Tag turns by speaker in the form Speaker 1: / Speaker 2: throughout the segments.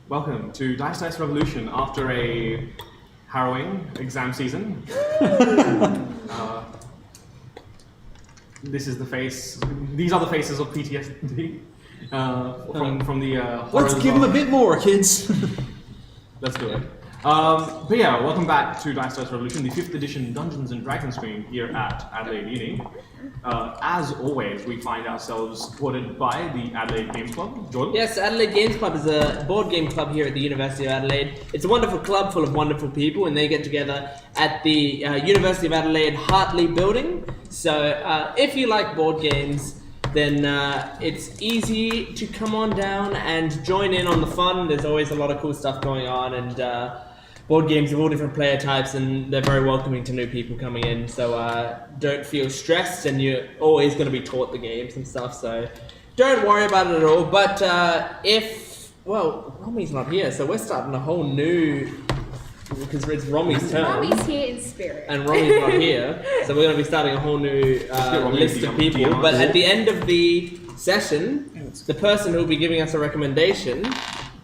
Speaker 1: Welcome to Dice Revolution after a harrowing exam season. This is the face. These are the faces of PTSD from the.
Speaker 2: Let's give them a bit more, kids.
Speaker 1: Let's do it. But yeah, welcome back to Dice Revolution, the 5th edition Dungeons and Dragons stream here at Adelaide Uni. As always, we find ourselves supported by the Adelaide Games Club. Jordan?
Speaker 3: Yes, Adelaide Games Club is a board game club here at the University of Adelaide. It's a wonderful club full of wonderful people, and they get together at the University of Adelaide Hartley building. So if you like board games, then it's easy to come on down and join in on the fun. There's always a lot of cool stuff going on, and board games of all different player types, and they're very welcoming to new people coming in. So don't feel stressed, and you're always going to be taught the games and stuff. So don't worry about it at all. But Rommy's not here, so we're starting a whole new. Because it's Rommy's turn.
Speaker 4: Rommy's here in spirit.
Speaker 3: And Rommy's not here, so we're going to be starting a whole new list of people. But at the end of the session, the person who will be giving us a recommendation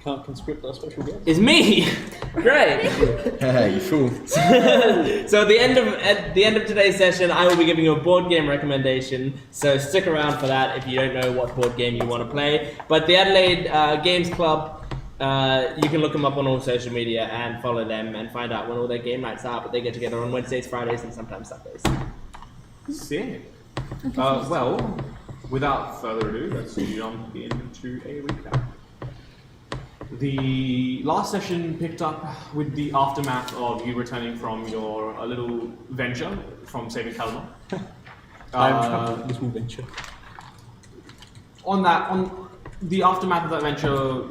Speaker 2: Can't conscript our special guest.
Speaker 3: is me. Great.
Speaker 2: Hey, you fool.
Speaker 3: So at the end of today's session, I will be giving you a board game recommendation. So stick around for that if you don't know what board game you want to play. But the Adelaide Games Club. You can look them up on all social media and follow them and find out when all their game nights are, but they get together on Wednesdays, Fridays, and sometimes Sundays.
Speaker 1: Sick. Well, without further ado, let's jump into a recap. The last session picked up with the aftermath of you returning from your little venture from saving Kalmar.
Speaker 2: Little venture.
Speaker 1: On the aftermath of that venture,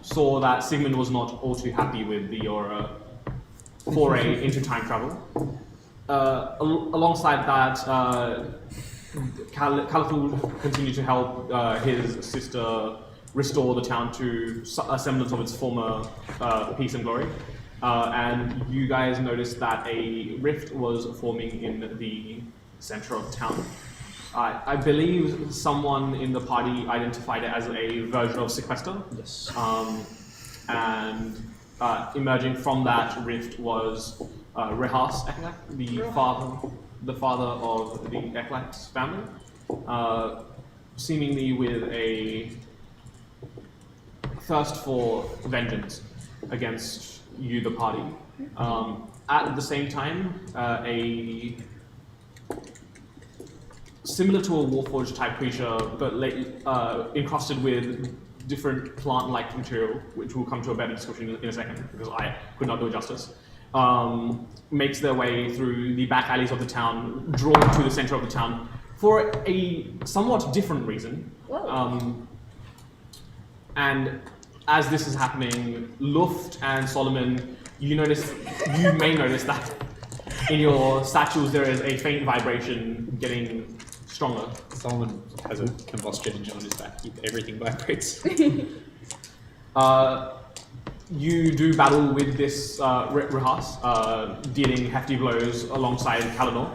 Speaker 1: saw that Sigmund was not all too happy with your foray into time travel. Alongside that, Caliphal continued to help his sister restore the town to a semblance of its former peace and glory. And you guys noticed that a rift was forming in the center of town. I believe someone in the party identified it as a version of sequester.
Speaker 2: Yes.
Speaker 1: And emerging from that rift was Rehas Eklak, the father of the Eklak family, seemingly with a thirst for vengeance against you, the party. At the same time, similar to a Warforged type creature, but encrusted with different plant-like material, which we'll come to a better description in a second, because I could not do it justice, makes their way through the back alleys of the town, drawn to the center of the town, for a somewhat different reason. And as this is happening, Luft and Solomon, you may notice that in your statues there is a faint vibration getting stronger.
Speaker 2: Solomon has a combustion engine on his back. Everything vibrates.
Speaker 1: You do battle with this Rehas, dealing hefty blows alongside Kalinor.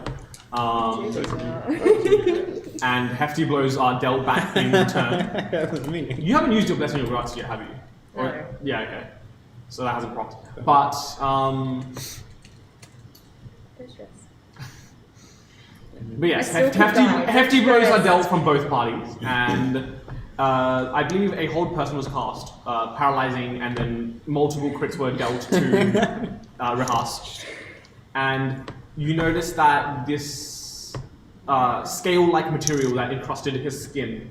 Speaker 1: And hefty blows are dealt back in return.
Speaker 2: That was me.
Speaker 1: You haven't used your Blessing of Grats yet, have you?
Speaker 4: No.
Speaker 1: Yeah, okay. So that hasn't prompted. But, but yes, hefty blows are dealt from both parties, and I believe a hold person was cast, paralyzing, and then multiple crits were dealt to Rehas. And you notice that this scale-like material that encrusted his skin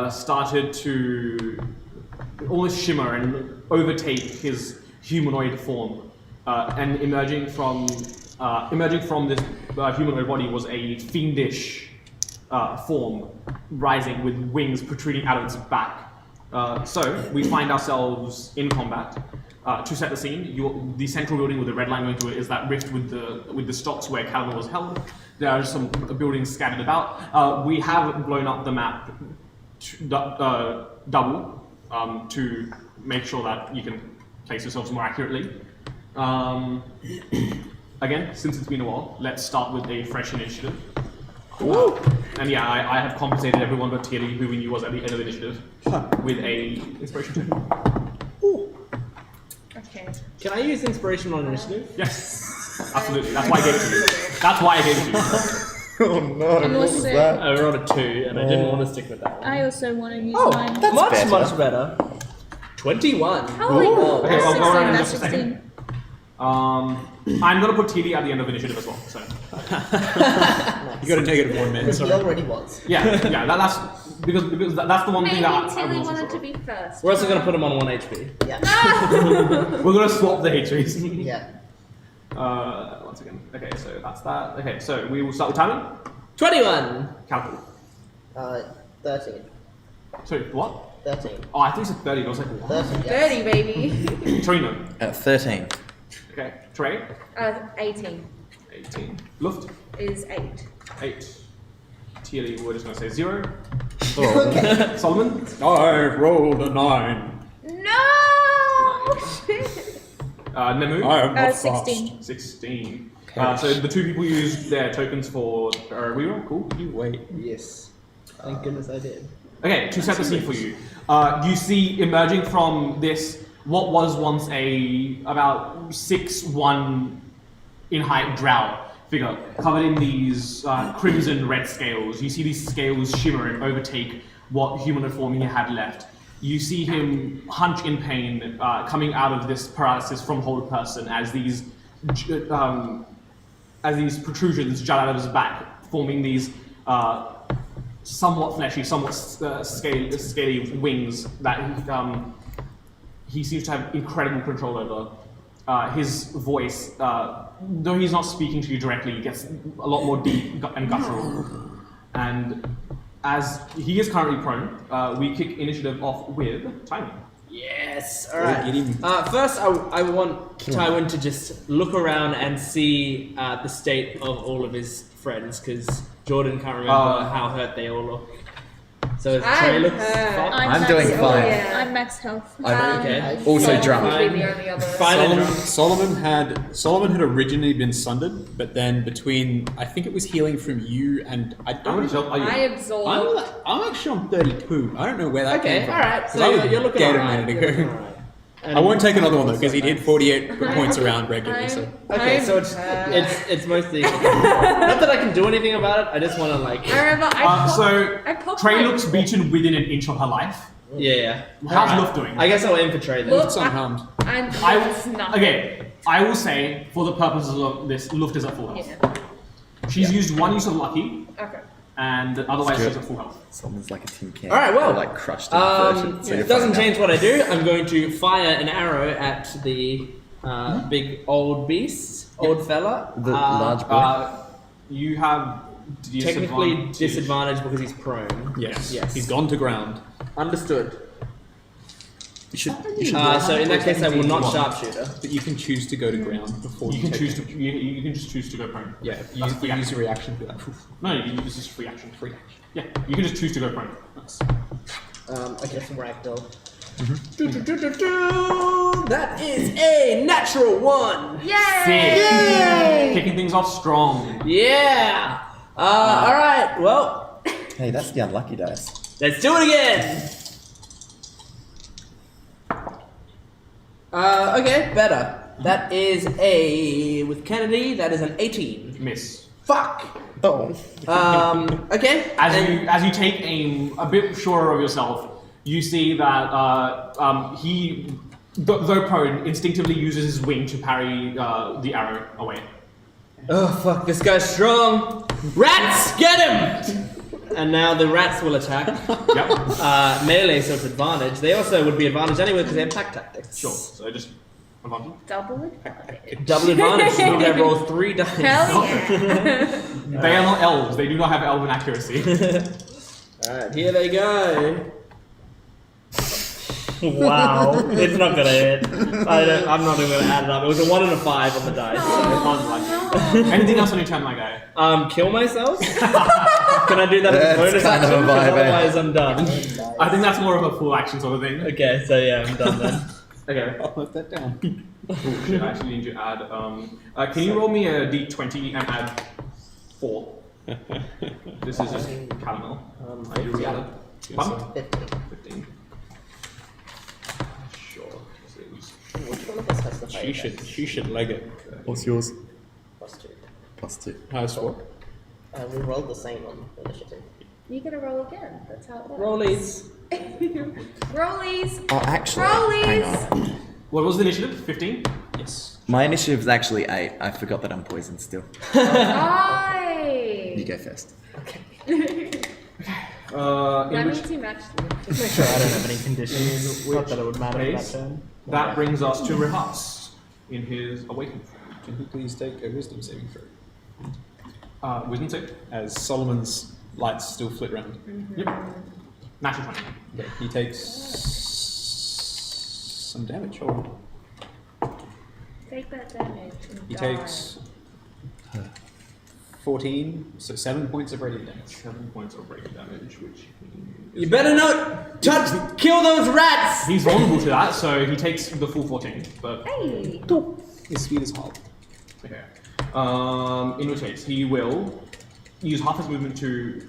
Speaker 1: started to almost shimmer and overtake his humanoid form, and emerging from this humanoid body was a fiendish form, rising with wings protruding out of its back. So we find ourselves in combat. To set the scene, the central building with the red line going through it is that rift with the stocks where Kalimar was held. There are some buildings scattered about. We have blown up the map double to make sure that you can place yourselves more accurately. Again, since it's been a while, let's start with a fresh initiative. And yeah, I have compensated everyone but Thierry, who we knew was at the end of the initiative, with a inspiration 2.
Speaker 3: Can I use inspiration on initiative?
Speaker 1: Yes, absolutely. That's why I gave it to you. That's why I gave it to you.
Speaker 4: Oh no,
Speaker 5: And
Speaker 4: what was
Speaker 5: also-
Speaker 4: that?
Speaker 3: I rolled a 2, and I didn't want to stick with that one.
Speaker 5: I also want to use
Speaker 3: Oh,
Speaker 5: mine.
Speaker 4: that's
Speaker 3: much,
Speaker 4: better.
Speaker 3: much better. 21.
Speaker 5: Holy
Speaker 3: Ooh.
Speaker 1: Okay, well, go around in
Speaker 5: that's
Speaker 1: just a
Speaker 5: 16.
Speaker 1: second. I'm gonna put TD at the end of initiative as well. So
Speaker 2: You got a -1, man.
Speaker 6: He
Speaker 2: Sorry.
Speaker 6: already was.
Speaker 1: yeah, that's because that's the one
Speaker 7: Maybe
Speaker 1: thing that I
Speaker 7: Tilly
Speaker 1: wasn't
Speaker 7: wanted to
Speaker 1: sure
Speaker 7: be first.
Speaker 3: We're also going to put him on 1 HP.
Speaker 6: Yeah.
Speaker 1: of. We're gonna swap the HPs.
Speaker 6: Yeah.
Speaker 1: Once again. Okay, so that's that. Okay, so we will start with timing.
Speaker 3: 21.
Speaker 1: Calculate.
Speaker 6: 13.
Speaker 1: Sorry, what?
Speaker 6: 13.
Speaker 1: Oh, I think it's 30. I was like, what?
Speaker 6: 13, yes.
Speaker 7: 30, baby.
Speaker 1: Trina.
Speaker 4: 13.
Speaker 1: Okay, Trey.
Speaker 7: 18
Speaker 1: 18. Luft.
Speaker 7: is 8.
Speaker 1: 8. Tilly, we're just gonna say 0.
Speaker 6: Okay.
Speaker 1: Solomon.
Speaker 2: I rolled a 9.
Speaker 7: No!
Speaker 1: Nemu.
Speaker 2: I am not
Speaker 5: 16.
Speaker 2: fast.
Speaker 1: 16. So the two people used their tokens for reroll. Cool.
Speaker 2: You wait.
Speaker 3: Yes. Thank goodness I did.
Speaker 1: Okay, to set the scene for you, you see emerging from this what was once a about 6'1" in height drow figure, covered in these crimson red scales. You see these scales shimmer and overtake what humanoid form he had left. You see him hunch in pain, coming out of this paralysis from hold person as these protrusions jut out of his back, forming these somewhat fleshy, somewhat scaly wings that he seems to have incredible control over. His voice, though he's not speaking to you directly, gets a lot more deep and guttural. And as he is currently prone, we kick initiative off with timing.
Speaker 3: Yes.
Speaker 2: Get
Speaker 3: Alright.
Speaker 2: him.
Speaker 3: First, I want Tywin to just look around and see the state of all of his friends, because Jordan can't remember how hurt they all look. So Trey
Speaker 7: I'm
Speaker 3: looks
Speaker 7: hurt.
Speaker 3: fine.
Speaker 4: I'm doing
Speaker 7: Oh,
Speaker 4: fine.
Speaker 7: yeah.
Speaker 5: I'm max health.
Speaker 3: Okay.
Speaker 4: Also
Speaker 7: Solomon
Speaker 4: drunk.
Speaker 7: would be the only other.
Speaker 3: Fine and drunk.
Speaker 2: Solomon had originally been sundered, but then between I think it was healing from you and I
Speaker 1: How
Speaker 2: don't
Speaker 1: much health are you?
Speaker 7: I absorb.
Speaker 2: I'm actually on 32. I don't know where that
Speaker 3: Okay,
Speaker 2: came from.
Speaker 3: alright.
Speaker 2: 'Cause
Speaker 3: So
Speaker 2: I was
Speaker 3: you're looking
Speaker 2: dead a
Speaker 3: alright.
Speaker 2: minute
Speaker 3: You're
Speaker 2: ago.
Speaker 3: looking alright.
Speaker 2: I won't take another one though because he did 48 points around regularly. So
Speaker 3: Okay, so it's mostly not that I can do anything about it. I just want to like
Speaker 7: I remember I popped
Speaker 1: Trey
Speaker 7: my-
Speaker 1: looks beaten within an inch of her life.
Speaker 3: yeah.
Speaker 1: How's
Speaker 3: Alright.
Speaker 1: Luft doing?
Speaker 3: I guess I'll aim for Trey then.
Speaker 7: Look,
Speaker 2: it's unharmed.
Speaker 7: And
Speaker 1: I
Speaker 7: it's nothing.
Speaker 1: okay. I will say, for the purposes of this, Luft is at full health.
Speaker 7: Yeah.
Speaker 1: She's used one use of lucky,
Speaker 7: Okay.
Speaker 1: and otherwise
Speaker 4: Good.
Speaker 1: she's at full health.
Speaker 4: Someone's like a tin can.
Speaker 3: Alright, well,
Speaker 4: Or, like crushed in version. So you're
Speaker 3: it doesn't
Speaker 4: fine
Speaker 3: change what I do. I'm going to fire an arrow at the big old beast, old fella.
Speaker 4: The large boy.
Speaker 1: You have
Speaker 3: Technically disadvantage because he's prone.
Speaker 2: yes,
Speaker 3: Yes.
Speaker 2: he's gone to ground.
Speaker 3: Understood.
Speaker 4: You should do
Speaker 3: So in that case, I will not
Speaker 1: One.
Speaker 3: sharpshooter.
Speaker 2: But you can choose to go to ground before
Speaker 1: You can
Speaker 2: take
Speaker 1: choose to.
Speaker 2: it.
Speaker 1: You can just choose to go prone.
Speaker 2: Yeah,
Speaker 1: That's
Speaker 2: you
Speaker 1: free
Speaker 2: use
Speaker 1: action.
Speaker 2: a reaction for that.
Speaker 1: No, you use this free action. Free action. Yeah, you can just choose to go prone.
Speaker 6: I guess ragdoll.
Speaker 3: That is a natural 1.
Speaker 1: Sick. Kicking things off strong.
Speaker 3: Yeah. All right. Well,
Speaker 4: Hey, that's the unlucky dice.
Speaker 3: let's do it again. Okay, better. That is with Kennedy. That is an 18.
Speaker 1: Miss.
Speaker 3: Fuck.
Speaker 4: Oh.
Speaker 3: Okay.
Speaker 1: As you take aim, a bit surer of yourself, you see that he, though prone, instinctively uses his wing to parry the arrow away.
Speaker 3: Oh fuck! This guy's strong. Rats, get him! And now the rats will attack.
Speaker 1: Yep.
Speaker 3: Melee, so it's advantage. They also would be advantage anyway because they have pack tactics.
Speaker 1: Sure. So just advantage.
Speaker 7: Double advantage.
Speaker 3: Double advantage. So you can roll 3 dice.
Speaker 7: Hell yeah.
Speaker 1: They are not elves. They do not have elven accuracy.
Speaker 3: Alright, here they go. Wow, it's not gonna hit. I'm not even gonna add it up. It was a 1 and a 5 on the dice.
Speaker 1: Anything else on your turn, my guy?
Speaker 3: Kill myself? Can I do that as a
Speaker 4: That's
Speaker 3: bonus
Speaker 4: kind of a
Speaker 3: action? 'Cause
Speaker 4: vibe, eh?
Speaker 3: otherwise I'm done.
Speaker 1: I think that's more of a full action sort of thing.
Speaker 3: Okay, so yeah, I'm done then.
Speaker 1: Okay.
Speaker 2: I'll put that down.
Speaker 1: Oh shit, I actually need to add. Can you roll me a d20 and add 4? This is just caramel. I usually add it. Pardon?
Speaker 6: 15.
Speaker 1: 15. Sure.
Speaker 6: Which one of us has the
Speaker 2: She should leg it.
Speaker 4: What's yours?
Speaker 6: +2.
Speaker 4: +2.
Speaker 2: Highest what?
Speaker 6: We rolled the same on initiative.
Speaker 7: You gotta roll again. That's how it works.
Speaker 3: Rollies.
Speaker 7: Rollies.
Speaker 4: Oh, actually,
Speaker 7: Rollies.
Speaker 4: hang on.
Speaker 1: What was the initiative? 15?
Speaker 2: Yes.
Speaker 4: My initiative's actually 8. I forgot that I'm poisoned still. You
Speaker 7: Aye.
Speaker 4: go first.
Speaker 7: That
Speaker 1: In which
Speaker 7: means you matched me.
Speaker 3: Make sure I don't have any conditions.
Speaker 1: In
Speaker 3: Not that it would matter for that
Speaker 1: case,
Speaker 3: turn.
Speaker 1: that brings us to Rihas in his awakened form.
Speaker 2: Can he please take a wisdom saving throw?
Speaker 1: Wisdom save?
Speaker 2: As Solomon's lights still flit round.
Speaker 1: Yep. Natural 20.
Speaker 2: Okay, he takes some damage. Hold on.
Speaker 7: Take that damage. And
Speaker 2: He
Speaker 7: die.
Speaker 2: takes 14, so 7 points of radiant damage.
Speaker 1: 7 points of radiant damage, which
Speaker 3: You better not kill those rats!
Speaker 1: he's vulnerable to that, so he takes the full 14. But
Speaker 7: Hey.
Speaker 2: His speed is halved.
Speaker 1: okay. In which case, he will use half his movement to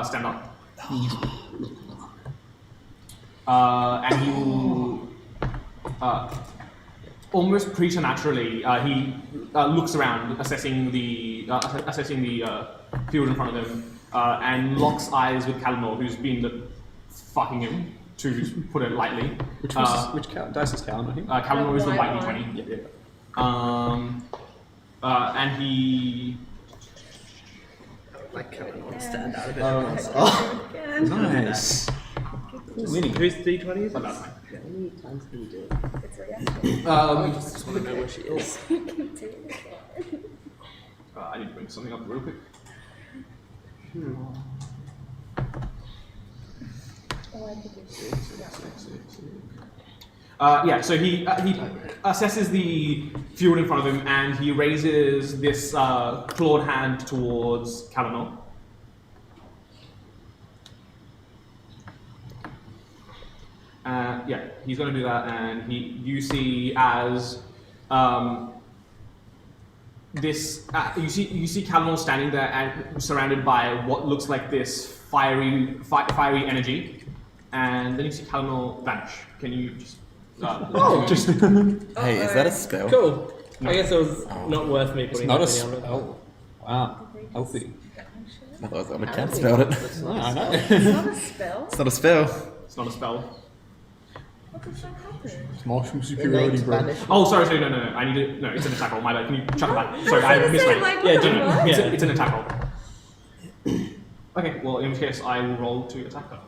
Speaker 1: stand up. And he will almost preternaturally he looks around, assessing the field in front of him, and locks eyes with Kalimor, who's been fucking him, to put it lightly.
Speaker 2: Which dice is Callum, I think?
Speaker 1: Kalimor is the
Speaker 7: The
Speaker 1: white
Speaker 7: white
Speaker 1: D20.
Speaker 7: one.
Speaker 1: And he.
Speaker 6: Stand out a bit.
Speaker 7: Again.
Speaker 2: Nice. Winnie.
Speaker 3: Who's D20 is
Speaker 1: Oh, that's fine.
Speaker 6: How many times can you do it?
Speaker 7: It's real.
Speaker 6: I just want to know where she is.
Speaker 7: You can do it again.
Speaker 1: I need to bring something up real quick.
Speaker 7: Oh, I think it's
Speaker 1: So he assesses the field in front of him, and he raises this clawed hand towards Kalimor. He's going to do that, and you see as you see Kalimor standing there and surrounded by what looks like this fiery energy, and then you see Kalimor vanish. Can you just?
Speaker 4: Hey, is that a spell?
Speaker 3: Cool. I guess it was not worth me
Speaker 2: It's
Speaker 3: putting
Speaker 2: not a
Speaker 3: that penny on it.
Speaker 2: spell. Wow. Healthy.
Speaker 4: I thought I can't spell it.
Speaker 2: I know.
Speaker 7: It's not a spell.
Speaker 4: It's not a spell.
Speaker 1: It's not a spell.
Speaker 7: What does that happen?
Speaker 2: Martial
Speaker 6: Innate banishment.
Speaker 1: Oh, sorry, no. I need to. No, it's an attack roll. My bad. Can you chuck it back? Sorry, I misread.
Speaker 7: Like,
Speaker 3: Yeah,
Speaker 7: what the
Speaker 3: do it.
Speaker 7: fuck?
Speaker 3: Yeah.
Speaker 1: It's an attack roll. Okay, well, in which case, I will roll to attack her.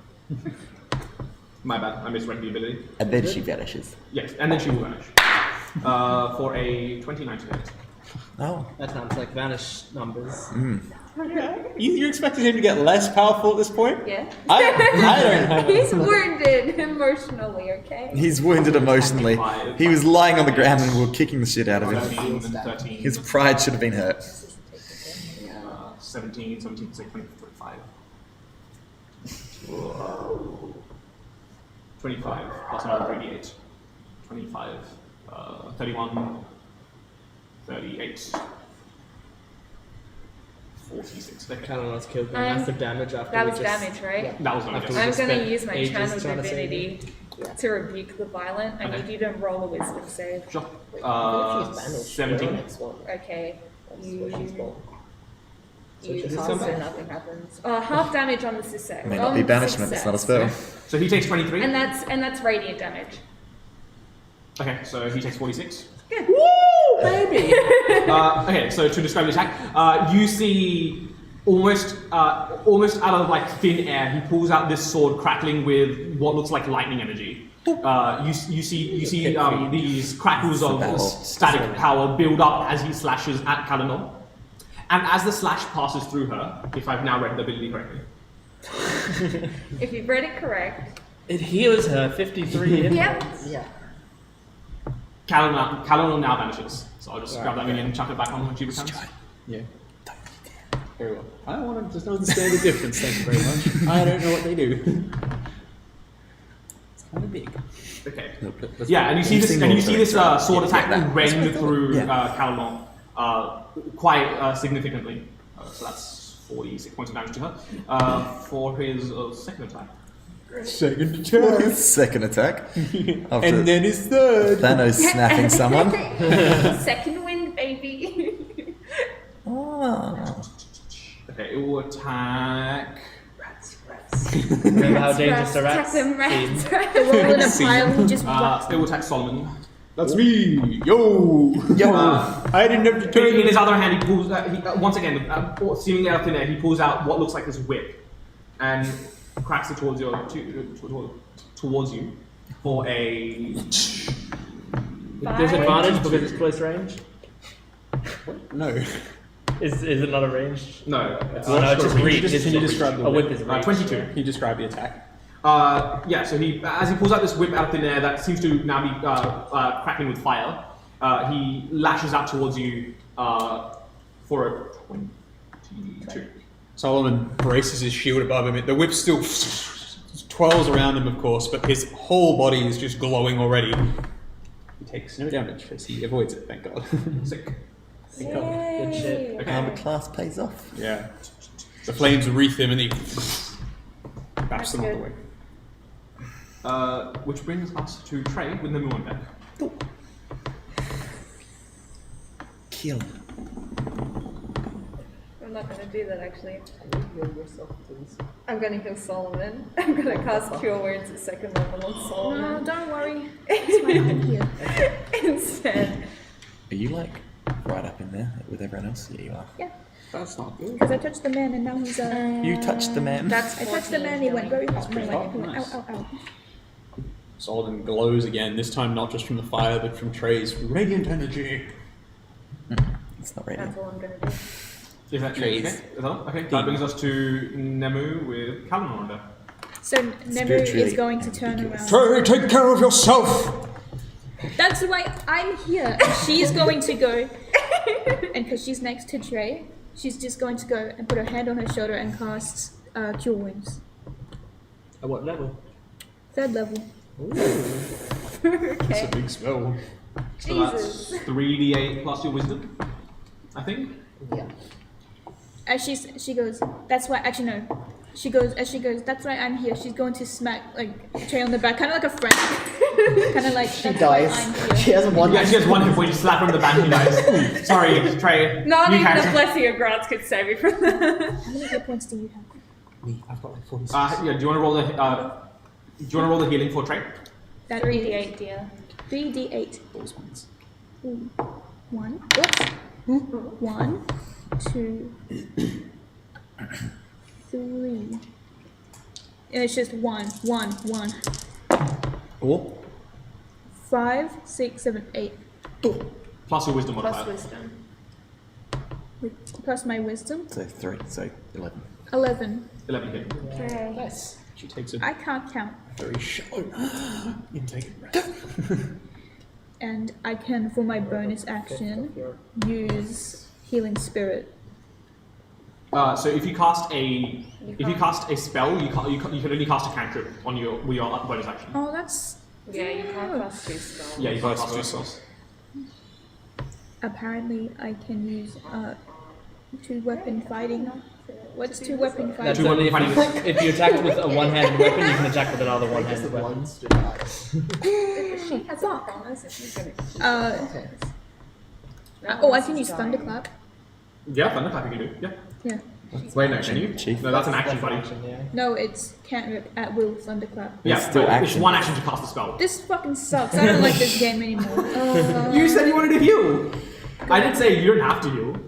Speaker 1: My bad. I misread the ability.
Speaker 4: And then she vanishes.
Speaker 1: Yes, and then she will vanish. For a 29 to hit.
Speaker 4: Oh.
Speaker 3: That sounds like vanish numbers.
Speaker 2: You expected him to get less powerful at this point?
Speaker 7: Yeah.
Speaker 2: I don't have
Speaker 7: He's wounded emotionally, okay?
Speaker 4: He's wounded emotionally. He was lying on the ground and we were kicking the shit out of him.
Speaker 1: 13, 13.
Speaker 4: His pride should have been hurt.
Speaker 1: 17, 17, 25. 25 plus another 3d8. 25. 31. 38. 46. Okay.
Speaker 3: Kalimor's killed by
Speaker 7: Um,
Speaker 3: massive damage after
Speaker 7: That
Speaker 3: we
Speaker 7: was
Speaker 3: just...
Speaker 7: damage, right?
Speaker 1: That was not
Speaker 3: After
Speaker 1: yes.
Speaker 3: we
Speaker 7: I'm
Speaker 3: just
Speaker 7: going to
Speaker 3: spent
Speaker 7: use my
Speaker 3: ages
Speaker 7: channel
Speaker 3: trying to save
Speaker 7: divinity
Speaker 6: Yeah.
Speaker 7: to rebuke the violent. I
Speaker 1: Okay.
Speaker 7: need you to roll a wisdom save.
Speaker 1: Sure.
Speaker 6: Wait, if she's banished,
Speaker 1: 17.
Speaker 6: we're on next one.
Speaker 7: Okay.
Speaker 6: That's what she's for. So
Speaker 7: You
Speaker 6: she's
Speaker 7: so
Speaker 6: come back.
Speaker 7: nothing happens. Half damage on the success.
Speaker 4: May not be
Speaker 7: on
Speaker 4: banishment, it's not a
Speaker 7: success.
Speaker 4: spell.
Speaker 1: So he takes 23.
Speaker 7: And that's radiant damage.
Speaker 1: Okay, so he takes 46.
Speaker 7: Good.
Speaker 3: Baby!
Speaker 1: Okay, so to describe the attack, you see almost out of like thin air, he pulls out this sword crackling with what looks like lightning energy. You see these crackles of static power build up as he slashes at Kalimor. And as the slash passes through her, if I've now read the ability correctly,
Speaker 7: If you've read it correct.
Speaker 3: It heals her 53 hit
Speaker 7: Yep.
Speaker 3: points.
Speaker 6: Yeah.
Speaker 1: Kalimor now vanishes. So I'll just grab that minion and chuck it back on when she returns.
Speaker 2: Yeah. Very well. I don't want to just understand the difference, thank you very much. I don't know what they do. It's kind of big.
Speaker 1: Okay.
Speaker 4: No,
Speaker 1: Yeah, and you see this sword attack
Speaker 4: that.
Speaker 1: rend through
Speaker 4: Yeah.
Speaker 1: Kalimor quite significantly. So that's 46 points of damage to her. For his second attack.
Speaker 2: Second attack.
Speaker 4: Second attack. After
Speaker 2: And then his third.
Speaker 4: Thanos snapping someone.
Speaker 7: Second wind, baby.
Speaker 4: Oh.
Speaker 1: Okay, it will attack.
Speaker 3: Remember how dangerous the
Speaker 7: Attack
Speaker 3: rats
Speaker 7: them rats.
Speaker 3: seem?
Speaker 5: They're all in a pile. He just runs.
Speaker 1: It will attack Solomon.
Speaker 2: That's me. Yo. I didn't have to turn.
Speaker 1: In his other hand, he pulls. Once again, seemingly out of thin air, he pulls out what looks like his whip, and cracks it towards you for a.
Speaker 3: There's advantage because it's close range.
Speaker 2: No.
Speaker 3: Is it not a range?
Speaker 1: No.
Speaker 3: Oh no, it's just reach.
Speaker 2: Can you describe the
Speaker 3: a whip
Speaker 2: whip?
Speaker 3: is reach.
Speaker 1: 22.
Speaker 2: Can you describe the attack?
Speaker 1: Yeah, so as he pulls out this whip out of thin air that seems to now be crackling with fire, he lashes out towards you for a 22.
Speaker 2: Solomon braces his shield above him. The whip still twirls around him, of course, but his whole body is just glowing already. He takes no damage as he avoids it, thank God.
Speaker 1: Sick.
Speaker 3: Good shit.
Speaker 1: Okay.
Speaker 4: Armor class pays off.
Speaker 2: Yeah. The flames wreath him and he baps them all the way.
Speaker 1: Which brings us to Trey with the moon deck.
Speaker 4: Kill.
Speaker 7: I'm not gonna do that actually. I'm gonna heal Solomon. I'm gonna cast Cure Words at second level on
Speaker 5: No,
Speaker 7: Solomon.
Speaker 5: don't worry. It's fine. I'm here.
Speaker 7: Instead.
Speaker 4: Are you like right up in there with everyone else? Yeah, you are.
Speaker 5: Yeah,
Speaker 1: That's not good.
Speaker 5: because I touched the man and now he's
Speaker 4: You touched the man.
Speaker 7: That's
Speaker 5: I touched the man. He went very hot. He went,
Speaker 2: Nice.
Speaker 5: ow, ow, ow.
Speaker 2: Solomon glows again, this time not just from the fire, but from Trey's radiant energy.
Speaker 4: It's not ready.
Speaker 7: That's all I'm gonna do.
Speaker 1: Is that Trey? Okay. Is that all? Okay. That brings us to Nemu with Kalimdor on deck.
Speaker 5: So Nebu
Speaker 4: Spiritually
Speaker 5: is going to turn around.
Speaker 2: Trey, take care of yourself!
Speaker 5: That's why I'm here. And she's going to go, and because she's next to Trey, she's just going to go and put her hand on her shoulder and cast Cure Wounds.
Speaker 3: At what level?
Speaker 5: 3rd level.
Speaker 2: It's a
Speaker 7: Okay.
Speaker 2: big spell.
Speaker 1: So that's 3d8 plus your wisdom, I think.
Speaker 6: Yeah.
Speaker 5: As she goes, that's why, actually no. As she goes, that's why I'm here. She's going to smack, like, Trey on the back, kind of like a friend. Kind of like,
Speaker 6: She
Speaker 5: that's why
Speaker 6: dies.
Speaker 5: I'm here.
Speaker 6: She has one.
Speaker 1: Yeah, she has one hit point. You slap her in the back, he dies. Sorry, Trey.
Speaker 7: Not
Speaker 1: you
Speaker 7: even
Speaker 1: can't-
Speaker 7: the Blessing of Grants could save me from that.
Speaker 5: How many hit points do you have?
Speaker 2: Me, I've got like 46.
Speaker 1: Yeah. Do you want to roll the? Do you want to roll the healing for Trey?
Speaker 5: That
Speaker 7: 3d8, dear.
Speaker 5: 3d8.
Speaker 2: Those ones.
Speaker 5: Ooh. 1. Oops. 1, 2, 3. And it's just 1, 1, 1.
Speaker 4: Oh.
Speaker 5: 5, 6, 7, 8.
Speaker 1: Plus your wisdom
Speaker 7: Plus
Speaker 1: modifier.
Speaker 7: wisdom.
Speaker 5: Plus my wisdom.
Speaker 4: So 3, so 11.
Speaker 5: 11.
Speaker 1: 11 hit.
Speaker 7: Okay.
Speaker 2: Nice. She takes a
Speaker 5: I can't count.
Speaker 2: very shallow intake of breath.
Speaker 5: And I can, for my bonus action, use Healing Spirit.
Speaker 1: So if you cast a spell, you can only cast a cantrip on your bonus action.
Speaker 5: Oh, that's...
Speaker 7: Yeah, you can't cast 2 spells.
Speaker 1: Yeah, you can cast two spells.
Speaker 5: Apparently, I can use 2-weapon fighting. What's 2-weapon
Speaker 3: That's
Speaker 5: fighting?
Speaker 3: only
Speaker 1: fighting.
Speaker 3: if you attack with a one-handed weapon, you can attack with another one-handed weapon.
Speaker 7: She has a promise and she's gonna keep
Speaker 6: Okay.
Speaker 5: Oh, I can use Thunderclap.
Speaker 1: Yeah, thunderclap you can do. Yeah.
Speaker 5: Yeah.
Speaker 1: Wait, no, can you?
Speaker 4: Chief.
Speaker 1: No, that's an action, buddy.
Speaker 3: Yeah.
Speaker 5: No, it's cantrip at will Thunderclap.
Speaker 1: Yeah,
Speaker 4: It's still
Speaker 1: but it's
Speaker 4: action.
Speaker 1: one action to cast the spell.
Speaker 5: This fucking sucks. I don't like this game anymore.
Speaker 1: You said you wanted to heal. I didn't say you don't have to heal.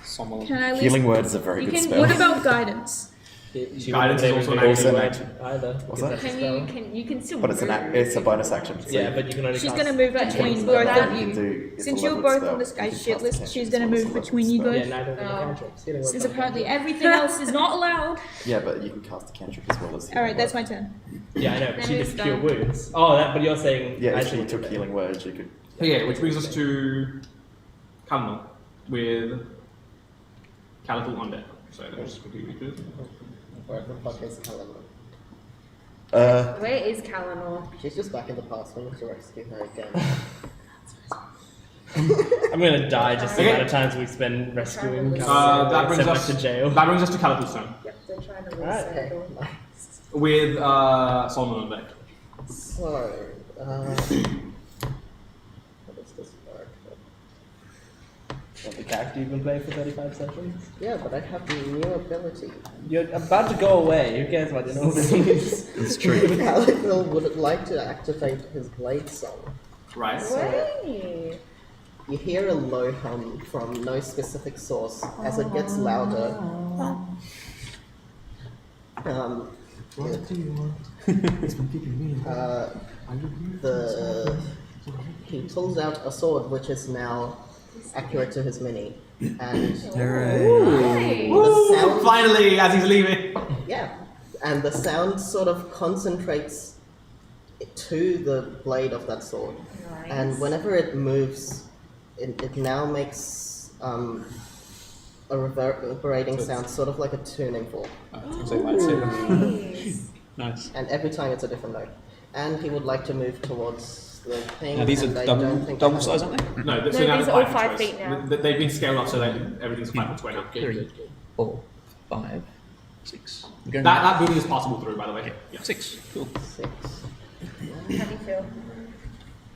Speaker 2: Someone.
Speaker 5: Can I at least...
Speaker 4: Healing word is a very
Speaker 7: You
Speaker 4: good
Speaker 7: can-
Speaker 4: spell.
Speaker 5: What about guidance?
Speaker 3: She
Speaker 1: Guidance is
Speaker 3: wouldn't
Speaker 1: also
Speaker 3: be
Speaker 1: an
Speaker 3: able to
Speaker 4: action.
Speaker 3: do either.
Speaker 4: What's
Speaker 3: because
Speaker 4: that?
Speaker 3: that's a spell.
Speaker 7: you can still
Speaker 4: But it's it's a bonus action. So
Speaker 3: Yeah, but you can only
Speaker 5: She's
Speaker 3: cast...
Speaker 5: gonna move
Speaker 7: But
Speaker 5: between
Speaker 7: it's
Speaker 5: both
Speaker 7: that
Speaker 5: of
Speaker 4: you
Speaker 5: you.
Speaker 4: can do, it's
Speaker 5: Since
Speaker 4: a
Speaker 5: you're
Speaker 4: leveled
Speaker 5: both
Speaker 4: spell.
Speaker 5: on this
Speaker 4: You
Speaker 5: guy's
Speaker 4: can
Speaker 5: shit
Speaker 4: cast
Speaker 5: list,
Speaker 4: attention
Speaker 5: she's
Speaker 4: as
Speaker 5: gonna
Speaker 4: well as
Speaker 5: move
Speaker 4: a leveled
Speaker 5: between you
Speaker 4: spell.
Speaker 5: both.
Speaker 3: Yeah, neither of them are cantrips. Healing word
Speaker 5: Since
Speaker 3: doesn't
Speaker 5: apparently
Speaker 3: count.
Speaker 5: everything else is not allowed.
Speaker 4: Yeah, but you can cast a cantrip as well as healing
Speaker 5: Alright, that's
Speaker 4: word.
Speaker 5: my turn.
Speaker 3: Yeah, I know, but she
Speaker 7: Then
Speaker 3: did
Speaker 7: it's
Speaker 3: cure
Speaker 7: done.
Speaker 3: wounds. Oh, that, but you're saying...
Speaker 4: Yeah,
Speaker 3: I
Speaker 4: if you
Speaker 3: shouldn't
Speaker 4: took
Speaker 3: do that.
Speaker 4: healing words, you could.
Speaker 1: Okay, which brings us to Kalimdor with Calicle on deck. So let me just quickly read through.
Speaker 6: Where the fuck is Kalina?
Speaker 7: Where is Kalinor?
Speaker 6: She's just back in the past. We need to rescue her again.
Speaker 3: I'm gonna die just the
Speaker 1: Okay.
Speaker 3: amount of times we spend rescuing
Speaker 1: That brings
Speaker 3: sent back
Speaker 1: us
Speaker 3: to jail.
Speaker 1: That brings us to Calicle's turn.
Speaker 7: Yep, they're trying to
Speaker 3: Alright.
Speaker 7: resettle.
Speaker 6: Nice.
Speaker 1: with Solomon on deck.
Speaker 6: So, how does this work?
Speaker 3: What, the character you've been playing for 35 sessions?
Speaker 6: Yeah, but I have the new ability.
Speaker 3: You're about to go away. Who cares about your normal abilities?
Speaker 4: It's true.
Speaker 6: Caliphil would like to activate his blade song.
Speaker 1: Right.
Speaker 7: Way.
Speaker 6: You hear a low hum from no specific source. As it gets louder, he pulls out a sword which is now accurate to his mini, and
Speaker 4: Hooray.
Speaker 6: the sound,
Speaker 1: Finally, as he's leaving.
Speaker 6: and the sound sort of concentrates to the blade of that sword, and whenever it moves, it now makes a reverberating sound, sort of like a tuning fork.
Speaker 2: Lightsaber. Nice.
Speaker 6: And every time it's a different note. And he would like to move towards the thing.
Speaker 2: Now these are
Speaker 6: and I don't think
Speaker 2: double
Speaker 6: I
Speaker 2: size,
Speaker 6: have-
Speaker 2: aren't they?
Speaker 1: No, so
Speaker 7: No,
Speaker 1: now
Speaker 7: these
Speaker 1: they're
Speaker 7: are all
Speaker 1: 5
Speaker 7: 5
Speaker 1: foot
Speaker 7: feet
Speaker 1: squares.
Speaker 7: now.
Speaker 1: They've been scaled up so that everything's 5 foot square now.
Speaker 4: 3, 4, 5, 6.
Speaker 1: That building is passable through, by the way. Yeah.
Speaker 2: 6. Cool.
Speaker 6: 6.
Speaker 7: How do you feel?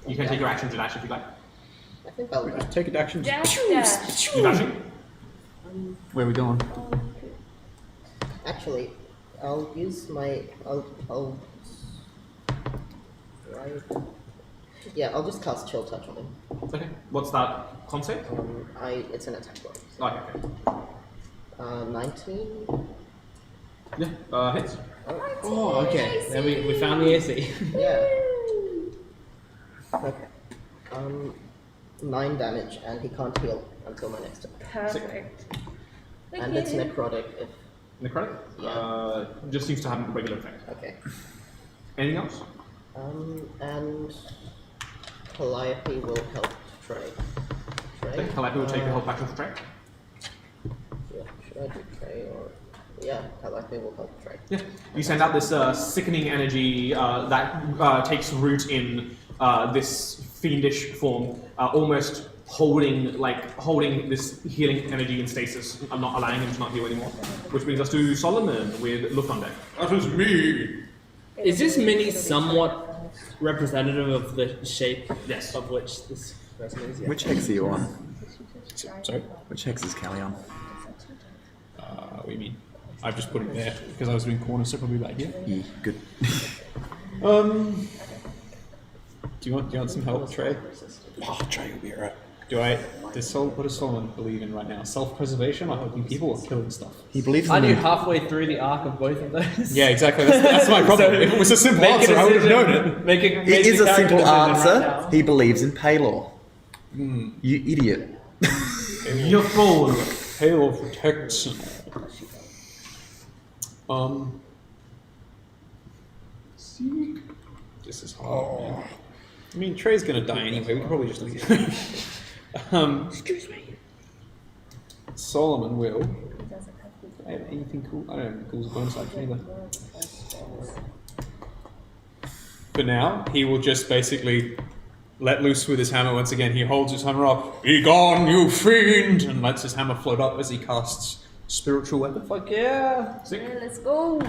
Speaker 1: You can take your action to dash if you like.
Speaker 6: I think I'll
Speaker 2: Just take it action.
Speaker 7: Dash.
Speaker 1: You dashing?
Speaker 4: Where are we going?
Speaker 6: Actually, I'll use my. Right. Yeah, I'll just cast Chill Touch on him.
Speaker 1: Okay. What's that concept?
Speaker 6: It's an attack roll.
Speaker 1: Okay.
Speaker 6: 19.
Speaker 1: Yeah. Hits.
Speaker 3: Oh, okay. Then we found the AC.
Speaker 6: Yeah. Okay. 9 damage, and he can't heal until my next turn.
Speaker 7: Perfect.
Speaker 6: And it's necrotic if.
Speaker 1: Necrotic?
Speaker 6: Yeah.
Speaker 1: Just seems to have a regular effect.
Speaker 6: Okay.
Speaker 1: Anything else?
Speaker 6: And Calliope will help Trey.
Speaker 1: Okay. Calliope will take the whole action to Trey.
Speaker 6: Yeah, should I do Trey or... Yeah, Calliope will help Trey.
Speaker 1: Yeah. You send out this sickening energy that takes root in this fiendish form, almost holding this healing energy in stasis, and not allowing him to not heal anymore. Which brings us to Solomon with Look on deck.
Speaker 2: That is me.
Speaker 3: Is this mini somewhat representative of the shape
Speaker 1: Yes.
Speaker 3: of which this person is? Yeah.
Speaker 4: Which hex are you on?
Speaker 2: Sorry?
Speaker 4: Which hex is Callie on?
Speaker 2: What do you mean? I've just put it there because I was doing corners, so probably back here.
Speaker 4: Yeah, good.
Speaker 2: Do you want some help, Trey?
Speaker 4: Oh, Trey will be alright.
Speaker 2: What does Solomon believe in right now? Self-preservation or helping people or killing stuff?
Speaker 4: He believes in
Speaker 3: Aren't you
Speaker 4: the...
Speaker 3: halfway through the arc of both of those?
Speaker 2: Yeah, exactly. That's my problem. If it was a simple
Speaker 3: Make a
Speaker 2: answer, I would have
Speaker 3: decision.
Speaker 2: known it.
Speaker 3: Make
Speaker 4: It is
Speaker 3: the
Speaker 4: a
Speaker 3: character
Speaker 4: simple
Speaker 3: decision right
Speaker 4: answer.
Speaker 3: now.
Speaker 4: He believes in Paylor. You idiot.
Speaker 1: You fool!
Speaker 2: Halo protection. See? This is hard, man. I mean, Trey's gonna die anyway. We can probably just leave.
Speaker 3: Excuse me.
Speaker 2: Solomon will. I have anything cool? I don't have anything cool as a bonus action either. For now, he will just basically let loose with his hammer once again. He holds his hammer up. Be gone, you fiend! And lets his hammer float up as he casts spiritual weapon.
Speaker 3: Fuck yeah.
Speaker 7: Yeah, let's go.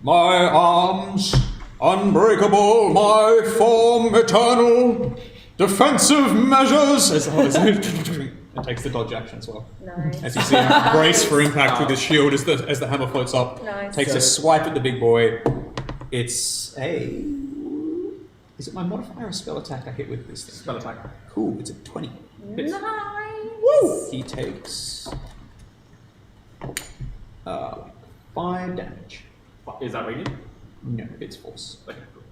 Speaker 2: My arms, unbreakable, my form eternal, defensive measures. It takes the dodge action as well.
Speaker 7: Nice.
Speaker 2: As you see him brace for impact with his shield as the hammer floats up.
Speaker 7: Nice.
Speaker 2: Takes a swipe at the big boy. It's a... Is it my modifier or spell attack I hit with this thing?
Speaker 1: Spell attack.
Speaker 2: Cool, it's a 20.
Speaker 1: Hits.
Speaker 7: Nice.
Speaker 2: Woo! He takes... 5 damage.
Speaker 1: Is that radiant?
Speaker 2: No, it's force.
Speaker 1: Okay, cool.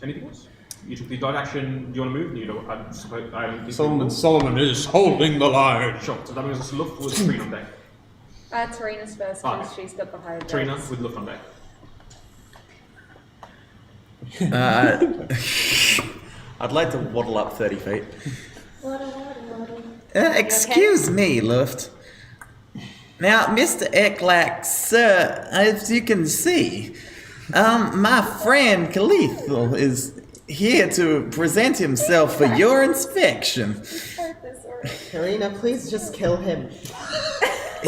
Speaker 1: Anything else? You took the dodge action. Do you want to move? You don't. I suppose.
Speaker 2: Solomon is holding the line.
Speaker 1: Sure. So that brings us to Luft with Trina on deck.
Speaker 7: Trina's first
Speaker 1: Ah,
Speaker 7: because she's got the higher
Speaker 1: Trina
Speaker 7: dice.
Speaker 1: with Luft on deck.
Speaker 4: I'd like to waddle up 30 feet.
Speaker 7: Waddle.
Speaker 4: Excuse me, Luft. Now, Mr. Eklak, sir, as you can see, my friend Khalithal is here to present himself for your inspection.
Speaker 6: Karina, please just kill him.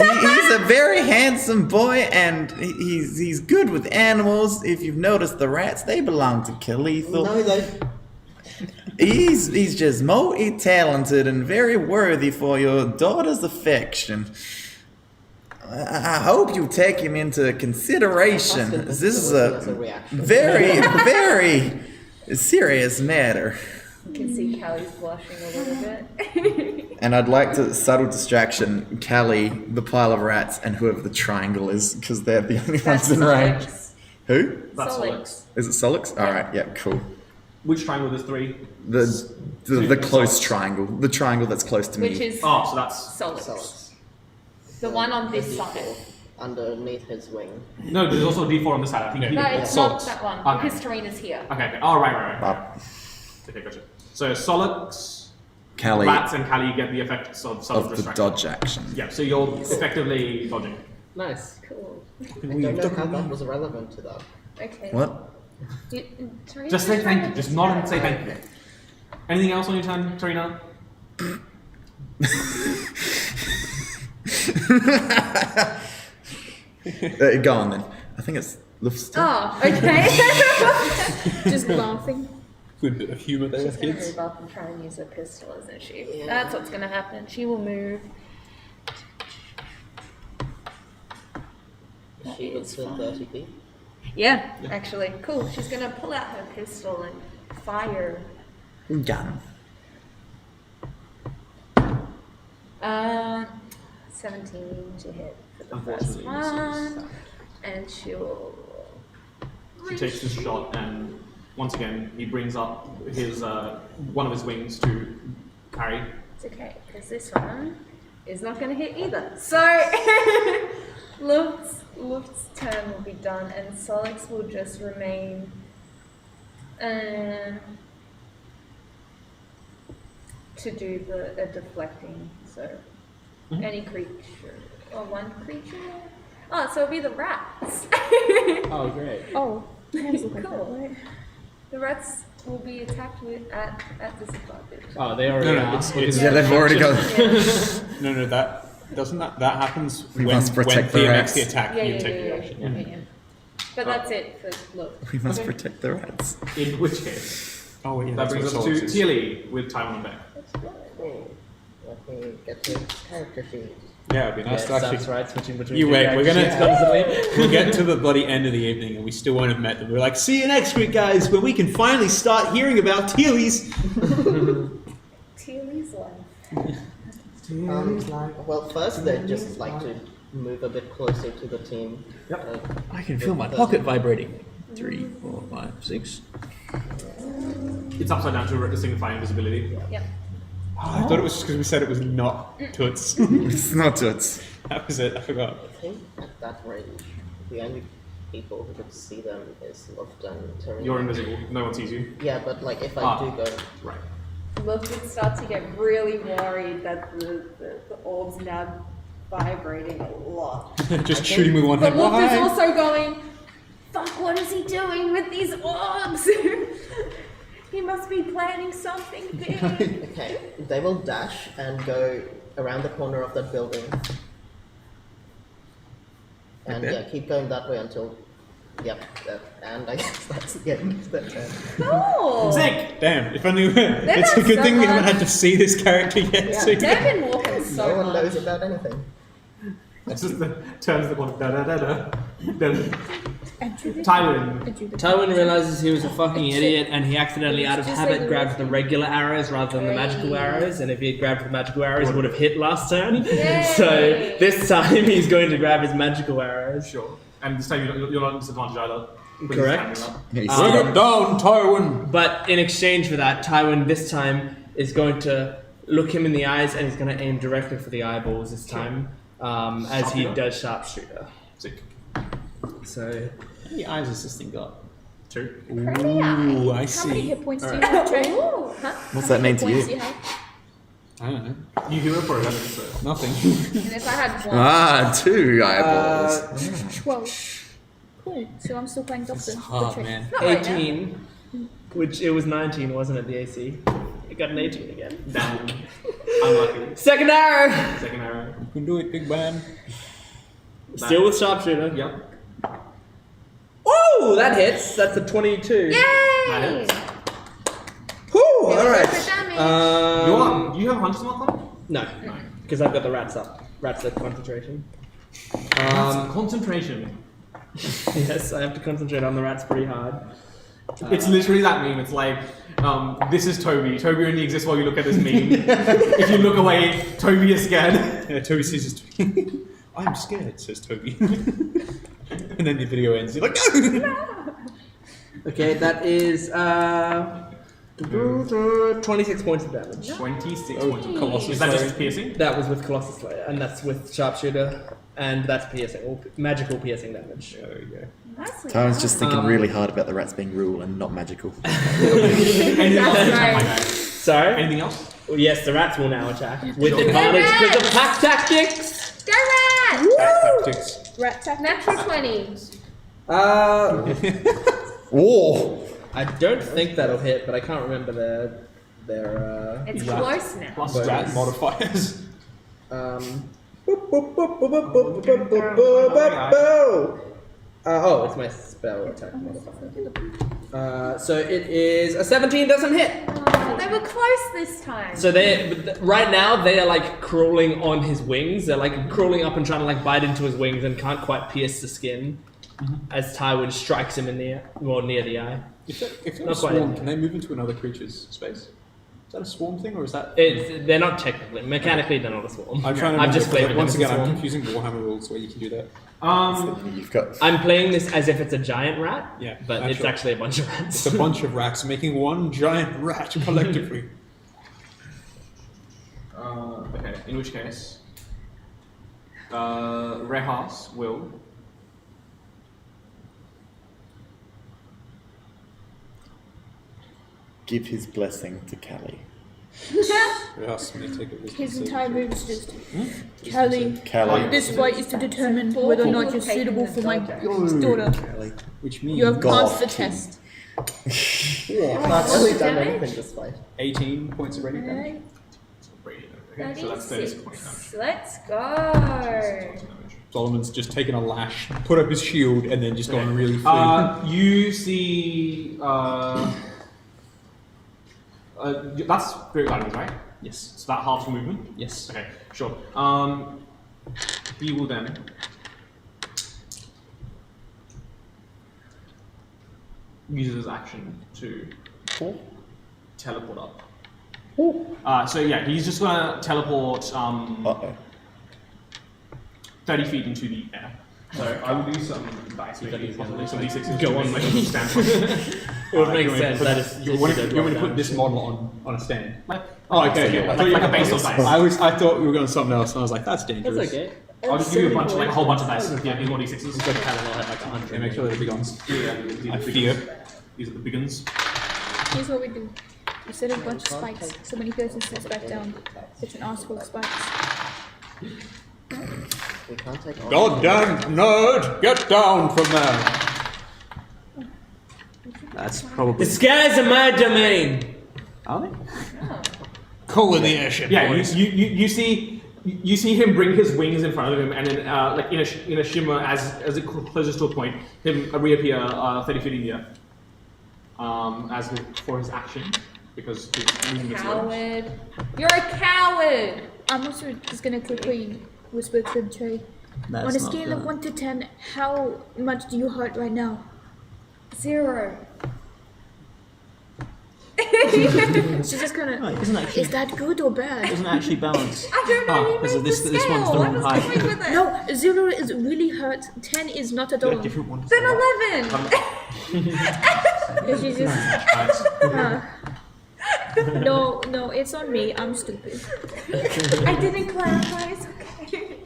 Speaker 4: He's a very handsome boy, and he's good with animals. If you've noticed, the rats, they belong to Kalethal.
Speaker 6: No, they.
Speaker 4: He's just multi-talented and very worthy for your daughter's affection. I hope you take him into consideration. This is a very, very serious matter.
Speaker 7: You can see Callie's blushing a little bit.
Speaker 4: And I'd like to subtle distraction Callie, the pile of rats, and whoever the triangle is, because they're the only ones in range. Who?
Speaker 1: That's
Speaker 7: Solix.
Speaker 4: Is it Solix? All right. Yeah. Cool.
Speaker 1: Which triangle? There's three.
Speaker 4: The close triangle. The triangle that's close to me.
Speaker 7: Which is
Speaker 1: Oh, so that's
Speaker 7: Solix. The one on this side.
Speaker 6: Underneath his wing.
Speaker 1: no. There's also a D4 on this side. I think.
Speaker 7: No, it's not
Speaker 1: Solix.
Speaker 7: that one.
Speaker 1: Okay.
Speaker 7: Because Tarina's here.
Speaker 1: Okay. Oh, right.
Speaker 4: Up.
Speaker 1: Okay, gotcha. So Solix,
Speaker 4: Callie
Speaker 1: rats, and Callie get the effects of
Speaker 4: of the
Speaker 1: distraction.
Speaker 4: dodge action.
Speaker 1: Yeah. So you're effectively dodging.
Speaker 3: Nice.
Speaker 7: Cool.
Speaker 6: I don't know how that was relevant to that.
Speaker 7: Okay.
Speaker 4: What?
Speaker 7: Tarina,
Speaker 1: Just say thank you. Just nod and say thank you. Anything else on your turn, Tarina?
Speaker 4: Go on then. I think it's Luft's turn.
Speaker 7: Oh, okay.
Speaker 5: Just laughing.
Speaker 2: Good bit of humour there
Speaker 7: She's
Speaker 2: with
Speaker 7: gonna
Speaker 2: kids.
Speaker 7: move up and try and use her pistol, isn't she?
Speaker 6: Yeah.
Speaker 7: That's what's gonna happen. She will move.
Speaker 6: She was still 30 feet.
Speaker 7: Yeah, actually. Cool. She's gonna pull out her pistol and fire.
Speaker 4: Gun.
Speaker 7: 17 to hit for the
Speaker 1: Unfortunately,
Speaker 7: first
Speaker 1: misses.
Speaker 7: one. And she'll.
Speaker 1: He takes this shot, and once again, he brings up his one of his wings to carry.
Speaker 7: It's okay, because this one is not going to hit either. So, Luft's turn will be done, and Solix will just remain to do the deflecting. So, any creature, or one creature? Oh, so it'll be the rats.
Speaker 3: Oh, great.
Speaker 5: Oh, hands look like that,
Speaker 7: Cool.
Speaker 5: right?
Speaker 7: The rats will be attacked with at disadvantage.
Speaker 3: Oh, they already
Speaker 2: No,
Speaker 3: are.
Speaker 2: it's-
Speaker 4: Yeah, they've already got.
Speaker 2: No, that doesn't that happens
Speaker 4: We
Speaker 2: when
Speaker 4: must protect the
Speaker 2: Thea
Speaker 4: rats.
Speaker 2: makes the attack.
Speaker 7: Yeah,
Speaker 2: you
Speaker 7: yeah,
Speaker 2: take
Speaker 7: yeah,
Speaker 2: the
Speaker 7: yeah,
Speaker 2: action.
Speaker 7: yeah, yeah. But that's it for Luft.
Speaker 4: We must protect the rats.
Speaker 1: In which case,
Speaker 2: Oh yeah,
Speaker 1: that
Speaker 2: that's
Speaker 1: brings
Speaker 2: what
Speaker 1: us to
Speaker 2: Solix is.
Speaker 1: Tilly with Taiwan on deck.
Speaker 6: Let me get to character sheet.
Speaker 2: Yeah, it'd be nice to actually.
Speaker 3: That's right, switching between
Speaker 2: You
Speaker 3: two
Speaker 2: wait, we're
Speaker 3: character
Speaker 2: gonna-
Speaker 3: sheets constantly.
Speaker 2: We'll get to the bloody end of the evening and we still won't have met them. We're like, see you next week, guys, when we can finally start hearing about Tealies.
Speaker 7: Teely's life.
Speaker 6: Well, first they'd just like to move a bit closer to the team.
Speaker 1: Yep.
Speaker 2: I can feel my pocket vibrating. 3, 4, 5, 6.
Speaker 1: It's upside down to signify invisibility.
Speaker 7: Yep.
Speaker 2: Oh, I thought it was just because we said it was not Toots.
Speaker 4: It's not Toots.
Speaker 2: That was it, I forgot.
Speaker 6: I think at that range, the only people who could see them is Luft and Tarina.
Speaker 1: You're invisible. No one sees you.
Speaker 6: Yeah, but like if I
Speaker 1: Ah.
Speaker 6: do go,
Speaker 1: Right.
Speaker 7: Luft would start to get really worried that the orb's now vibrating a lot.
Speaker 2: Just shooting with one
Speaker 7: But
Speaker 2: hand.
Speaker 7: Luft is
Speaker 2: Why?
Speaker 7: also going, fuck, what is he doing with these orbs? He must be planning something big.
Speaker 6: okay, they will dash and go around the corner of that building. And
Speaker 2: Okay.
Speaker 6: yeah, keep going that way until, yep, and I guess that's the end of their turn.
Speaker 7: Cool.
Speaker 1: Sick!
Speaker 2: Damn, if only it's a
Speaker 7: not
Speaker 2: good
Speaker 7: so
Speaker 2: thing we haven't
Speaker 7: much.
Speaker 2: had to see this character yet.
Speaker 6: Yeah.
Speaker 2: So
Speaker 7: They've been walking so
Speaker 6: No one
Speaker 7: much.
Speaker 6: knows about anything.
Speaker 1: It's just turns the corner. Da da da da. Then Tywin.
Speaker 3: Tywin realizes he was a fucking idiot and he accidentally, out of
Speaker 5: Just
Speaker 3: habit,
Speaker 5: like
Speaker 3: grabbed the regular arrows rather than the magical arrows. And if he had grabbed the magical arrows, he would have hit last turn.
Speaker 7: Yay.
Speaker 3: So this time he's going to grab his magical arrows.
Speaker 1: Sure. And this time you're not at disadvantage either. With his
Speaker 3: Correct.
Speaker 1: standing up.
Speaker 4: He's
Speaker 2: Bring him down, Tywin!
Speaker 3: But in exchange for that, Tywin this time is going to look him in the eyes and he's going to aim directly for the eyeballs this time, as he
Speaker 1: Sharpshooter?
Speaker 3: does sharpshooter.
Speaker 1: Sick.
Speaker 3: So
Speaker 2: How many eyes has this thing got?
Speaker 1: 2.
Speaker 2: Ooh, I
Speaker 5: How many
Speaker 2: see.
Speaker 5: hit points do you have, Trey?
Speaker 7: Ooh, huh?
Speaker 4: What's that mean to
Speaker 5: Points do
Speaker 4: you?
Speaker 5: you have?
Speaker 2: I don't know.
Speaker 1: You heal it for 11, so.
Speaker 2: Nothing.
Speaker 7: And if I had one,
Speaker 4: Ah, 2 eyeballs.
Speaker 5: 12. Cool. So I'm still playing Doctor.
Speaker 2: Oh,
Speaker 5: Trey.
Speaker 2: man.
Speaker 7: not right now.
Speaker 3: 18, which it was 19, wasn't it, the AC? It got an 18 again.
Speaker 1: Down. Unlucky.
Speaker 3: Second arrow!
Speaker 1: Second arrow.
Speaker 2: You can do it, big man.
Speaker 3: Still with sharpshooter.
Speaker 1: Yep.
Speaker 3: Ooh, that hits. That's a 22.
Speaker 7: Yay!
Speaker 1: That hits.
Speaker 3: Whew,
Speaker 7: Here we go
Speaker 3: alright.
Speaker 7: for damage.
Speaker 1: Do you have Hunter's Mark on?
Speaker 3: No, because I've got the rats up. Rats at concentration.
Speaker 1: Concentration.
Speaker 3: Yes, I have to concentrate on the rats pretty hard.
Speaker 1: It's literally that meme. It's like, this is Toby. Toby only exists while you look at this meme. If you look away, Toby is scared.
Speaker 2: Yeah, Toby sees his tweet. I'm scared, says Toby. And then the video ends. You're like, no!
Speaker 3: Okay, that is 26 points of damage.
Speaker 1: 26 points of
Speaker 2: Colossus
Speaker 1: Is that
Speaker 2: Slayer.
Speaker 1: just piercing?
Speaker 3: That was with Colossus Slayer, and that's with sharpshooter, and that's piercing, or magical piercing damage.
Speaker 2: There you go.
Speaker 7: Nicely
Speaker 4: Tyron's just
Speaker 7: done.
Speaker 4: thinking really hard about the rats being real and not magical.
Speaker 1: Anything else?
Speaker 7: That's
Speaker 1: Oh my
Speaker 7: right.
Speaker 1: God.
Speaker 3: Sorry?
Speaker 1: Anything else?
Speaker 3: Well, yes, the rats will now attack with
Speaker 1: Sure.
Speaker 3: advantage because of
Speaker 7: Rats!
Speaker 3: pack tactics.
Speaker 7: Go rat!
Speaker 2: Tactics.
Speaker 5: Rat tactics.
Speaker 7: Natural 20.
Speaker 4: Whoa!
Speaker 3: I don't think that'll hit, but I can't remember their
Speaker 7: It's
Speaker 2: Rat.
Speaker 7: close now.
Speaker 1: Plus
Speaker 3: But-
Speaker 2: Rat modifiers.
Speaker 3: Oh, it's my spell attack modifier. So it is a 17 doesn't hit.
Speaker 7: Oh, they were close this time.
Speaker 3: So right now they are like crawling on his wings. They're like crawling up and trying to like bite into his wings and can't quite pierce the skin as Tywin strikes him in the near the eye.
Speaker 2: If they're
Speaker 3: Not
Speaker 2: a
Speaker 3: quite.
Speaker 2: swarm, can they move into another creature's space? Is that a swarm thing, or is that...
Speaker 3: They're not technically, mechanically they're not a swarm.
Speaker 2: I'm trying to
Speaker 3: I've just
Speaker 2: remember,
Speaker 3: flavored
Speaker 2: once
Speaker 3: them as a
Speaker 2: again, I'm
Speaker 3: swarm.
Speaker 2: confusing Warhammer rules where you can do that.
Speaker 4: You've got.
Speaker 3: I'm playing this as if it's a giant rat,
Speaker 2: Yeah,
Speaker 3: but it's
Speaker 2: actually.
Speaker 3: actually a bunch of rats.
Speaker 2: It's a bunch of rats making one giant rat collectively.
Speaker 1: Okay, in which case, Rehas will
Speaker 4: Give his blessing to Callie.
Speaker 2: Yes, may take a wisdom
Speaker 5: His
Speaker 2: saving
Speaker 5: entire
Speaker 2: throw.
Speaker 5: move is just, Callie,
Speaker 4: Callie.
Speaker 5: this fight is to determine whether or not you're suitable for my daughter.
Speaker 4: Callie.
Speaker 2: Which means
Speaker 5: You have passed the
Speaker 4: God.
Speaker 5: test.
Speaker 6: Not really done
Speaker 7: damage?
Speaker 6: anything this fight.
Speaker 2: 18 points of radiant damage.
Speaker 1: Okay, so that's 36 points damage.
Speaker 7: Let's go.
Speaker 2: Solomon's just taken a lash, put up his shield, and then just gone really free.
Speaker 1: You see, that's spirit guidance, right?
Speaker 2: Yes.
Speaker 1: So that halves your movement.
Speaker 2: Yes.
Speaker 1: Okay, sure. He will then use his action to teleport up. So yeah, he's just gonna teleport
Speaker 4: Uh-oh.
Speaker 1: 30 feet into the air. So I will do some dice, maybe possibly some d6s.
Speaker 3: Go on,
Speaker 1: my
Speaker 3: mate.
Speaker 1: standpoint.
Speaker 3: It would make sense. That is,
Speaker 2: You want to put this model on a stand?
Speaker 1: Like,
Speaker 2: Oh, okay.
Speaker 1: like a base of dice.
Speaker 2: I thought we were going to something else, and I was like, that's dangerous.
Speaker 3: That's okay.
Speaker 1: I'll just give you a bunch, like a whole bunch of dice. Yeah, these more d6s.
Speaker 3: It's like Tylenol had like 100.
Speaker 2: Okay, make sure they're the big ones.
Speaker 1: Yeah, these are
Speaker 2: I
Speaker 1: the big
Speaker 2: fear.
Speaker 1: ones. These are the big ones.
Speaker 5: Here's what we do. We set a bunch of spikes. Somebody goes and sits back down. It's an arsenal of spikes.
Speaker 6: We can't take all.
Speaker 2: Goddamn nerd! Get down from there!
Speaker 8: That's probably.
Speaker 3: The skies are my domain.
Speaker 8: Are they?
Speaker 2: Cool in the airship,
Speaker 1: Yeah,
Speaker 2: boys.
Speaker 1: you see him bring his wings in front of him, and then like in a shimmer as it closes to a point, him reappear 30 feet in the air. For his action, because his movement is slow.
Speaker 7: Coward. You're a coward.
Speaker 5: I'm also just gonna quickly whisper to Trey.
Speaker 8: That's
Speaker 5: On a
Speaker 8: not
Speaker 5: scale of
Speaker 8: good.
Speaker 5: 1 to 10, how much do you hurt right now?
Speaker 7: 0.
Speaker 5: She's just gonna.
Speaker 8: No, it doesn't actually.
Speaker 5: Is that good or bad?
Speaker 8: Doesn't actually balance.
Speaker 7: I don't know.
Speaker 8: Oh,
Speaker 7: You
Speaker 8: because
Speaker 7: made
Speaker 8: this
Speaker 7: the
Speaker 8: this
Speaker 7: scale.
Speaker 8: one's the
Speaker 7: I
Speaker 8: wrong
Speaker 7: was
Speaker 8: height.
Speaker 7: going with it.
Speaker 5: No, 0 is really hurt. 10 is not at all.
Speaker 2: Different ones.
Speaker 7: Then 11.
Speaker 5: Yeah, she's just. No, it's on me. I'm stupid.
Speaker 7: I didn't clarify. It's okay.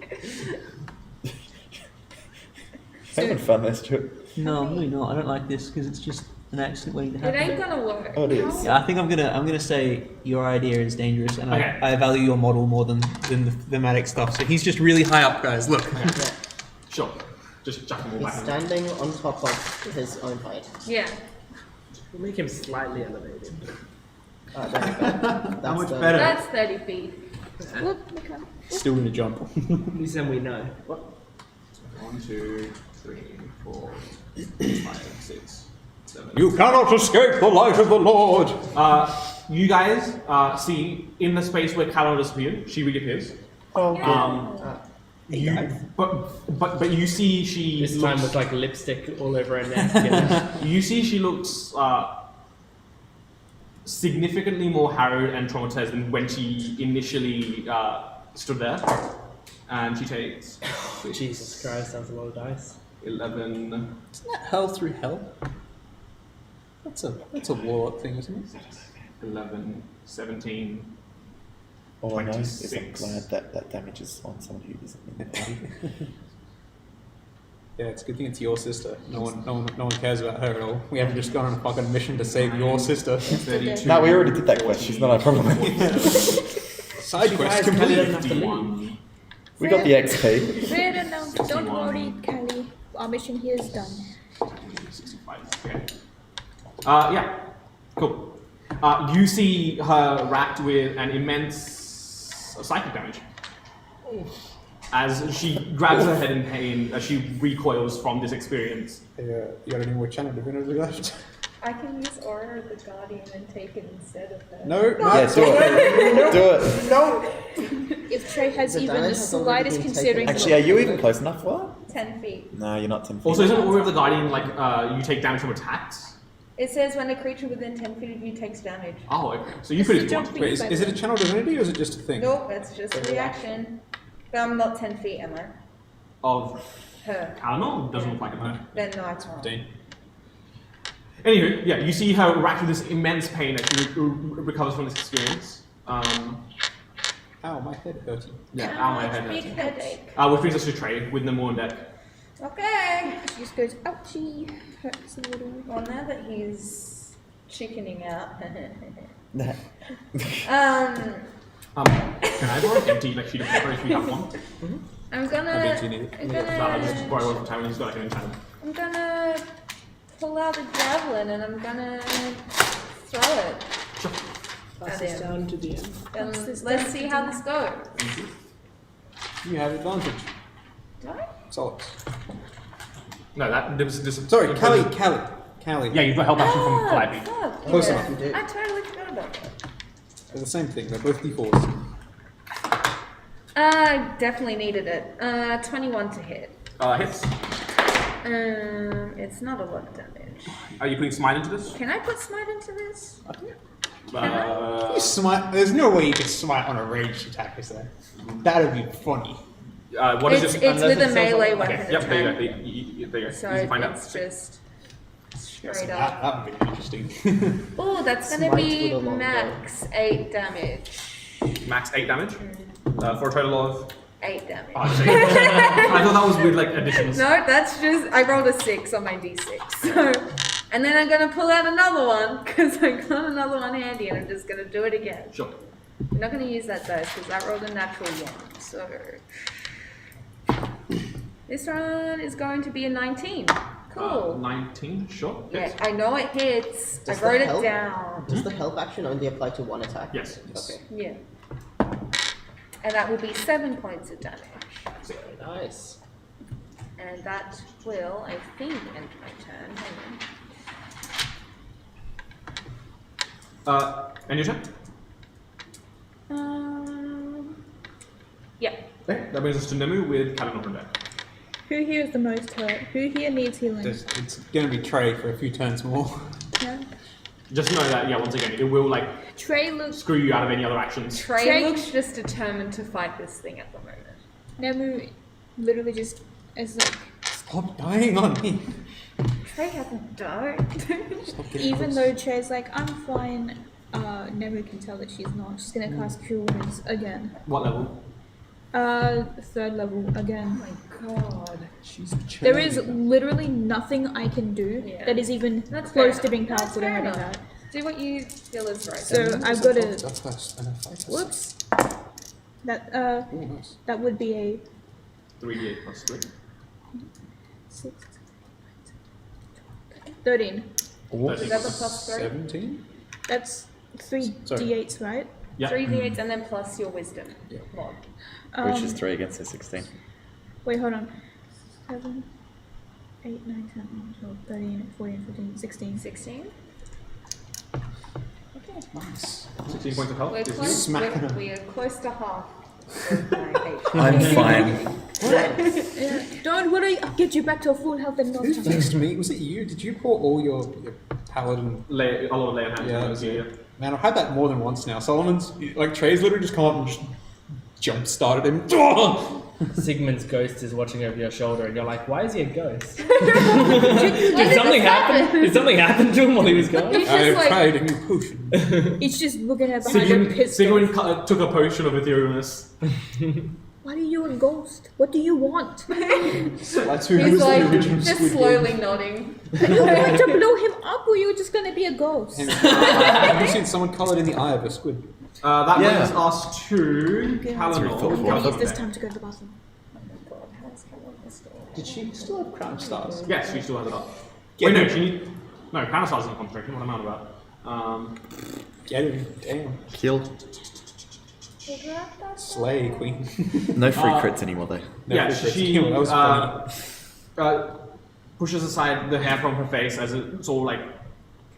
Speaker 4: Having fun there, Stuart.
Speaker 8: No, I'm really not. I don't like this because it's just an accident waiting to
Speaker 7: It
Speaker 8: happen.
Speaker 7: ain't gonna work.
Speaker 4: Oh, it is.
Speaker 8: Yeah, I think I'm gonna say your idea is dangerous, and
Speaker 1: Okay.
Speaker 8: I value your model more than the thematic stuff. So he's just really high up, guys. Look.
Speaker 1: Sure. Just chuck them all
Speaker 6: He's
Speaker 1: back.
Speaker 6: standing on top of his own height.
Speaker 7: Yeah.
Speaker 3: We'll make him slightly elevated.
Speaker 6: There you go. That's
Speaker 8: much
Speaker 6: the,
Speaker 8: better?
Speaker 7: That's 30 feet.
Speaker 5: Whoop, okay.
Speaker 2: Still gonna jump.
Speaker 3: At least then we know.
Speaker 1: 1, 2, 3, 4, 5, 6, 7.
Speaker 2: You cannot escape the light of the Lord.
Speaker 1: You guys see in the space where Calor disappeared, she reappears.
Speaker 4: Oh,
Speaker 1: But you see she
Speaker 3: This time with like lipstick all over her neck. Yeah.
Speaker 1: you see she looks significantly more harrowed and traumatized than when she initially stood there. And she takes
Speaker 3: Jesus Christ, that's a lot of dice.
Speaker 1: 11,
Speaker 2: Isn't that hell through hell? That's a warlock thing, isn't it?
Speaker 1: 11, 17.
Speaker 4: all I know is I'm
Speaker 1: 26.
Speaker 4: glad that damage is on someone who isn't in the party.
Speaker 2: Yeah, it's a good thing it's your sister. No one cares about her at all. We haven't just gone on a fucking mission to save your sister.
Speaker 1: 32.
Speaker 4: No, we already did that quest. She's not our problem.
Speaker 2: Side
Speaker 3: You
Speaker 2: quest
Speaker 3: guys kinda
Speaker 2: complete.
Speaker 3: don't have to leave.
Speaker 1: 51.
Speaker 4: We got the XP.
Speaker 5: Fair enough. Don't worry, Callie. Our mission here is done.
Speaker 1: 65. Okay. Yeah. Cool. You see her racked with an immense psychic damage. As she grabs her head in pain, as she recoils from this experience.
Speaker 2: You got any more channel divinity left?
Speaker 7: I can use Aura of the Guardian and take it instead of her.
Speaker 2: No,
Speaker 4: Yeah, do it. Do it.
Speaker 2: no.
Speaker 5: If Trey has
Speaker 6: The
Speaker 5: even
Speaker 6: damage
Speaker 5: the
Speaker 6: has already
Speaker 5: slightest
Speaker 6: been taken.
Speaker 5: considering.
Speaker 4: Actually, are you even close enough for
Speaker 7: 10 feet.
Speaker 4: that? No, you're not 10 feet.
Speaker 1: Also, isn't Aura of the Guardian like you take damage from attacks?
Speaker 7: It says when a creature within 10 feet of you takes damage.
Speaker 1: Oh, okay. So you could if you want.
Speaker 5: jumping.
Speaker 2: Wait, is it a channel divinity or is it just a thing?
Speaker 7: Nope, that's just a reaction. But I'm not 10 feet, am I?
Speaker 1: Of
Speaker 7: Her.
Speaker 1: Calor? Doesn't look like it. No.
Speaker 7: Then no, I can't.
Speaker 2: Dean.
Speaker 1: Anywho, yeah, you see her racked with this immense pain as she recovers from this experience.
Speaker 2: Ow, my head hurting.
Speaker 1: Yeah, ow, my head
Speaker 7: Big
Speaker 1: hurts.
Speaker 7: headache.
Speaker 1: Which brings us to Trey with Nemo on deck.
Speaker 7: Okay.
Speaker 5: She just goes, ouchie, hurts a little.
Speaker 7: Well, now that he's chickening out.
Speaker 4: Nah.
Speaker 1: Can I borrow an empty like sheet of paper if you have one?
Speaker 7: I'm gonna.
Speaker 2: I bet you need it.
Speaker 7: I'm
Speaker 1: I'll just
Speaker 7: gonna.
Speaker 1: borrow one from time and he's got like an enchantment.
Speaker 7: I'm gonna pull out a javelin and I'm gonna throw it.
Speaker 3: Pass this down to the end.
Speaker 7: And
Speaker 5: What's this
Speaker 7: let's
Speaker 5: down
Speaker 7: see
Speaker 5: to
Speaker 7: how
Speaker 5: do?
Speaker 7: this goes.
Speaker 2: You have advantage.
Speaker 7: Do I?
Speaker 2: Solid.
Speaker 1: No, that there was this.
Speaker 2: Sorry, Callie.
Speaker 1: Yeah, you've got help action from Calliope.
Speaker 7: Fuck,
Speaker 2: Close
Speaker 7: yeah.
Speaker 2: enough.
Speaker 7: I totally forgot about that.
Speaker 2: They're the same thing. They're both d4s.
Speaker 7: I definitely needed it. 21 to hit.
Speaker 1: Hits.
Speaker 7: It's not a lot of damage.
Speaker 1: Are you putting smite into this?
Speaker 7: Can I put smite into this?
Speaker 2: You smite. There's no way you can smite on a ranged attack, is there? That'd be funny.
Speaker 1: What is
Speaker 7: It's
Speaker 1: it?
Speaker 7: with a
Speaker 3: it's
Speaker 7: melee
Speaker 3: also-
Speaker 7: weapon
Speaker 1: Okay, yep, there you go.
Speaker 7: attack.
Speaker 1: There you go.
Speaker 7: So
Speaker 1: You can find out.
Speaker 7: it's just straight
Speaker 2: That
Speaker 7: up.
Speaker 2: would be interesting.
Speaker 7: Oh, that's gonna
Speaker 6: Smite
Speaker 7: be
Speaker 6: with a longbow.
Speaker 7: max 8 damage.
Speaker 1: Max 8 damage for a total of.
Speaker 7: 8 damage.
Speaker 1: Oh, I see. I thought that was with like additions.
Speaker 7: No, that's just I rolled a 6 on my d6. So, and then I'm gonna pull out another one because I got another one handy, and I'm just gonna do it again.
Speaker 1: Sure.
Speaker 7: I'm not gonna use that dice because that rolled a natural 1. So this one is going to be a 19. Cool.
Speaker 1: 19. Sure.
Speaker 7: Yeah,
Speaker 1: Hits.
Speaker 7: I know it hits.
Speaker 6: Does
Speaker 7: I wrote
Speaker 6: that
Speaker 7: it
Speaker 6: help?
Speaker 7: down.
Speaker 6: Does the help action only apply to one attack?
Speaker 1: Yes.
Speaker 6: Okay.
Speaker 7: Yeah. And that will be 7 points of damage.
Speaker 3: Nice.
Speaker 7: And that will, I think, end my turn. Hang on.
Speaker 1: And your turn.
Speaker 7: Yeah.
Speaker 1: Okay. That brings us to Nemu with Calor on deck.
Speaker 5: Who here is the most hurt? Who here needs healing?
Speaker 2: It's gonna be Trey for a few turns more.
Speaker 5: Yeah.
Speaker 1: Just know that, yeah, once again, it will like
Speaker 5: Trey looks.
Speaker 1: screw you out of any other actions.
Speaker 7: Trey looks just determined to fight this thing at the moment.
Speaker 5: Nemu literally just is like.
Speaker 2: Stop dying on me.
Speaker 7: Trey hasn't died.
Speaker 2: Stop getting
Speaker 5: Even
Speaker 2: close.
Speaker 5: though Trey's like, I'm fine, Nemu can tell that she's not. She's gonna cast Cure Wounds again.
Speaker 1: What level?
Speaker 5: 3rd level again.
Speaker 7: God.
Speaker 2: She's
Speaker 5: There is literally nothing I can do
Speaker 7: Yeah.
Speaker 5: that is even
Speaker 7: That's
Speaker 5: close
Speaker 7: fair
Speaker 5: to being
Speaker 7: enough.
Speaker 5: powerful to
Speaker 7: That's fair
Speaker 5: having
Speaker 7: enough.
Speaker 5: that.
Speaker 7: Do what you feel is right.
Speaker 5: So I've got a.
Speaker 2: That's first. And a fight.
Speaker 5: Whoops. That
Speaker 2: Oh, nice.
Speaker 5: that would be a
Speaker 1: 3d8 plus 3.
Speaker 5: 6, 13.
Speaker 7: Is that the plus 3?
Speaker 2: 17?
Speaker 5: That's 3
Speaker 2: Sorry.
Speaker 5: d8s, right?
Speaker 1: Yeah.
Speaker 7: 3d8s and then plus your wisdom mod.
Speaker 4: Which is 3 against a 16.
Speaker 5: Wait, hold on. 7, 8, 9, 10, 12, 13, 14, 15, 16.
Speaker 7: 16. Okay.
Speaker 2: Nice.
Speaker 1: 16 points of health.
Speaker 7: We're
Speaker 1: Is
Speaker 7: close.
Speaker 2: smacking her.
Speaker 7: We are close to half. Of my HP.
Speaker 4: I'm fine.
Speaker 5: Yeah. Don't worry, I'll get you back to a full health in no
Speaker 2: Who
Speaker 5: time.
Speaker 2: fixed me? Was it you? Did you pour all your paladin?
Speaker 1: a lot of lay on hands.
Speaker 2: Yeah, that was it. Man, I've had that more than once now. Solomon's, like, Trey's literally just come up and just jump started him.
Speaker 3: Sigmund's ghost is watching over your shoulder, and you're like, "Why is he a ghost?
Speaker 7: When
Speaker 3: Did something happen? Did something happen to him while he was gone?"
Speaker 7: He's
Speaker 2: I
Speaker 7: just
Speaker 2: have
Speaker 7: like,
Speaker 2: tried a new potion.
Speaker 5: It's just looking at behind your pistol.
Speaker 1: Sigmund took a potion of etherealness.
Speaker 5: What are you a ghost? What do you want?
Speaker 2: That's who
Speaker 7: he's
Speaker 2: was
Speaker 7: like,
Speaker 2: the original
Speaker 7: just
Speaker 2: Squid
Speaker 7: slowly
Speaker 2: Game.
Speaker 7: nodding.
Speaker 5: Are you going to blow him up or are you just going to be a ghost?
Speaker 2: Have you seen someone coloured in the eye of a squid?
Speaker 1: That
Speaker 4: Yeah.
Speaker 1: brings us to Kalanor.
Speaker 5: I'm going to use this time to go to the bathroom.
Speaker 2: Did she still have crown stars?
Speaker 1: Yes, she still has it up.
Speaker 2: Get
Speaker 1: Wait, no,
Speaker 2: him.
Speaker 1: she need. No, Crown Stars isn't concentration. What am I on about?
Speaker 2: Get him. Damn.
Speaker 4: Kill.
Speaker 2: Slay, queen.
Speaker 4: No free crits anymore, though.
Speaker 2: No,
Speaker 1: Yeah,
Speaker 2: free crits.
Speaker 1: she
Speaker 2: That was funny.
Speaker 1: pushes aside the hair from her face as it's all like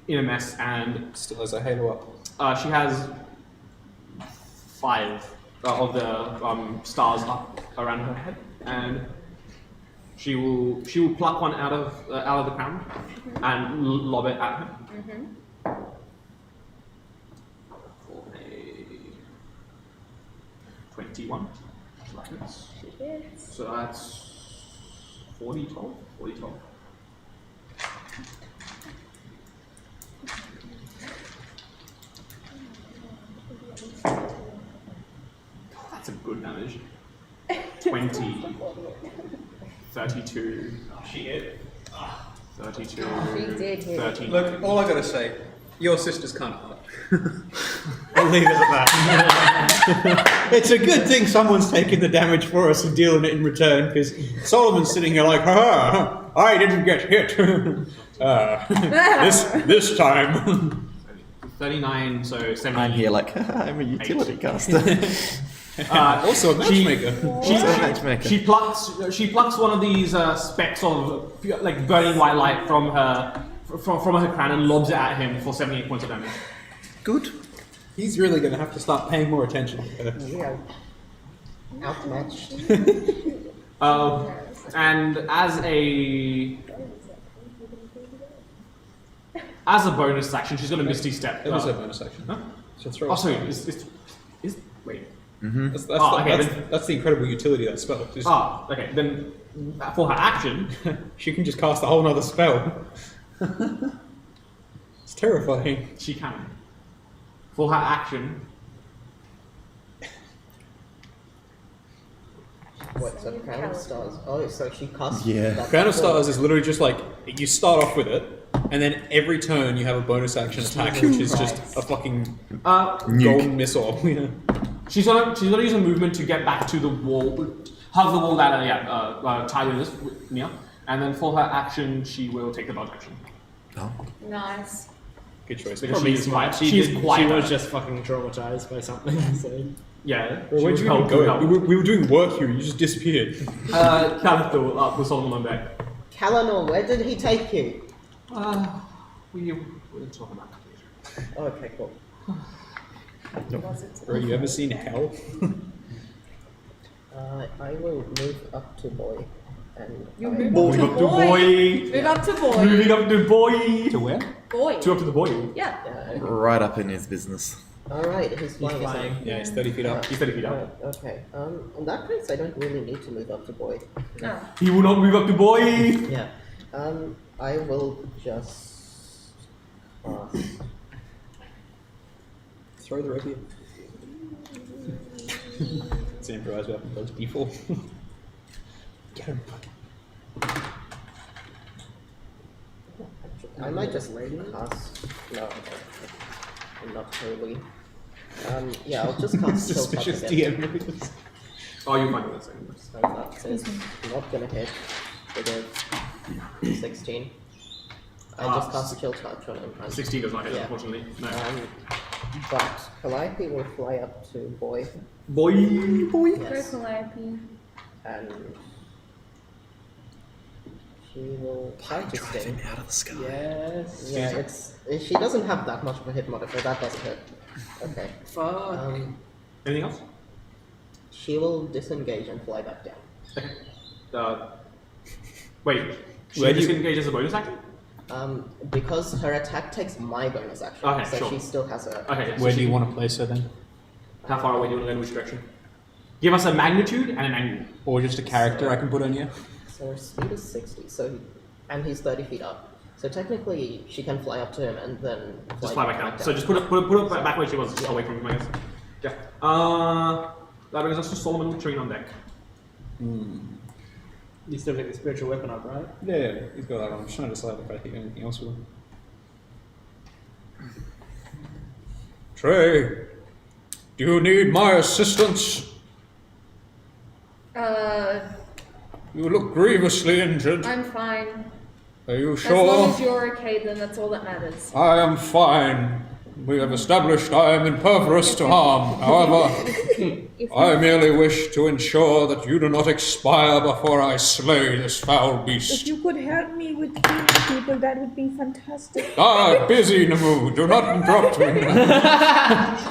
Speaker 1: in a mess, and
Speaker 2: Still has a halo up.
Speaker 1: she has 5 of the stars up around her head, and she will pluck one out of the crown and lob it at him. For a 21. So that's 40, 12? 40, 12. That's a good damage. 20. 32. Shit. 32.
Speaker 7: She did hit.
Speaker 1: 13.
Speaker 2: Look, all I gotta say, your sister's kind of hot. I'll leave it at that. It's a good thing someone's taking the damage for us and dealing it in return, because Solomon's sitting here like, ha, I didn't get hit. This time.
Speaker 1: 39, so 70.
Speaker 4: I'm here like, I'm a utility caster.
Speaker 2: Also a matchmaker.
Speaker 1: She plucks one of these specks of like burning white light from her crown and lobs it at him for 78 points of damage.
Speaker 4: Good.
Speaker 2: He's really gonna have to start paying more attention.
Speaker 6: We are outmatched.
Speaker 1: And as a bonus action, she's got a Misty Step.
Speaker 2: That is a bonus action.
Speaker 1: Huh?
Speaker 2: So throw.
Speaker 1: Oh, sorry. Wait.
Speaker 2: That's the incredible utility of that spell. Just,
Speaker 1: Okay. Then for her action,
Speaker 2: she can just cast a whole nother spell. It's terrifying.
Speaker 1: she can. For her action,
Speaker 6: What, so Crown of Stars? Oh, so she casts.
Speaker 4: Yeah.
Speaker 6: that
Speaker 2: Crown of
Speaker 6: before.
Speaker 2: Stars is literally just like, you start off with it, and then every turn you have a bonus action attack, which is just a fucking golden missile. Yeah.
Speaker 1: she's gonna use a movement to get back to the wall, hug the wall that Tyler is near, and then for her action, she will take the dodge action.
Speaker 4: Oh.
Speaker 7: Nice.
Speaker 2: Good choice.
Speaker 1: Because
Speaker 3: Probably
Speaker 1: she is
Speaker 3: smart.
Speaker 1: quite. She
Speaker 3: was just fucking traumatized by something. So.
Speaker 1: Yeah.
Speaker 2: Well, where'd you even go? We were doing work here, you just disappeared.
Speaker 1: Calithor up with Solomon on deck.
Speaker 6: Kalanor, where did he take you?
Speaker 1: We'll talk about that later.
Speaker 6: Oh, okay, cool.
Speaker 2: Bro, you ever seen hell?
Speaker 6: I will move up to boy. And
Speaker 7: You
Speaker 6: I-
Speaker 7: move
Speaker 1: Moving
Speaker 7: up
Speaker 1: up
Speaker 7: to
Speaker 1: to
Speaker 7: boy.
Speaker 1: boy.
Speaker 7: Move up to boy.
Speaker 1: Moving up to boy.
Speaker 2: To where?
Speaker 7: Boy.
Speaker 1: To up to the boy.
Speaker 7: Yeah.
Speaker 4: Right up in his business.
Speaker 6: Alright, he's flying. isn't he?
Speaker 3: flying.
Speaker 2: Yeah, it's 30 feet up.
Speaker 1: He's 30 feet up.
Speaker 6: Right, okay. In that case, I don't really need to move up to boy.
Speaker 7: No.
Speaker 1: He will not move up to boy.
Speaker 6: Yeah. I will just.
Speaker 2: Throw the rapier. It's an improvised weapon, those default. Get him.
Speaker 6: I might just cast. No, I'm not totally. Yeah, I'll just cast Chill Touch
Speaker 2: Suspicious
Speaker 6: again.
Speaker 2: DM.
Speaker 1: Oh, you're fine with this.
Speaker 6: So that is not gonna hit with a 16. I just cast Chill Touch on him.
Speaker 1: 16 does not hit,
Speaker 6: Yeah.
Speaker 1: unfortunately. No.
Speaker 6: But Calliope will fly up to Boy,
Speaker 1: Boy.
Speaker 7: Go
Speaker 6: yes,
Speaker 7: Calliope.
Speaker 6: and she will try to sting.
Speaker 4: Out of the sky.
Speaker 3: Yes.
Speaker 6: Yeah, she doesn't have that much of a hit modifier. That doesn't hit. Okay.
Speaker 3: Fuck.
Speaker 1: Anything else?
Speaker 6: She will disengage and fly back down.
Speaker 1: Okay. Wait. She
Speaker 8: Where do you-
Speaker 1: disengage as a bonus action?
Speaker 6: Because her attack takes my bonus action,
Speaker 1: Okay,
Speaker 6: so
Speaker 1: sure.
Speaker 6: she still has a.
Speaker 1: Okay. Yeah, so
Speaker 8: Where do
Speaker 1: she-
Speaker 8: you want to place her then?
Speaker 1: How far away do you want to go in which direction? Give us a magnitude and an angle.
Speaker 8: Or just a character I can put on you?
Speaker 6: So her speed is 60, and he's 30 feet up. So technically, she can fly up to him and then
Speaker 1: Just fly back down. So just put it back where she was, just away from him, I guess. Yeah. That brings us to Solomon with Trine on deck.
Speaker 3: You still get the spiritual weapon up, right?
Speaker 8: Yeah, he's got that one. I'm just trying to decide if I think anything else with him. Trey, do you need my assistance? You look grievously injured.
Speaker 7: I'm fine.
Speaker 8: Are you
Speaker 7: As long as
Speaker 8: sure?
Speaker 7: you're okay, then that's all that matters.
Speaker 8: I am fine. We have established I am impervious to harm. However, I merely wish to ensure that you do not expire before I slay this foul
Speaker 5: If
Speaker 8: beast.
Speaker 5: you could help me with killing people, that would be fantastic.
Speaker 8: Busy, Namu. Do not interrupt me.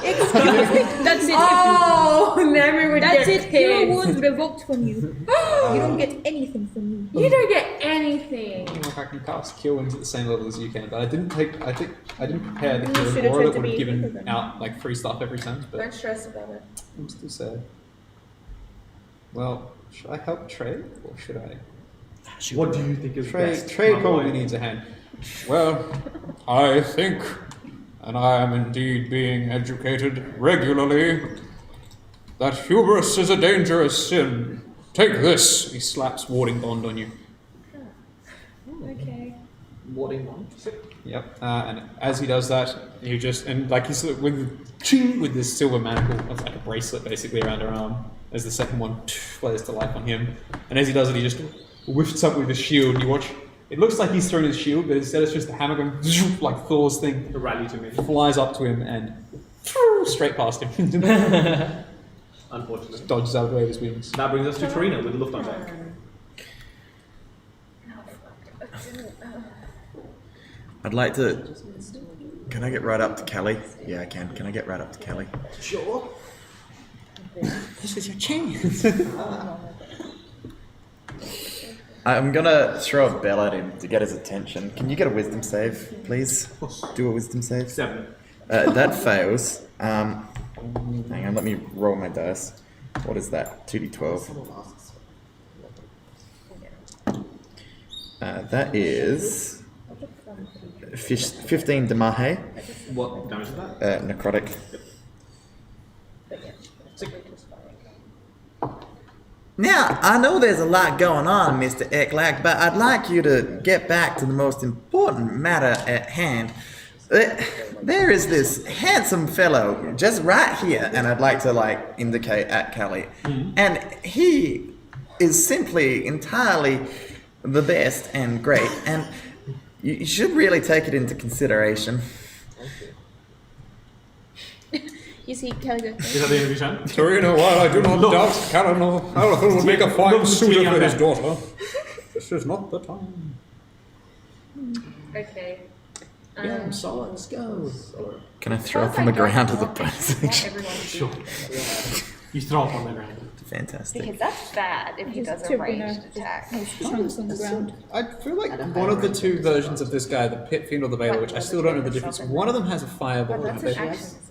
Speaker 5: Excuse me. That's it.
Speaker 7: Oh, Nemi would
Speaker 5: That's
Speaker 7: get
Speaker 5: it. Hero
Speaker 7: pissed.
Speaker 5: wounds revoked from you. You don't get anything from me.
Speaker 7: You don't get anything.
Speaker 8: Like I can cast Kill Winds at the same level as you can, but I didn't prepare the
Speaker 5: You
Speaker 8: Hero
Speaker 5: should've
Speaker 8: Aura
Speaker 5: tried
Speaker 8: that
Speaker 5: to
Speaker 8: would have
Speaker 5: be
Speaker 8: given
Speaker 5: even.
Speaker 8: out like free stuff every time, but
Speaker 7: Don't stress about it.
Speaker 8: I'm still sad. Well, should I help Trey or should I?
Speaker 1: What do you think is
Speaker 8: Trey
Speaker 1: best?
Speaker 8: probably needs a hand. Well, I think, and I am indeed being educated regularly, that hubris is a dangerous sin. Take this. He slaps Warding Bond on you.
Speaker 7: Okay.
Speaker 1: Warding one.
Speaker 8: Yep. And as he does that, you just like he's with this silver manacle of like a bracelet basically around her arm. As the second one flares to life on him, and as he does it, he just whiffs up with his shield. You watch. It looks like he's thrown his shield, but instead it's just a hammer going like Thor's thing.
Speaker 1: The rally to me.
Speaker 8: Flies up to him and straight past him.
Speaker 1: Unfortunately.
Speaker 8: Dodges out of the way of his wings.
Speaker 1: That brings us to Torino with the Luft on deck.
Speaker 4: I'd like to. Can I get right up to Kelly? Yeah, I can. Can I get right up to Kelly?
Speaker 6: Sure.
Speaker 8: This is your chance.
Speaker 4: I'm gonna throw a bell at him to get his attention. Can you get a wisdom save, please? Do a wisdom save.
Speaker 1: 7.
Speaker 4: That fails. Hang on, let me roll my dice. What is that? 2d12. That is 15 Damahe,
Speaker 1: What damage is that?
Speaker 4: necrotic. Now, I know there's a lot going on, Mr. Eklak, but I'd like you to get back to the most important matter at hand. There is this handsome fellow just right here, and I'd like to indicate at Kelly. And he is simply entirely the best and great, and you should really take it into consideration.
Speaker 5: You see, Kelly go.
Speaker 1: Is that the end of your turn?
Speaker 8: Torino, while I do not doubt Callum would make a fine
Speaker 1: Look,
Speaker 8: suitor
Speaker 1: between
Speaker 8: for his
Speaker 1: our
Speaker 8: daughter, this is not the time.
Speaker 7: Okay.
Speaker 3: Solo, let's go.
Speaker 4: Can I throw up on the ground as a bonus action?
Speaker 1: Sure. You throw up on the ground.
Speaker 4: Fantastic.
Speaker 9: Because that's bad if he
Speaker 5: He's
Speaker 9: does a
Speaker 5: tipping
Speaker 9: ranged
Speaker 5: her
Speaker 9: attack.
Speaker 5: chunks on the ground.
Speaker 8: I feel like one of the two versions of this guy, the Pit Fiend or the Veiler, which I still don't know the difference. One of them has a fireball.
Speaker 7: That's
Speaker 8: in
Speaker 7: an
Speaker 8: it.
Speaker 7: action, isn't it?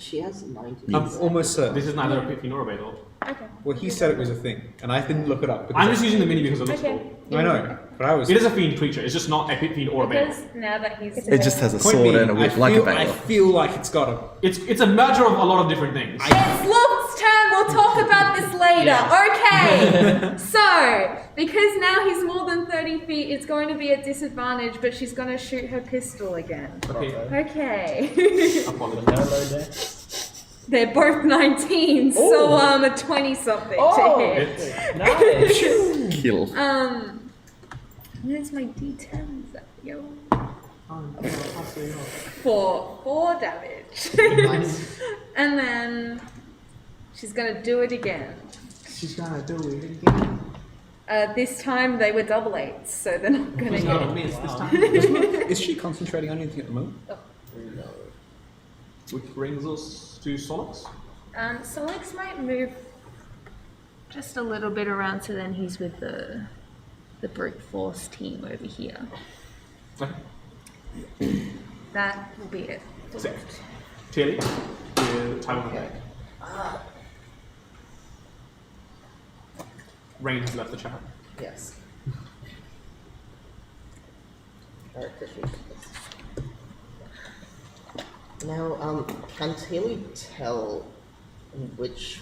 Speaker 6: She has 90.
Speaker 8: I'm almost certain.
Speaker 1: This is neither a Piffy nor a Baylor.
Speaker 7: Okay.
Speaker 8: Well, he said it was a thing, and I didn't look it up.
Speaker 1: I'm just using the mini because it looks
Speaker 7: Okay.
Speaker 1: cool.
Speaker 8: I know, but I was.
Speaker 1: It is a fiend creature, it's just not a pit fiend or a Baylor.
Speaker 7: Because now that he's
Speaker 4: It just has a
Speaker 8: Point
Speaker 4: sword
Speaker 8: being,
Speaker 4: and a whip like a
Speaker 8: I
Speaker 4: Baylor.
Speaker 8: feel like it's got a.
Speaker 1: It's a merger of a lot of different things.
Speaker 7: It's Luft's turn. We'll talk about this later. Okay. So, because now he's more than 30 feet, it's going to be a disadvantage, but she's going to shoot her pistol again.
Speaker 1: Okay.
Speaker 7: Okay.
Speaker 1: Apologies.
Speaker 7: They're both 19, so a 20 something to hit.
Speaker 1: It's
Speaker 4: Kill.
Speaker 5: Where's my D10s? Yo.
Speaker 7: for 4 damage.
Speaker 6: Nice.
Speaker 7: And then she's gonna do it again.
Speaker 1: She's gonna do it again.
Speaker 7: This time they were double 8s, so they're not gonna
Speaker 1: No,
Speaker 7: hit.
Speaker 1: miss this time.
Speaker 8: Is she concentrating on anything at the moment?
Speaker 1: Which brings us to Solix.
Speaker 5: Solix might move just a little bit around, so then he's with the brute force team over here.
Speaker 1: Okay.
Speaker 5: That will be it.
Speaker 1: Sick. Tilly, with Taiwan.
Speaker 6: Okay.
Speaker 1: Rain has left the chat.
Speaker 6: Yes. Character sheet. Now, can Tilly tell which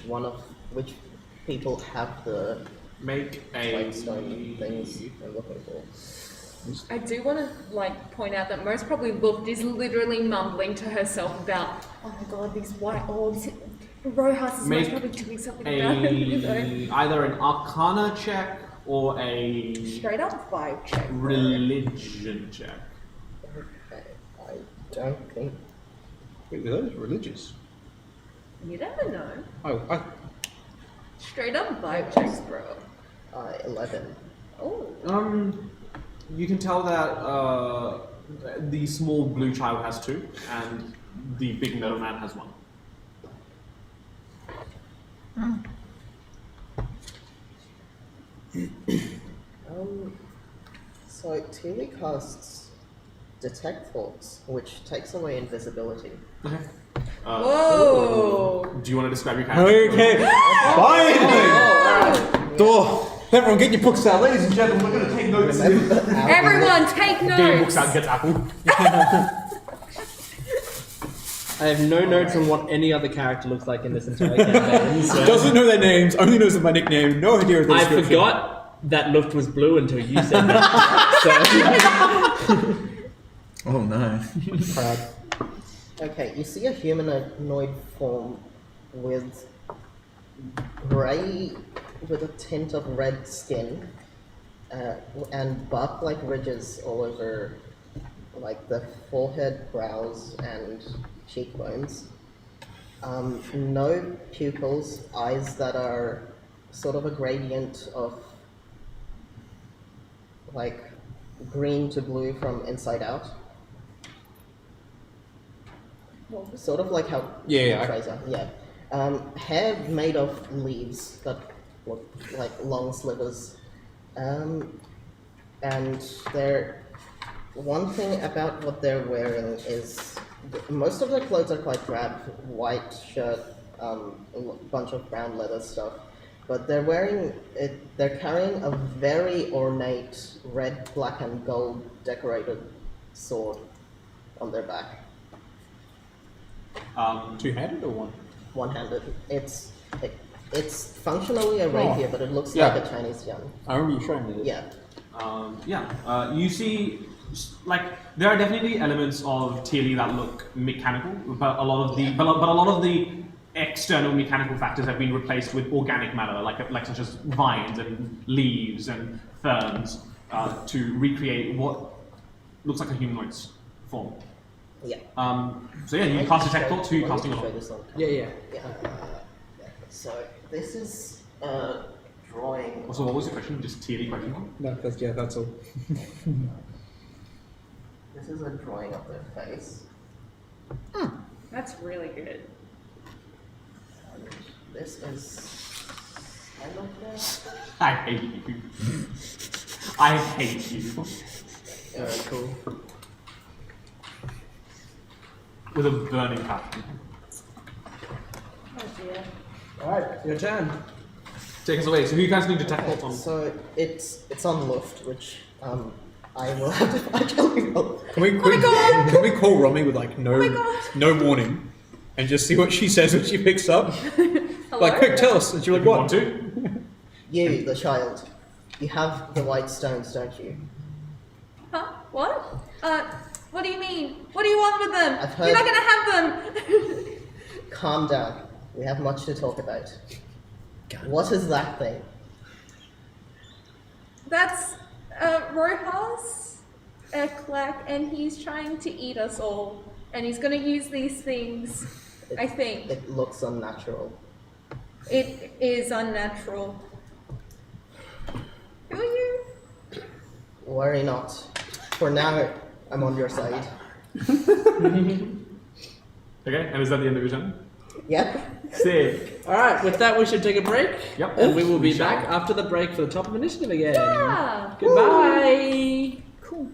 Speaker 6: people have the
Speaker 1: Make a
Speaker 6: whitestone things they're looking for?
Speaker 7: I do want to point out that most probably Luft is literally mumbling to herself about, oh my god, these white orbs. Rojas is most
Speaker 1: Make
Speaker 7: probably doing something about it. You know?
Speaker 1: either an Arcana check or a
Speaker 7: Straight up vibe check.
Speaker 1: religion check.
Speaker 6: Okay, I don't think.
Speaker 8: Wait, are those religious?
Speaker 7: You never know.
Speaker 8: Oh,
Speaker 7: Straight up vibe checks, bro.
Speaker 6: 11.
Speaker 7: Oh.
Speaker 1: You can tell that the small blue child has 2, and the big metal man has 1.
Speaker 6: So Tilly casts Detect Thoughts, which takes away invisibility.
Speaker 1: Okay.
Speaker 7: Whoa!
Speaker 1: Do you want to describe your character?
Speaker 8: okay. Finally! Door. Everyone, get your books out, ladies and gentlemen. We're going to take notes.
Speaker 7: Everyone, take
Speaker 1: Get your
Speaker 7: notes!
Speaker 1: books out, gets Apple.
Speaker 3: I have no notes on what any other character looks like in this entire campaign. So
Speaker 8: Doesn't know their names, only knows my nickname, no idea of their
Speaker 3: I
Speaker 8: description.
Speaker 3: forgot that Luft was blue until you said that.
Speaker 4: Oh no.
Speaker 8: Proud.
Speaker 6: Okay, you see a humanoid form with grey, with a tint of red skin, and bark-like ridges all over, like the forehead, brows, and cheekbones. No pupils, eyes that are sort of a gradient of like green to blue from inside out. Sort of like how
Speaker 8: Yeah.
Speaker 6: Fraser, yeah. Hair made of leaves that look like long slivers. And one thing about what they're wearing is most of their clothes are quite drab, white shirt, a bunch of brown leather stuff. But they're carrying a very ornate red, black, and gold decorated sword on their back.
Speaker 8: Two-handed or one?
Speaker 6: One-handed. It's functionally a rapier, but it looks like a Chinese gun.
Speaker 8: I remember you showing me this.
Speaker 6: Yeah.
Speaker 1: You see, like, there are definitely elements of TLE that look mechanical, but a lot of the external mechanical factors have been replaced with organic matter, like such as vines and leaves and ferns, to recreate what looks like a humanoid's form.
Speaker 6: Yeah.
Speaker 1: So yeah, you cast Detect Thoughts. Who are you casting on?
Speaker 3: Yeah.
Speaker 6: So this is a drawing.
Speaker 1: Also, what was the question? Just TLE question?
Speaker 8: No, that's all.
Speaker 6: This is a drawing of their face.
Speaker 7: That's really good.
Speaker 6: And this is kind of their.
Speaker 1: I hate you. I hate you.
Speaker 6: Very cool.
Speaker 1: With a burning passion.
Speaker 7: Oh dear.
Speaker 3: Alright, your turn.
Speaker 1: Take us away. So who you guys need Detect Thoughts on?
Speaker 6: So it's on Luft, which I will have to actually roll.
Speaker 8: Can we call Romy with like no warning and just see what she says when she picks up? Like, quick, tell us. And she's like,
Speaker 1: You
Speaker 8: what?
Speaker 1: want to?
Speaker 6: You, the child, you have the white stones, don't you?
Speaker 7: Huh? What? What do you mean? What do you want with them?
Speaker 6: I've heard-
Speaker 7: You're not gonna have them!
Speaker 6: Calm down. We have much to talk about. What is that thing?
Speaker 7: That's, Rojas? Eklak, and he's trying to eat us all. And he's going to use these things, I think.
Speaker 6: It looks unnatural.
Speaker 7: It is unnatural. Who are you?
Speaker 6: Worry not. For now, I'm on your side.
Speaker 1: Okay, and is that the end of your turn?
Speaker 6: Yep.
Speaker 1: Sick.
Speaker 3: Alright, with that, we should take a break.
Speaker 1: Yep.
Speaker 3: And we will be
Speaker 1: We shall.
Speaker 3: back after the break for the top of initiative again.
Speaker 7: Yeah.
Speaker 3: Goodbye.
Speaker 5: Cool.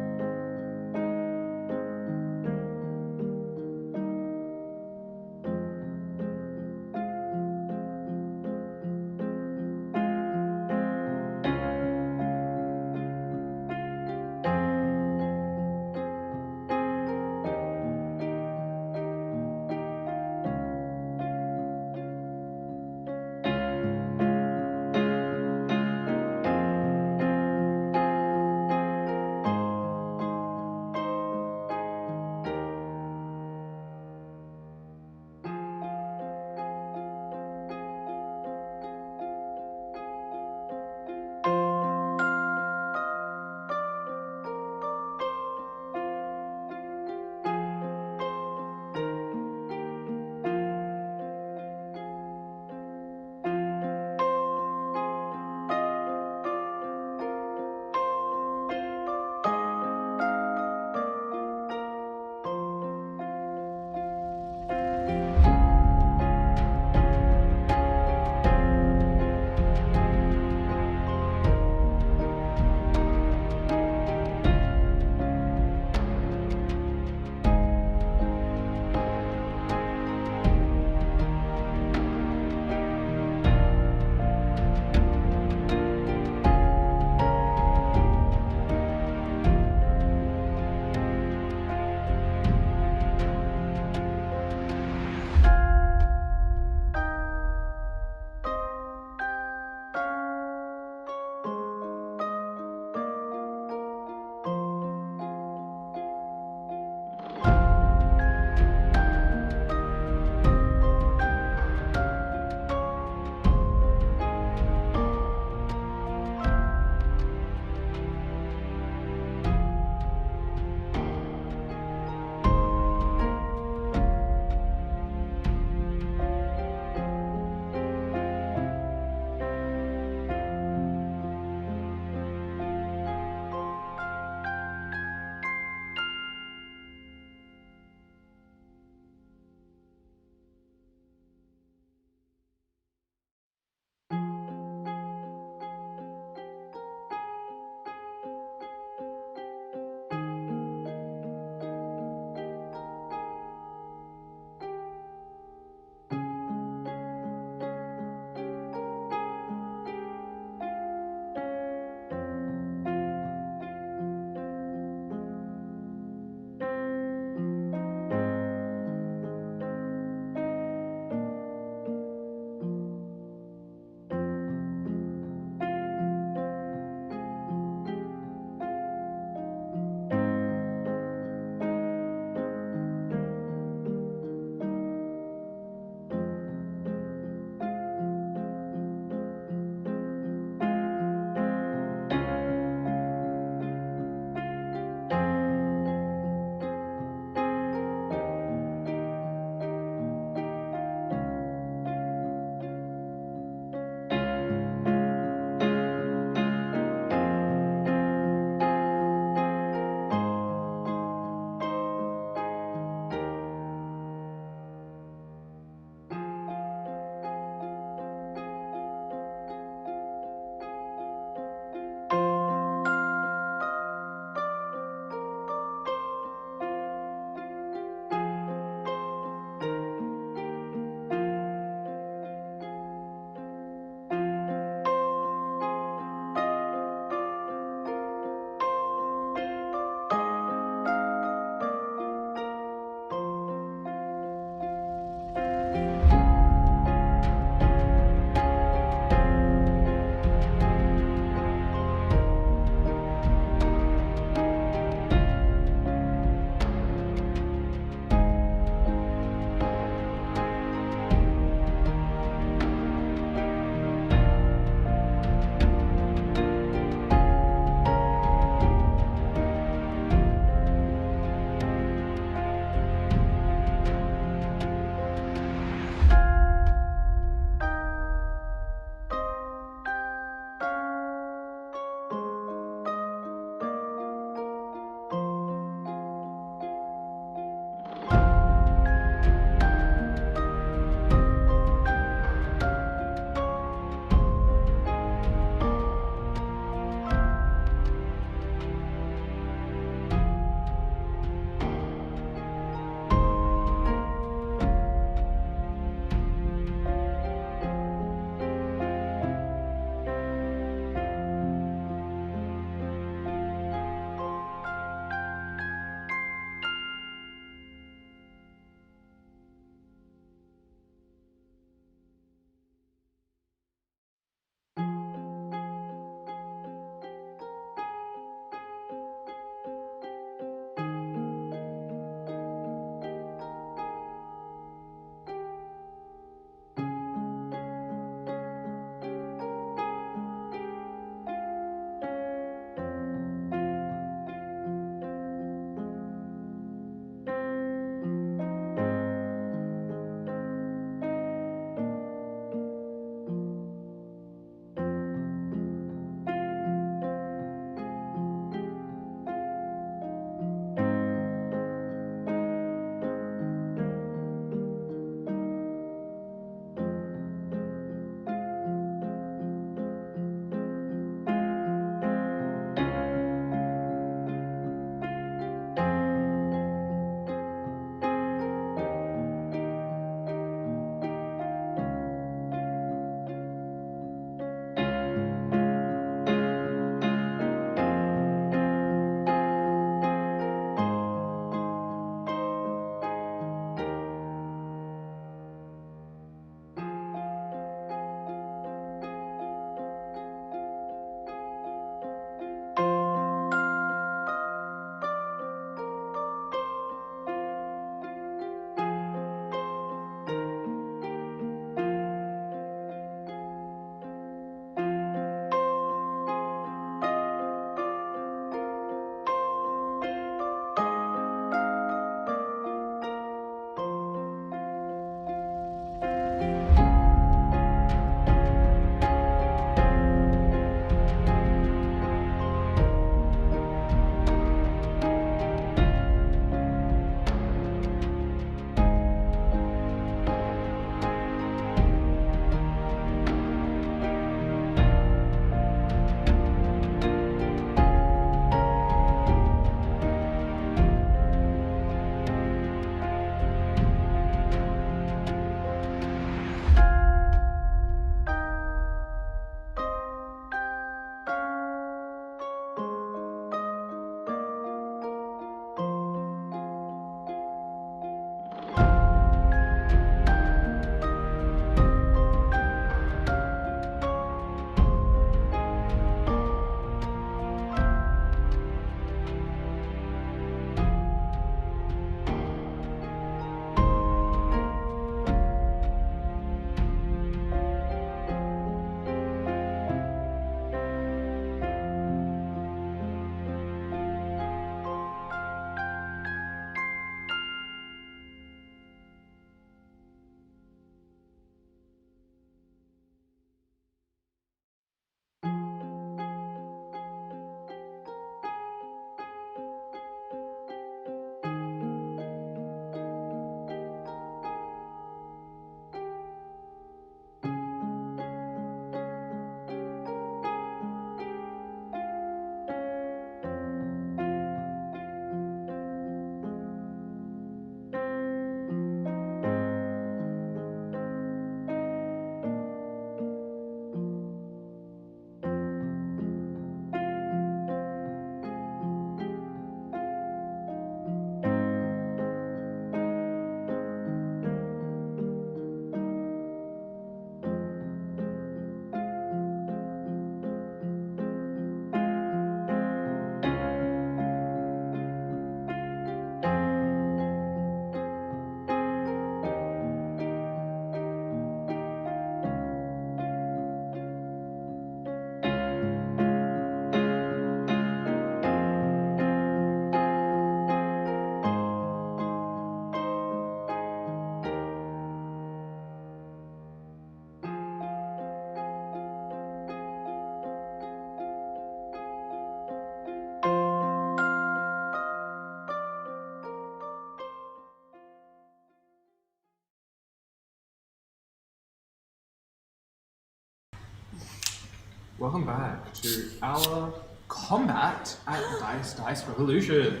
Speaker 1: Welcome back to our combat at Dice Revolution.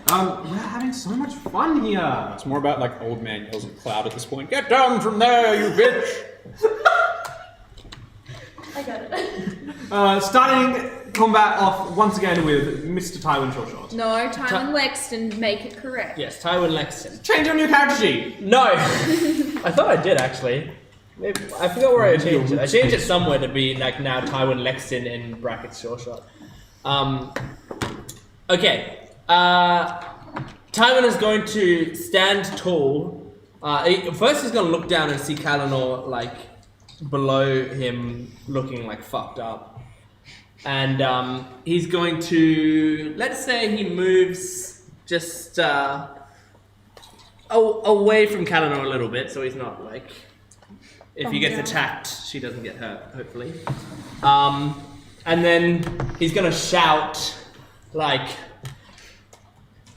Speaker 1: We're having so much fun here.
Speaker 8: It's more about like old man yells at Cloud at this point. Get down from there, you bitch!
Speaker 7: I got it.
Speaker 1: Starting combat off once again with Mr. Tywin Shortshot.
Speaker 7: No, Tywin Lexton, make it correct.
Speaker 3: Yes, Tywin Lexton.
Speaker 1: Change your new character sheet.
Speaker 3: No! I thought I did actually. Maybe, I forgot where I changed it. I changed it somewhere to be like now Tywin Lexton in brackets Shortshot. Okay. Tywin is going to stand tall. First he's going to look down and see Kalinor like below him looking like fucked up. And he's going to, let's say he moves just away from Kalinor a little bit, so he's not like, if he gets attacked, she doesn't get hurt, hopefully. And then he's gonna shout like,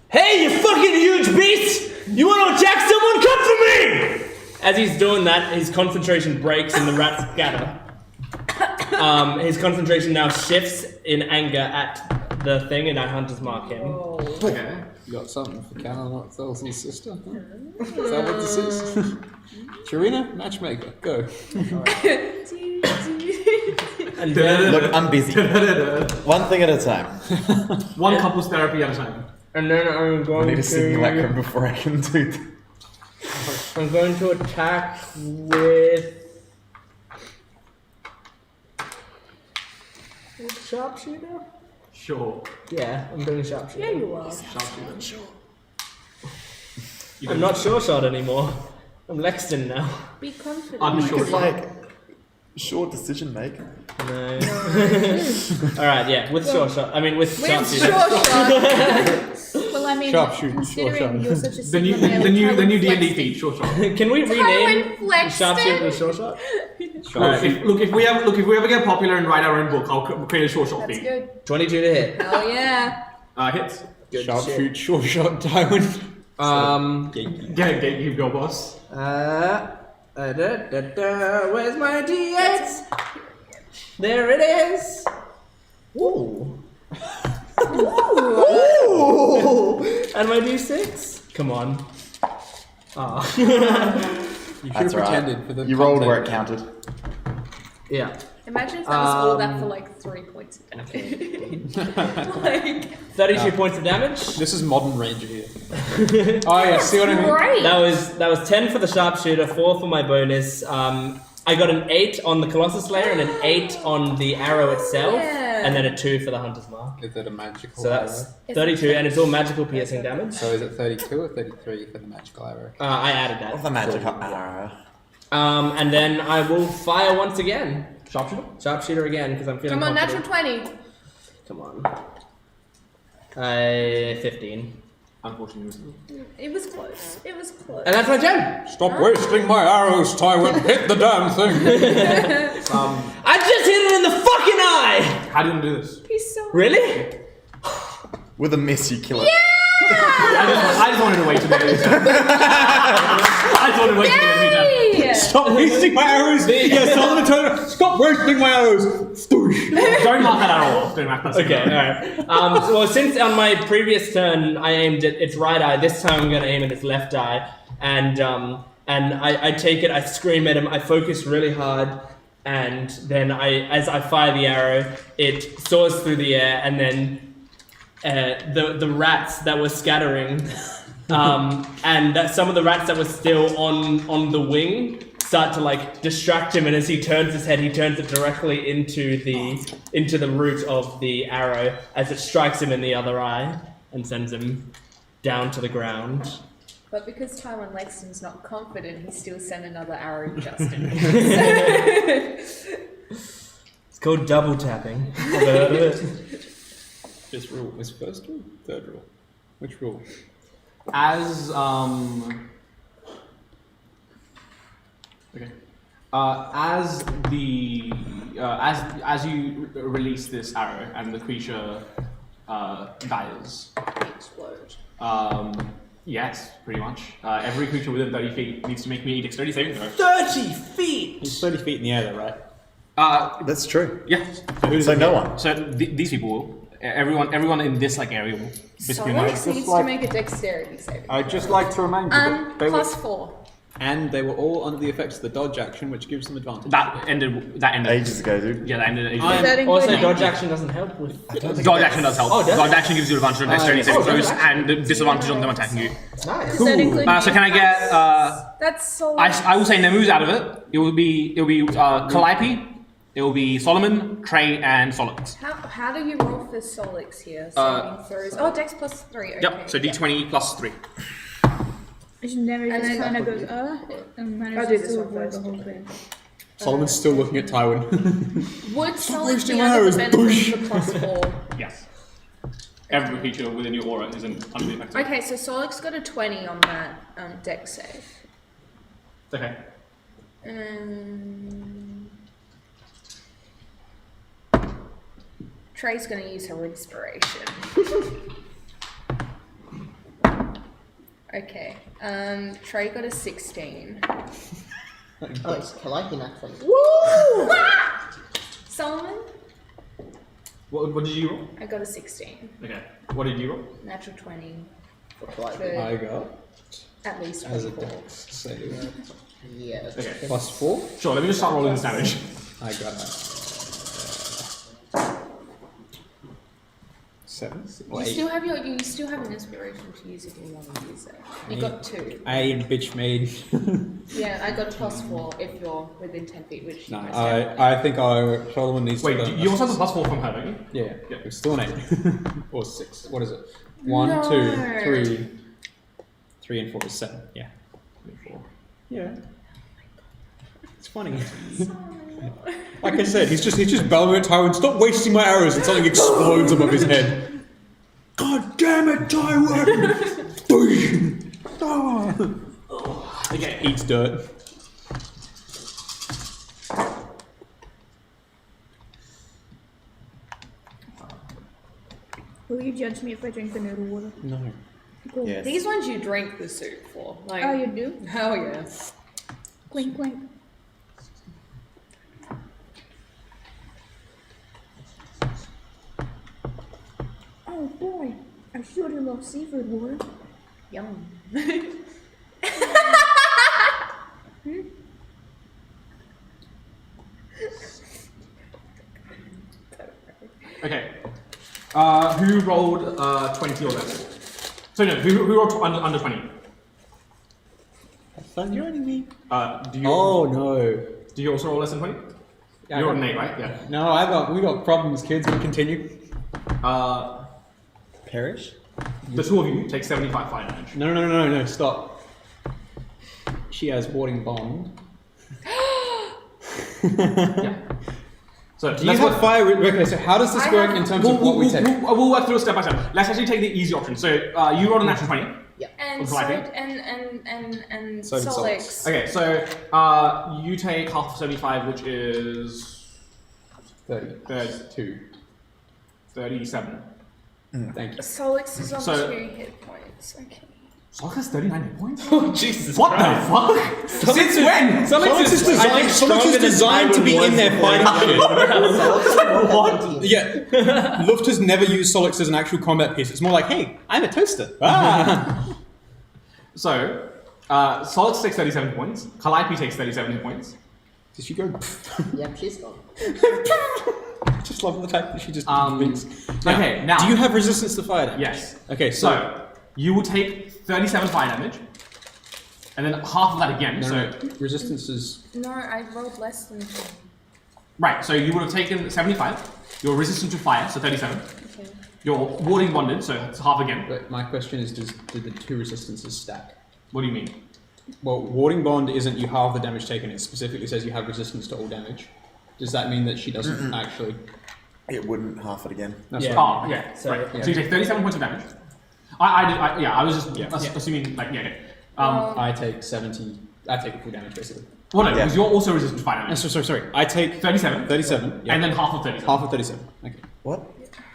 Speaker 3: "Hey, you fucking huge beast! You wanna attack someone? Come for me!" As he's doing that, his concentration breaks and the rats scatter. His concentration now shifts in anger at the thing, and I Hunter's Mark him.
Speaker 1: Okay.
Speaker 8: You got something for Kalinor Thelsin's sister? Huh? Is that what this is? Sharina, matchmaker, go.
Speaker 3: And then,
Speaker 4: Look, I'm busy. One thing at a time.
Speaker 1: One couple's therapy at a time.
Speaker 3: and then I'm
Speaker 4: I
Speaker 3: going
Speaker 4: need a
Speaker 3: to.
Speaker 4: simulacrum before I can do that.
Speaker 3: I'm going to attack with sharpshooter.
Speaker 1: Sure.
Speaker 3: Yeah, I'm doing sharpshooter.
Speaker 7: Yeah, you are.
Speaker 3: I'm not sure shot anymore. I'm Lexton now.
Speaker 7: Be confident.
Speaker 1: I'm sure.
Speaker 4: It's like short decision making.
Speaker 3: No. Alright, yeah, with short shot. I mean, with
Speaker 7: With
Speaker 3: sharpshooter.
Speaker 7: short shot. Well, I mean,
Speaker 8: Sharpshooter, short
Speaker 7: considering
Speaker 8: shot.
Speaker 7: you're such a
Speaker 1: The new D&D feed, sure shot.
Speaker 3: Can we rename
Speaker 7: Tywin
Speaker 3: sharpshooter to
Speaker 7: Flexton.
Speaker 3: short shot?
Speaker 1: If we ever get popular and write our own book, I'll create a short shot
Speaker 7: That's
Speaker 1: feed.
Speaker 7: good.
Speaker 3: 22 to hit.
Speaker 7: Oh yeah.
Speaker 1: Hits.
Speaker 3: Good
Speaker 8: Sharpshoot, short shot, Tywin.
Speaker 1: Get you go, boss.
Speaker 3: Where's my D8? There it is. Ooh. Ooh. And my D6. Come on. Ah.
Speaker 8: You could have
Speaker 4: That's right.
Speaker 8: pretended for the
Speaker 4: You rolled where it
Speaker 8: content.
Speaker 4: counted.
Speaker 3: Yeah.
Speaker 7: Imagine if that was all that for like 3 points of damage. Like
Speaker 3: 32 points of damage.
Speaker 8: This is modern Ranger here. Oh yeah, see what I mean?
Speaker 7: great.
Speaker 3: That was 10 for the sharpshooter, 4 for my bonus. I got an 8 on the Colossus Slayer and an 8 on the arrow itself,
Speaker 7: Yeah.
Speaker 3: and then a 2 for the Hunter's Mark.
Speaker 8: Is it a magical
Speaker 3: So that's
Speaker 8: arrow?
Speaker 3: 32, and it's all magical piercing damage.
Speaker 8: So is it 32 or 33 for the magical arrow?
Speaker 3: I added that.
Speaker 4: Of the magic arrow.
Speaker 3: And then I will fire once again.
Speaker 1: Sharpshooter?
Speaker 3: Sharpshooter again, because I'm feeling
Speaker 7: Come on,
Speaker 3: confident.
Speaker 7: natural 20.
Speaker 3: Come on. 15.
Speaker 1: Unfortunately.
Speaker 7: It was close. It was close.
Speaker 3: And that's my gem!
Speaker 8: Stop wasting my arrows, Tywin. Hit the damn thing.
Speaker 3: I just hit it in the fucking eye!
Speaker 1: How do you want to do this?
Speaker 7: He's so
Speaker 3: Really?
Speaker 4: With a miss, you kill it.
Speaker 1: I just wanted to wait to do this. I just wanted to wait to do this.
Speaker 7: Yay!
Speaker 8: Stop wasting my arrows. Yes, Solomon told her, stop wasting my arrows.
Speaker 1: Don't mark that arrow off. Don't mark that.
Speaker 3: Okay, alright. Well, since on my previous turn I aimed at its right eye, this time I'm going to aim at its left eye. And I take it, I scream at him, I focus really hard, and then as I fire the arrow, it soars through the air, and then the rats that were scattering, and some of the rats that were still on the wing start to like distract him, and as he turns his head, he turns it directly into the root of the arrow as it strikes him in the other eye and sends him down to the ground.
Speaker 7: But because Tywin Lexton's not confident, he still sent another arrow just in case.
Speaker 3: It's called double tapping.
Speaker 8: This rule is first rule, third rule. Which rule?
Speaker 1: As you release this arrow and the creature dies.
Speaker 7: Explode.
Speaker 1: Yes, pretty much. Every creature within 30 feet needs to make me a dexterity saving throw.
Speaker 3: 30 feet!
Speaker 8: He's 30 feet in the air though, right?
Speaker 4: That's true.
Speaker 1: Yeah.
Speaker 4: So no one.
Speaker 1: So these people, everyone in this area will basically know.
Speaker 7: Solix needs to make a dexterity saving.
Speaker 8: I'd just like to remind you that they were,
Speaker 7: +4.
Speaker 8: and they were all under the effects of the dodge action, which gives them advantage.
Speaker 1: That ended.
Speaker 4: Ages ago, dude.
Speaker 1: Yeah, that ended ages
Speaker 7: Is
Speaker 1: ago.
Speaker 7: that
Speaker 3: Also,
Speaker 7: including-
Speaker 3: dodge action doesn't help with.
Speaker 1: Dodge action does help.
Speaker 3: Oh, does
Speaker 1: Dodge
Speaker 3: it?
Speaker 1: action gives you advantage on dexterity saving throws and disadvantage on them attacking you.
Speaker 6: Nice.
Speaker 5: Does that include
Speaker 1: So can I get?
Speaker 7: That's so.
Speaker 1: I will say Nemu's out of it. It will be Calliope. It will be Solomon, Trey, and Solix.
Speaker 7: How do you roll for Solix here? Saving throws. Oh, Dex +3. Okay.
Speaker 1: Yep. So D20 plus 3.
Speaker 5: She never
Speaker 7: And
Speaker 5: just
Speaker 7: then-
Speaker 5: kind of goes, and
Speaker 7: I'll
Speaker 5: manages
Speaker 7: do this
Speaker 5: to
Speaker 7: one
Speaker 5: avoid
Speaker 7: first.
Speaker 5: the whole thing.
Speaker 8: Solomon's still looking at Tywin.
Speaker 7: Would Solix
Speaker 8: wasting
Speaker 7: be
Speaker 8: my
Speaker 7: under
Speaker 8: arrows,
Speaker 7: the benefit of the +4?
Speaker 1: Yes. Every creature within your aura is under the effect.
Speaker 7: Okay, so Solix got a 20 on that Dex save.
Speaker 1: Okay.
Speaker 7: Trey's gonna use her inspiration. Okay. Trey got a 16.
Speaker 6: Oh, it's Calliope naturally.
Speaker 7: Woo! Solomon?
Speaker 1: What did you roll?
Speaker 7: I got a 16.
Speaker 1: Okay. What did you roll?
Speaker 7: Natural 20.
Speaker 6: For Calliope.
Speaker 7: For
Speaker 8: I got
Speaker 7: at least
Speaker 8: as a
Speaker 7: 24.
Speaker 8: dex save
Speaker 6: Yeah.
Speaker 1: Okay.
Speaker 8: +4.
Speaker 1: Sure. Let me just start rolling this damage.
Speaker 8: I got 7 or
Speaker 7: You
Speaker 8: 8.
Speaker 7: still have you still have an inspiration to use if you want to use it. You got 2.
Speaker 8: I bitch made.
Speaker 7: Yeah, I got +4 if you're within 10 feet, which
Speaker 8: No,
Speaker 7: you most definitely-
Speaker 8: I think Solomon needs
Speaker 1: Wait,
Speaker 8: to.
Speaker 1: you also have the +4 from her, don't you?
Speaker 8: Yeah,
Speaker 1: Yeah.
Speaker 8: it's still an 8 or 6. What is it? 1,
Speaker 7: No.
Speaker 8: 2, 3. 3 and 4 is 7. Yeah.
Speaker 1: 4.
Speaker 8: Yeah. It's funny. Like I said, he's just bellowing at Tywin, stop wasting my arrows, and something explodes above his head. God damn it, Tywin!
Speaker 1: Okay.
Speaker 8: Eats dirt.
Speaker 5: Will you judge me if I drink the noodle water?
Speaker 8: No.
Speaker 5: Cool.
Speaker 4: Yes.
Speaker 7: These ones you drink the soup for. Like,
Speaker 5: Oh, you do?
Speaker 7: hell yeah.
Speaker 5: Clink, clink. Oh boy, I sure do love seafood water.
Speaker 7: Yum.
Speaker 1: Okay. Who rolled 20 or less? So no, who rolled under 20?
Speaker 8: Fun joining me.
Speaker 1: Do you?
Speaker 8: Oh no.
Speaker 1: Do you also roll less than 20?
Speaker 8: Yeah,
Speaker 1: You're
Speaker 8: I
Speaker 1: an
Speaker 8: got-
Speaker 1: 8, right? Yeah.
Speaker 8: No, we got problems, kids. We continue.
Speaker 4: Perish?
Speaker 1: The two of you take 75 fire damage.
Speaker 8: No, stop. She has warding bond.
Speaker 1: Yeah. So
Speaker 8: Do you have fire? Okay, so how does this
Speaker 7: I
Speaker 8: work
Speaker 7: have-
Speaker 8: in terms of what we take?
Speaker 1: We'll work through it step by step. Let's actually take the easy option. So you rolled a natural 20.
Speaker 7: And
Speaker 1: What do I
Speaker 7: and
Speaker 8: So did
Speaker 7: Solix.
Speaker 1: Okay, so you take half of 75, which is
Speaker 8: 32.
Speaker 1: 37.
Speaker 8: Thank you.
Speaker 7: Solix is on
Speaker 1: So-
Speaker 7: 2 hit points. Okay.
Speaker 1: Solix has 39 hit points?
Speaker 3: Oh, Jesus
Speaker 1: What
Speaker 3: Christ.
Speaker 1: the fuck? Since when?
Speaker 8: Solix is designed to be in there fighting shit.
Speaker 6: What?
Speaker 8: Yeah. Luft has never used Solix as an actual combat piece. It's more like, hey, I'm a toaster. Ah.
Speaker 1: So, Solix takes 37 points. Calliope takes 37 hit points.
Speaker 8: Did she go?
Speaker 6: Yep, she's gone.
Speaker 8: Just love the fact that she just thinks.
Speaker 1: Okay, now.
Speaker 8: Do you have resistance to fire damage?
Speaker 1: Yes.
Speaker 8: Okay,
Speaker 1: So, you will take 37 fire damage. And then half of that again.
Speaker 8: No,
Speaker 1: so,
Speaker 8: resistance is.
Speaker 7: No, I rolled less than 10.
Speaker 1: right, so you would have taken 75. Your resistance to fire, so 37.
Speaker 7: Okay.
Speaker 1: Your warding bonded, so it's half again.
Speaker 8: But my question is, did the two resistances stack?
Speaker 1: What do you mean?
Speaker 8: Well, warding bond isn't you halve the damage taken. It specifically says you have resistance to all damage. Does that mean that she doesn't actually?
Speaker 4: It wouldn't half it again.
Speaker 8: That's
Speaker 3: Yeah.
Speaker 8: right.
Speaker 1: Oh, yeah.
Speaker 3: So-
Speaker 1: right.
Speaker 8: yeah.
Speaker 1: So you take 37 points of damage. I was just
Speaker 8: Yeah.
Speaker 1: assuming, like, yeah, okay.
Speaker 8: I take 70. I take full damage basically.
Speaker 1: Well, no,
Speaker 4: Yeah.
Speaker 1: because you're also resistant to fire damage.
Speaker 8: Sorry. I take
Speaker 1: 37,
Speaker 8: 37. Yeah.
Speaker 1: and then half of 37.
Speaker 8: half of 37. Okay.
Speaker 4: What?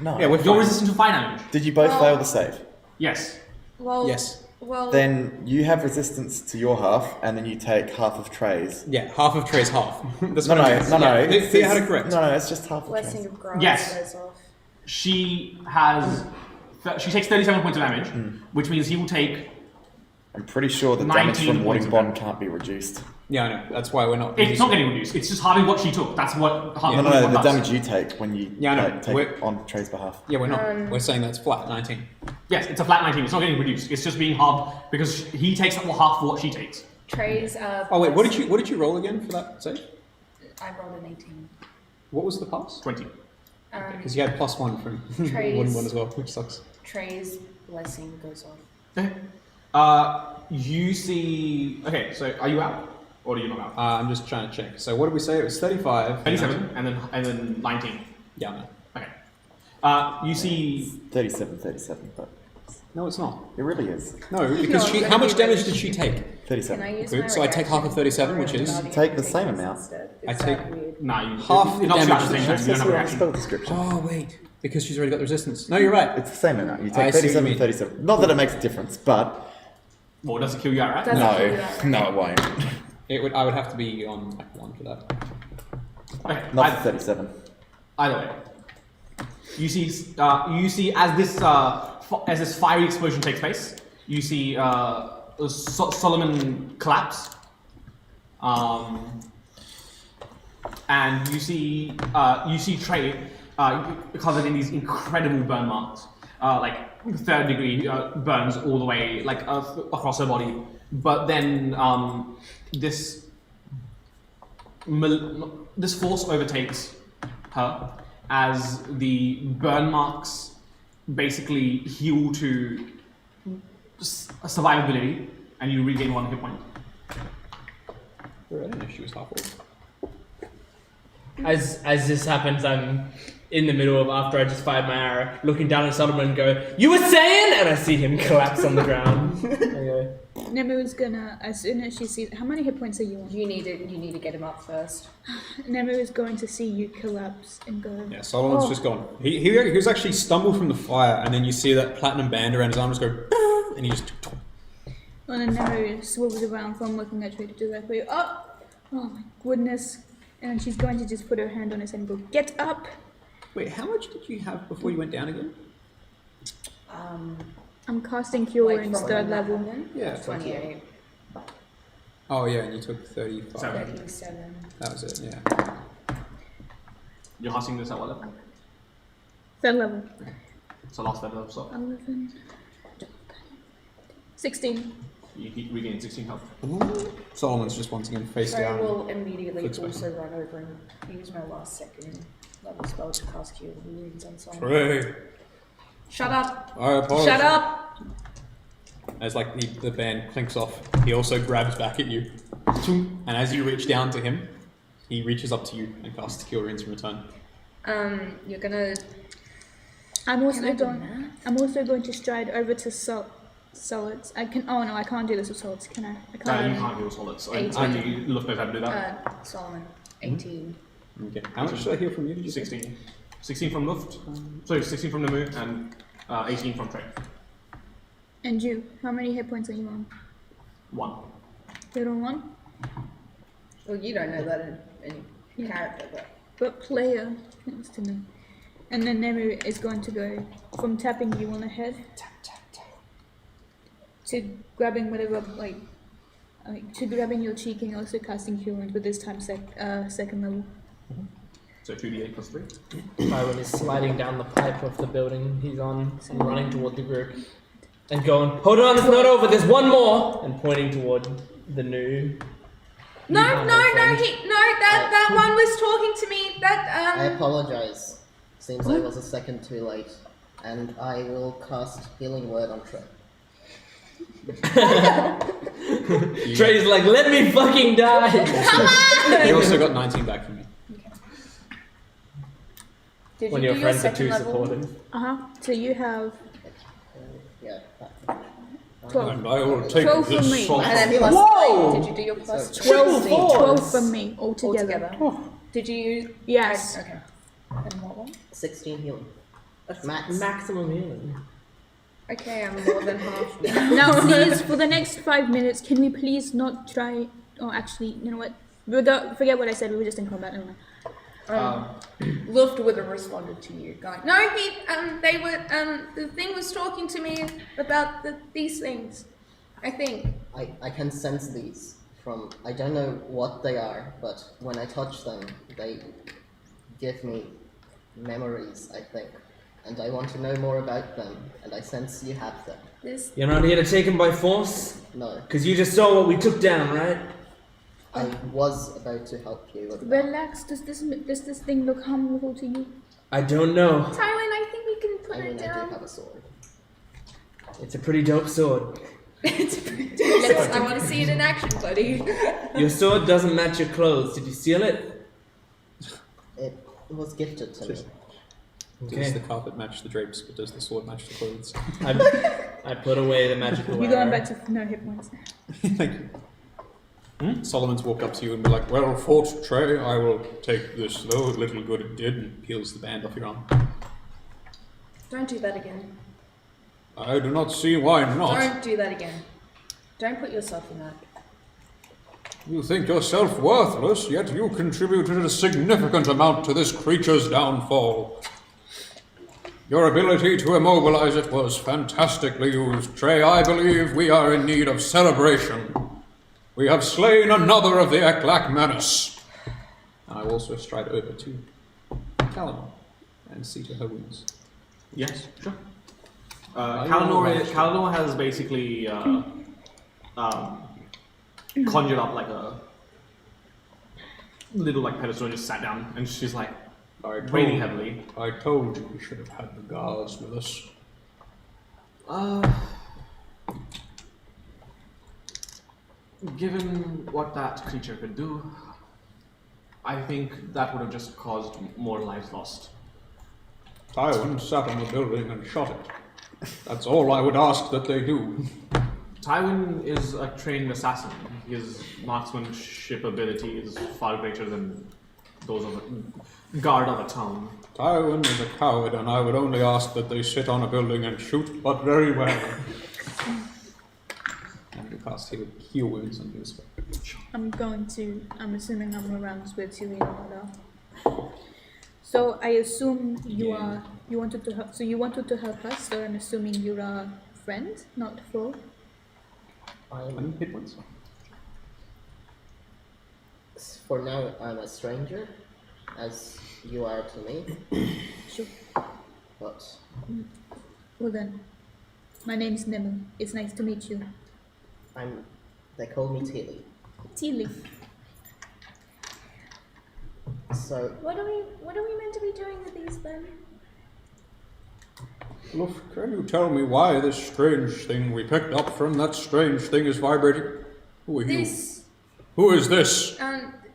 Speaker 4: No.
Speaker 8: Yeah, we're
Speaker 1: You're
Speaker 8: fine.
Speaker 1: resistant to fire damage.
Speaker 4: Did you both fail the save?
Speaker 1: Yes.
Speaker 7: Well,
Speaker 8: Yes.
Speaker 7: Well,
Speaker 4: then you have resistance to your half, and then you take half of Trey's.
Speaker 8: Yeah, half of Trey's half. That's
Speaker 4: No,
Speaker 8: what I mean.
Speaker 4: no.
Speaker 8: Yeah, Thea had it correct.
Speaker 4: No, it's just half of
Speaker 9: Blessing
Speaker 4: Trey's.
Speaker 9: of grass
Speaker 1: Yes.
Speaker 9: goes off.
Speaker 1: She has. She takes 37 points of damage, which means he will take.
Speaker 4: I'm pretty sure the
Speaker 1: 19
Speaker 4: damage from
Speaker 1: points
Speaker 4: Warding
Speaker 1: of
Speaker 4: Bond
Speaker 1: damage.
Speaker 4: can't be reduced.
Speaker 8: Yeah, I know. That's why we're not.
Speaker 1: It's not getting reduced. It's just halving what she took. That's what.
Speaker 4: No, the damage you take when you
Speaker 8: Yeah, I know.
Speaker 4: take
Speaker 8: We're-
Speaker 4: it on Trey's behalf.
Speaker 8: Yeah, we're not. We're saying that's flat 19.
Speaker 1: Yes, it's a flat 19. It's not getting reduced. It's just being halved because he takes half of what she takes.
Speaker 9: Trey's.
Speaker 8: Oh wait, what did you roll again for that save?
Speaker 9: I rolled an 18.
Speaker 8: What was the pass?
Speaker 1: 20.
Speaker 8: Because you had +1 from
Speaker 9: Trey's-
Speaker 8: Wooden One as well, which sucks.
Speaker 9: Trey's blessing goes off.
Speaker 1: Okay. You see. Okay, so are you out or are you not out?
Speaker 8: I'm just trying to check. So what did we say? It was 35.
Speaker 1: 37 and then 19.
Speaker 8: Yeah, no.
Speaker 1: Okay. You see.
Speaker 4: 37, but
Speaker 8: No, it's not.
Speaker 4: it really is.
Speaker 8: No, because
Speaker 7: No,
Speaker 8: how much damage did she take?
Speaker 4: 37.
Speaker 9: Can I use
Speaker 8: Good,
Speaker 9: my
Speaker 8: so I take half of 37, which is-
Speaker 9: reaction
Speaker 4: Take the
Speaker 9: to
Speaker 4: same
Speaker 9: this
Speaker 4: amount.
Speaker 9: instead?
Speaker 8: I
Speaker 9: Is
Speaker 8: take-
Speaker 9: that weird?
Speaker 1: Nah, you.
Speaker 8: Half the
Speaker 1: it knocks you out at the
Speaker 8: damage.
Speaker 1: same time. You don't have a reaction.
Speaker 4: Spell description.
Speaker 8: Oh wait, because she's already got the resistance. No, you're right.
Speaker 4: It's the same amount. You
Speaker 8: I
Speaker 4: take
Speaker 8: see what you
Speaker 4: 37,
Speaker 8: mean.
Speaker 4: 37. Not that it makes a difference, but
Speaker 1: Well, does it kill you outright?
Speaker 9: Does it
Speaker 4: no,
Speaker 9: kill you outright?
Speaker 4: no, it won't.
Speaker 8: I would have to be on like 1 for that.
Speaker 1: Okay.
Speaker 4: Not for 37.
Speaker 1: Either way, you see as this fiery explosion takes place, you see Solomon collapse, and you see Trey covered in these incredible burn marks, like 3rd degree burns all the way like across her body. But then this force overtakes her as the burn marks basically heal to survivability, and you regain 1 hit point.
Speaker 8: I don't know if she was half old.
Speaker 3: As this happens, I'm in the middle of, after I just fired my arrow, looking down at Solomon and go, "You were saying?" And I see him collapse on the ground. I go,
Speaker 5: Nemu's gonna, as soon as she sees, how many hit points are you on?
Speaker 9: You need to get him up first.
Speaker 5: Nemu is going to see you collapse and go.
Speaker 8: Yeah, Solomon's just gone. He was actually stumbled from the fire, and then you see that platinum band around his arm just go, and he just.
Speaker 5: And then Nemu swivels around from looking at you to do that for you. Oh my goodness. And she's going to just put her hand on his head and go, "Get up!"
Speaker 8: Wait, how much did you have before you went down again?
Speaker 5: I'm casting Cure
Speaker 9: Like
Speaker 5: Wounds
Speaker 9: from
Speaker 5: 3rd
Speaker 9: when that
Speaker 5: level.
Speaker 9: happened?
Speaker 8: Yeah,
Speaker 9: 28.
Speaker 8: Oh yeah, and you took 35.
Speaker 9: 37.
Speaker 8: That was it. Yeah.
Speaker 1: You're casting this at what level?
Speaker 5: 3rd level.
Speaker 1: So last 3rd level, so
Speaker 5: 11. 16.
Speaker 1: you regain 16 health.
Speaker 8: Solomon's just once again face
Speaker 9: I
Speaker 8: down.
Speaker 9: will immediately
Speaker 8: Flips back.
Speaker 9: also run over and use my last 2nd level spell to cast Cure Wounds on Solomon.
Speaker 8: Hooray!
Speaker 9: Shut up!
Speaker 8: I apologize.
Speaker 9: Shut up!
Speaker 8: As like the band clinks off, he also grabs back at you, and as you reach down to him, he reaches up to you and casts Cure Wounds in return.
Speaker 9: You're gonna.
Speaker 5: I'm also
Speaker 9: Can I do
Speaker 5: going.
Speaker 9: math?
Speaker 5: I'm also going to stride over to solids. I can. Oh no, I can't do this with solids. Can I? I can't.
Speaker 1: You can't heal solids.
Speaker 9: 18.
Speaker 1: Only Luft knows how to do that.
Speaker 9: Solomon. 18.
Speaker 8: Okay. How much did I hear from you? Did you say?
Speaker 1: 16. 16 from Luft. Sorry, 16 from Nemu and 18 from Trey.
Speaker 5: And you? How many hit points are you on?
Speaker 1: 1.
Speaker 5: You're on 1.
Speaker 9: Well, you don't know that in character,
Speaker 5: But player wants to know. And then Nemu is going to go from tapping you on the head to grabbing whatever, like to grabbing your cheek and also casting Cure Wounds, but this time 2nd level.
Speaker 1: So 2d8 plus 3.
Speaker 3: Byron is sliding down the pipe of the building he's on and running toward the group and going, "Hold on, it's not over, there's one more!" and pointing toward the new...
Speaker 7: No,
Speaker 3: friend.
Speaker 7: that one was talking to me.
Speaker 6: I apologize. Seems I was a second too late. And I will cast Healing Word on Trey.
Speaker 3: Trey's like, "Let me fucking die!"
Speaker 8: You also got 19 back from me.
Speaker 9: Did
Speaker 3: When
Speaker 9: you
Speaker 3: your
Speaker 9: do your
Speaker 3: friends are
Speaker 9: 2nd
Speaker 3: too
Speaker 9: level?
Speaker 3: supportive.
Speaker 5: So you have
Speaker 6: Yeah.
Speaker 5: 12.
Speaker 8: I will take
Speaker 5: 12 from
Speaker 8: this
Speaker 5: me.
Speaker 8: salt.
Speaker 9: And then plus
Speaker 3: Whoa!
Speaker 9: 3. Did you do your plus
Speaker 6: So-
Speaker 5: 12,
Speaker 9: 16?
Speaker 5: 12 from me altogether.
Speaker 9: Altogether. Did you?
Speaker 5: Yes.
Speaker 9: Okay. And what one?
Speaker 6: 16 healing. Max.
Speaker 3: Maximum healing.
Speaker 7: Okay, I'm more than half.
Speaker 5: Now, please, for the next 5 minutes, can we please not try? Oh, actually, you know what? Forget what I said. We were just in combat. Anyway.
Speaker 7: Luft would have responded to you, going, "No, they were. The thing was talking to me about these things. I think."
Speaker 6: I can sense these from. I don't know what they are, but when I touch them, they give me memories, I think. And I want to know more about them, and I sense you have them.
Speaker 3: You're not here to take him by force?
Speaker 6: No.
Speaker 3: Because you just saw what we took down, right?
Speaker 6: I was about to help you with that.
Speaker 5: Relax. Does this thing look harmful to you?
Speaker 3: I don't know.
Speaker 7: Tywin, I think we can put
Speaker 6: I
Speaker 7: it
Speaker 6: do
Speaker 7: down.
Speaker 6: have a sword.
Speaker 3: It's a pretty dope sword.
Speaker 7: I want to see it in action, buddy.
Speaker 3: Your sword doesn't match your clothes. Did you steal it?
Speaker 6: It was gifted to me.
Speaker 8: Does the carpet match the drapes, but does the sword match the clothes?
Speaker 3: I put away the magical
Speaker 5: You're going back to no hit points.
Speaker 8: Thank you. Solomon's walked up to you and be like, "Well fought, Trey. I will take this little good it did," and peels the band off your arm.
Speaker 7: Don't do that again.
Speaker 8: I do not see why not.
Speaker 7: Don't do that again. Don't put yourself in that.
Speaker 8: You think yourself worthless, yet you contributed a significant amount to this creature's downfall. Your ability to immobilize it was fantastically used, Trey. I believe we are in need of celebration. We have slain another of the Eklak menace. I will also stride over to Kalinor and see to her wounds.
Speaker 1: Yes, sure. Kalinor has basically conjured up like a little like pedestal and just sat down, and she's like breathing heavily.
Speaker 8: I told you we should have had the guards with us.
Speaker 1: Given what that creature could do, I think that would have just caused more lives lost.
Speaker 8: Tywin sat on the building and shot it. That's all I would ask that they do.
Speaker 1: Tywin is a trained assassin. His marksmanship ability is far greater than those of a guard of a town.
Speaker 8: Tywin is a coward, and I would only ask that they sit on a building and shoot, but very well. And you cast heal wounds on his.
Speaker 5: I'm assuming I'm around with Selena. So I assume you wanted to help. So you wanted to help us. So I'm assuming you're a friend, not foe.
Speaker 8: I'm hit once.
Speaker 6: For now, I'm a stranger, as you are to me.
Speaker 5: Sure.
Speaker 6: But
Speaker 5: Well then, my name's Nemu. It's nice to meet you.
Speaker 6: they call me Tilly.
Speaker 5: Tilly.
Speaker 6: So
Speaker 7: What are we meant to be doing with these then?
Speaker 8: Look, can you tell me why this strange thing we picked up from that strange thing is vibrating? Who are you? Who is this?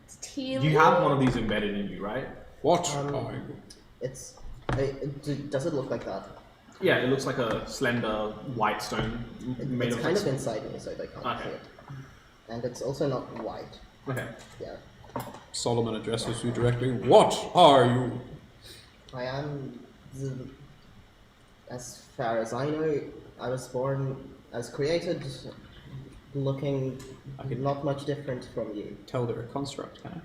Speaker 7: It's Teal.
Speaker 1: You have one of these embedded in you, right?
Speaker 8: What are you?
Speaker 6: does it look like that?
Speaker 1: Yeah, it looks like a slender white stone made
Speaker 6: It's
Speaker 1: of
Speaker 6: kind of inside me, so they can't
Speaker 1: Okay.
Speaker 6: see it. And it's also not white.
Speaker 1: Okay.
Speaker 6: Yeah.
Speaker 8: Solomon addresses you directly. What are you?
Speaker 6: I am, as far as I know, I was created looking not much different from you.
Speaker 8: Tell they're a construct, can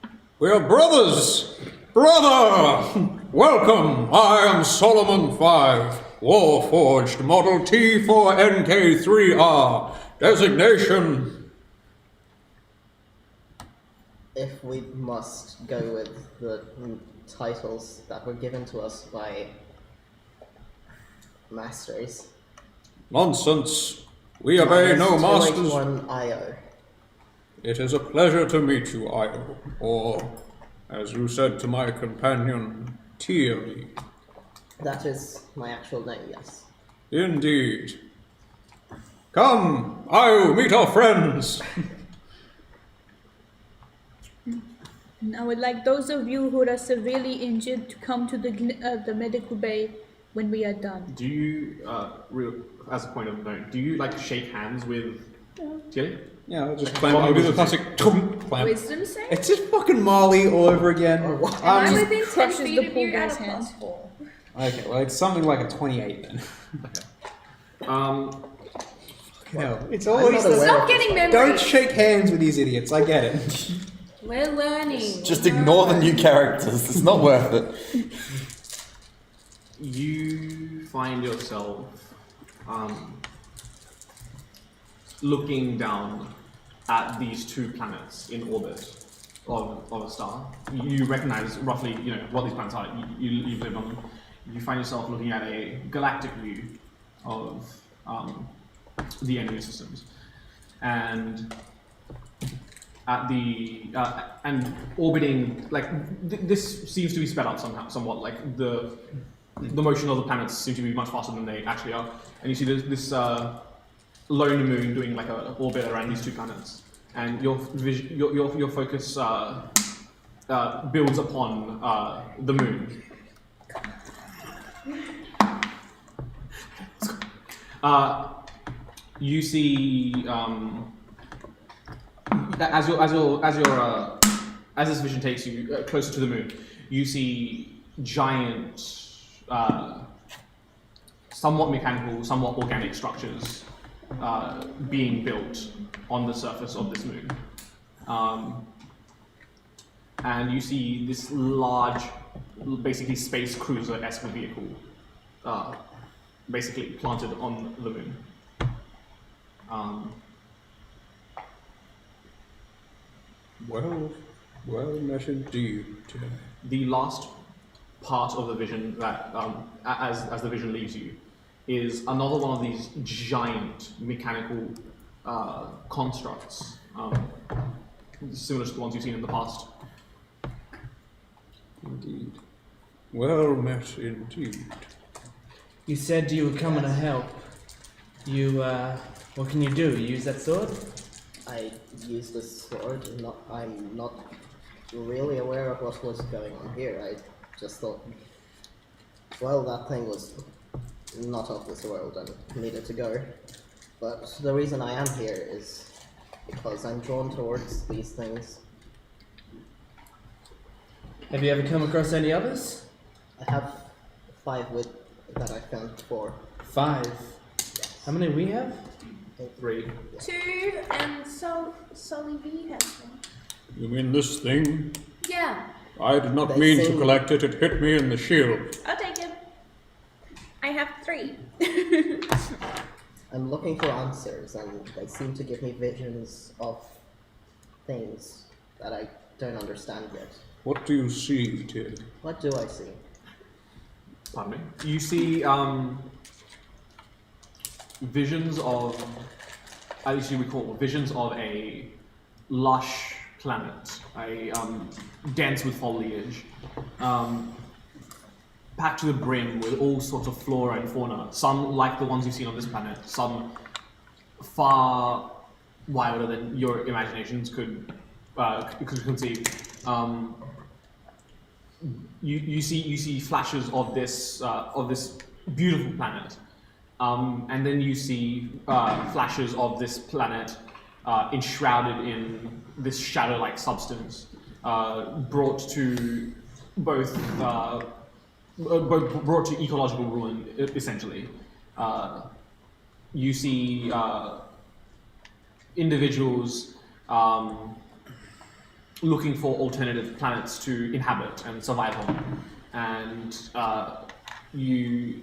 Speaker 8: I? We are brothers! Brother! Welcome! I am Solomon 5, Warforged, Model T4NK3R. Designation.
Speaker 6: If we must go with the titles that were given to us by masters.
Speaker 8: Nonsense. We obey no masters.
Speaker 6: 281 IO.
Speaker 8: It is a pleasure to meet you, Io. Or, as you said to my companion, Tilly.
Speaker 6: That is my actual name, yes.
Speaker 8: Indeed. Come, Io, meet our friends.
Speaker 5: I would like those of you who are severely injured to come to the medical bay when we are done.
Speaker 1: Do you, as a point of note, do you like shake hands with Tilly?
Speaker 8: Yeah, I'll just clamp. I'll do the classic clamp.
Speaker 7: Wisdom save?
Speaker 2: It's just fucking Molly all over again.
Speaker 7: Am I within 10
Speaker 5: crushes
Speaker 7: feet
Speaker 5: the
Speaker 7: of
Speaker 5: poor
Speaker 7: you at
Speaker 5: guy's
Speaker 7: a
Speaker 5: hand.
Speaker 7: +4?
Speaker 8: Okay, well, it's something like a 28 then. No, it's always
Speaker 6: not aware
Speaker 7: Stop
Speaker 6: of
Speaker 7: getting
Speaker 8: Don't
Speaker 7: memories.
Speaker 8: shake hands with these idiots. I get it.
Speaker 7: We're learning.
Speaker 4: Just ignore the new characters. It's not worth it.
Speaker 1: You find yourself looking down at these two planets in orbit of a star. You recognize roughly, what these planets are. You've lived on them. You find yourself looking at a galactic view of the enemy systems, and at the and orbiting this seems to be sped up somewhat. Like the motion of the planets seem to be much faster than they actually are, and you see this lone moon doing like an orbit around these two planets, and your focus builds upon the moon. You see, as this vision takes you closer to the moon, you see giant, somewhat mechanical, somewhat organic structures being built on the surface of this moon. And you see this large, basically space cruiser-esque vehicle, basically planted on the moon.
Speaker 8: Well, measured deed.
Speaker 1: The last part of the vision that, as the vision leaves you, is another one of these giant mechanical constructs, similar to the ones you've seen in the past.
Speaker 8: Indeed. Well met indeed.
Speaker 3: You said you were coming to help. What can you do? Use that sword?
Speaker 6: I used the sword. I'm not really aware of what was going on here. I just thought, well, that thing was not of this world and needed to go. But the reason I am here is because I'm drawn towards these things.
Speaker 3: Have you ever come across any others?
Speaker 6: I have 5 that I found before.
Speaker 3: 5. How many we have?
Speaker 1: 3.
Speaker 7: 2 and Sully B has one.
Speaker 8: You mean this thing?
Speaker 7: Yeah,
Speaker 8: I did not
Speaker 6: They
Speaker 8: mean to
Speaker 6: seem-
Speaker 8: collect it. It hit me in the shield.
Speaker 5: I'll take it. I have 3.
Speaker 6: I'm looking for answers, and they seem to give me visions of things that I don't understand yet.
Speaker 8: What do you see, Tid?
Speaker 6: What do I see?
Speaker 1: Pardon me. You see visions of, actually we call it visions of a lush planet, a dense with foliage, packed to the brim with all sorts of flora and fauna. Some like the ones you've seen on this planet, some far wilder than your imaginations could conceive. You see flashes of this beautiful planet, and then you see flashes of this planet enshrouded in this shadow-like substance, brought to brought to ecological ruin, essentially. You see individuals looking for alternative planets to inhabit and survive on, and you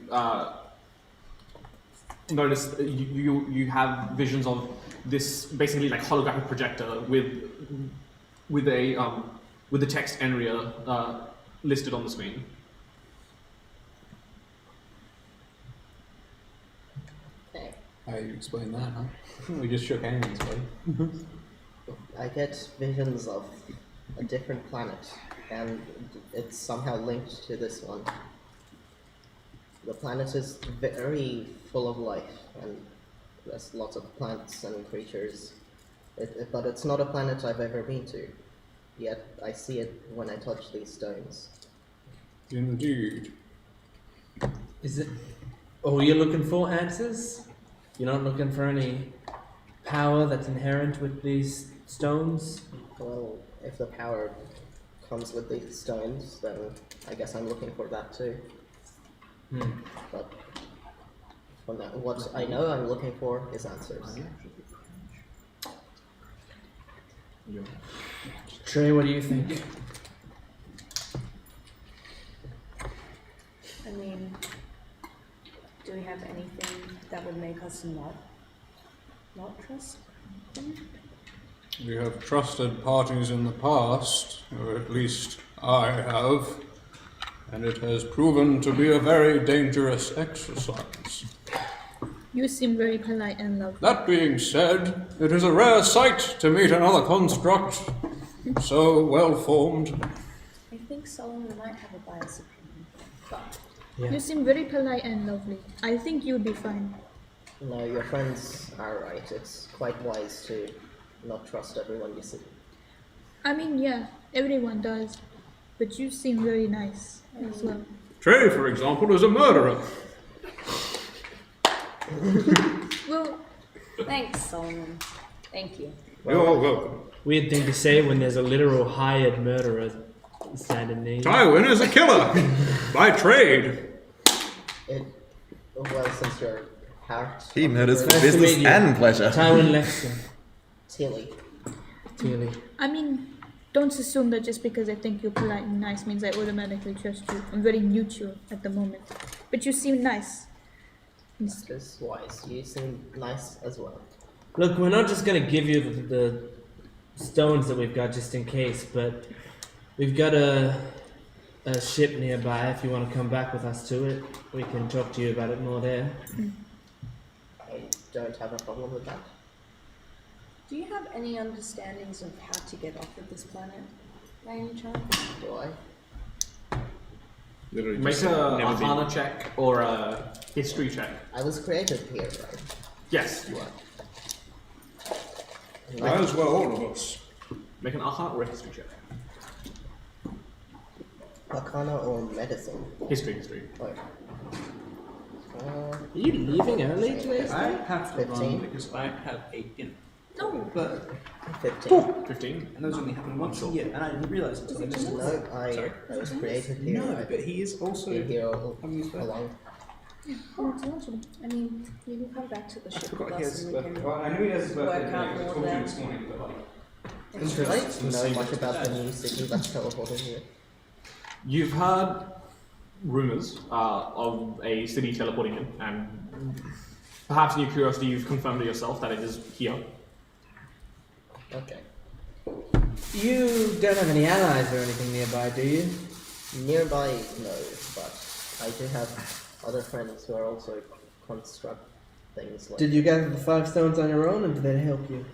Speaker 1: notice that you have visions of this basically like holographic projector with the text Enriya listed on the screen.
Speaker 6: Okay.
Speaker 8: How you explain that, huh? We just shook hands, buddy.
Speaker 6: I get visions of a different planet, and it's somehow linked to this one. The planet is very full of life, and there's lots of plants and creatures. But it's not a planet I've ever been to, yet I see it when I touch these stones.
Speaker 8: Indeed.
Speaker 3: Is it? Oh, you're looking for answers? You're not looking for any power that's inherent with these stones?
Speaker 6: Well, if the power comes with these stones, then I guess I'm looking for that too. But for now, what I know I'm looking for is answers.
Speaker 3: Trey, what do you think?
Speaker 9: I mean, do we have anything that would make us not trust them?
Speaker 8: We have trusted parties in the past, or at least I have, and it has proven to be a very dangerous exercise.
Speaker 5: You seem very polite and lovely.
Speaker 8: That being said, it is a rare sight to meet another construct so well formed.
Speaker 9: I think Solomon might have a biased opinion, but
Speaker 3: Yeah.
Speaker 5: You seem very polite and lovely. I think you'll be fine.
Speaker 6: No, your friends are right. It's quite wise to not trust everyone you see.
Speaker 5: I mean, yeah, everyone does. But you seem very nice as well.
Speaker 8: Trey, for example, is a murderer.
Speaker 5: Well,
Speaker 9: thanks, Solomon. Thank you.
Speaker 8: You're welcome.
Speaker 3: Weird thing to say when there's a literal hired murderer standing there.
Speaker 8: Tywin is a killer by trade.
Speaker 6: Well, since you're part
Speaker 4: He murders for
Speaker 3: Nice to
Speaker 4: business
Speaker 3: meet you.
Speaker 4: and pleasure.
Speaker 3: Tywin Lexton.
Speaker 6: Tilly.
Speaker 3: Really.
Speaker 5: I mean, don't assume that just because I think you're polite and nice means I automatically trust you. I'm very neutral at the moment. But you seem nice.
Speaker 6: That is wise. You seem nice as well.
Speaker 3: Look, we're not just gonna give you the stones that we've got just in case, but we've got a ship nearby. If you want to come back with us to it, we can talk to you about it more there.
Speaker 6: I don't have a problem with that.
Speaker 9: Do you have any understandings of how to get off of this planet, by any chance?
Speaker 6: Do I?
Speaker 8: Literally
Speaker 1: Make
Speaker 8: just
Speaker 1: a
Speaker 8: never been.
Speaker 1: Arcana check or a history check.
Speaker 6: I was created here, right?
Speaker 1: Yes, you are.
Speaker 8: As well, all of us.
Speaker 1: Make an Arcana or a history check.
Speaker 6: Arcana or medicine?
Speaker 1: History.
Speaker 6: Oh.
Speaker 3: Are you leaving early today?
Speaker 10: I have to
Speaker 6: 15.
Speaker 10: run because I have 8 in.
Speaker 5: No.
Speaker 10: But
Speaker 6: 15.
Speaker 1: 15.
Speaker 10: and those only happen once a year, and I didn't realise until I missed it.
Speaker 6: No,
Speaker 10: Sorry?
Speaker 6: I was created here.
Speaker 10: No, but he is also
Speaker 6: Been here
Speaker 10: having his birthday.
Speaker 6: along.
Speaker 9: I mean, you can come back to the
Speaker 10: I
Speaker 9: ship with
Speaker 10: forgot he
Speaker 9: us
Speaker 10: has his
Speaker 9: and we
Speaker 10: birthday.
Speaker 9: can
Speaker 10: Well, I knew he has his birthday
Speaker 9: work out
Speaker 10: today. I
Speaker 9: more
Speaker 10: told you
Speaker 9: there.
Speaker 10: this morning, but like,
Speaker 6: I don't know much about the new city that's teleported here.
Speaker 1: You've heard rumors of a city teleporting in, and perhaps in your curiosity, you've confirmed to yourself that it is here.
Speaker 6: Okay.
Speaker 3: You don't have any allies or anything nearby, do you?
Speaker 6: Nearby, no, but I do have other friends who are also construct things like.
Speaker 3: Did you gather the 5 stones on your own, or did they help you?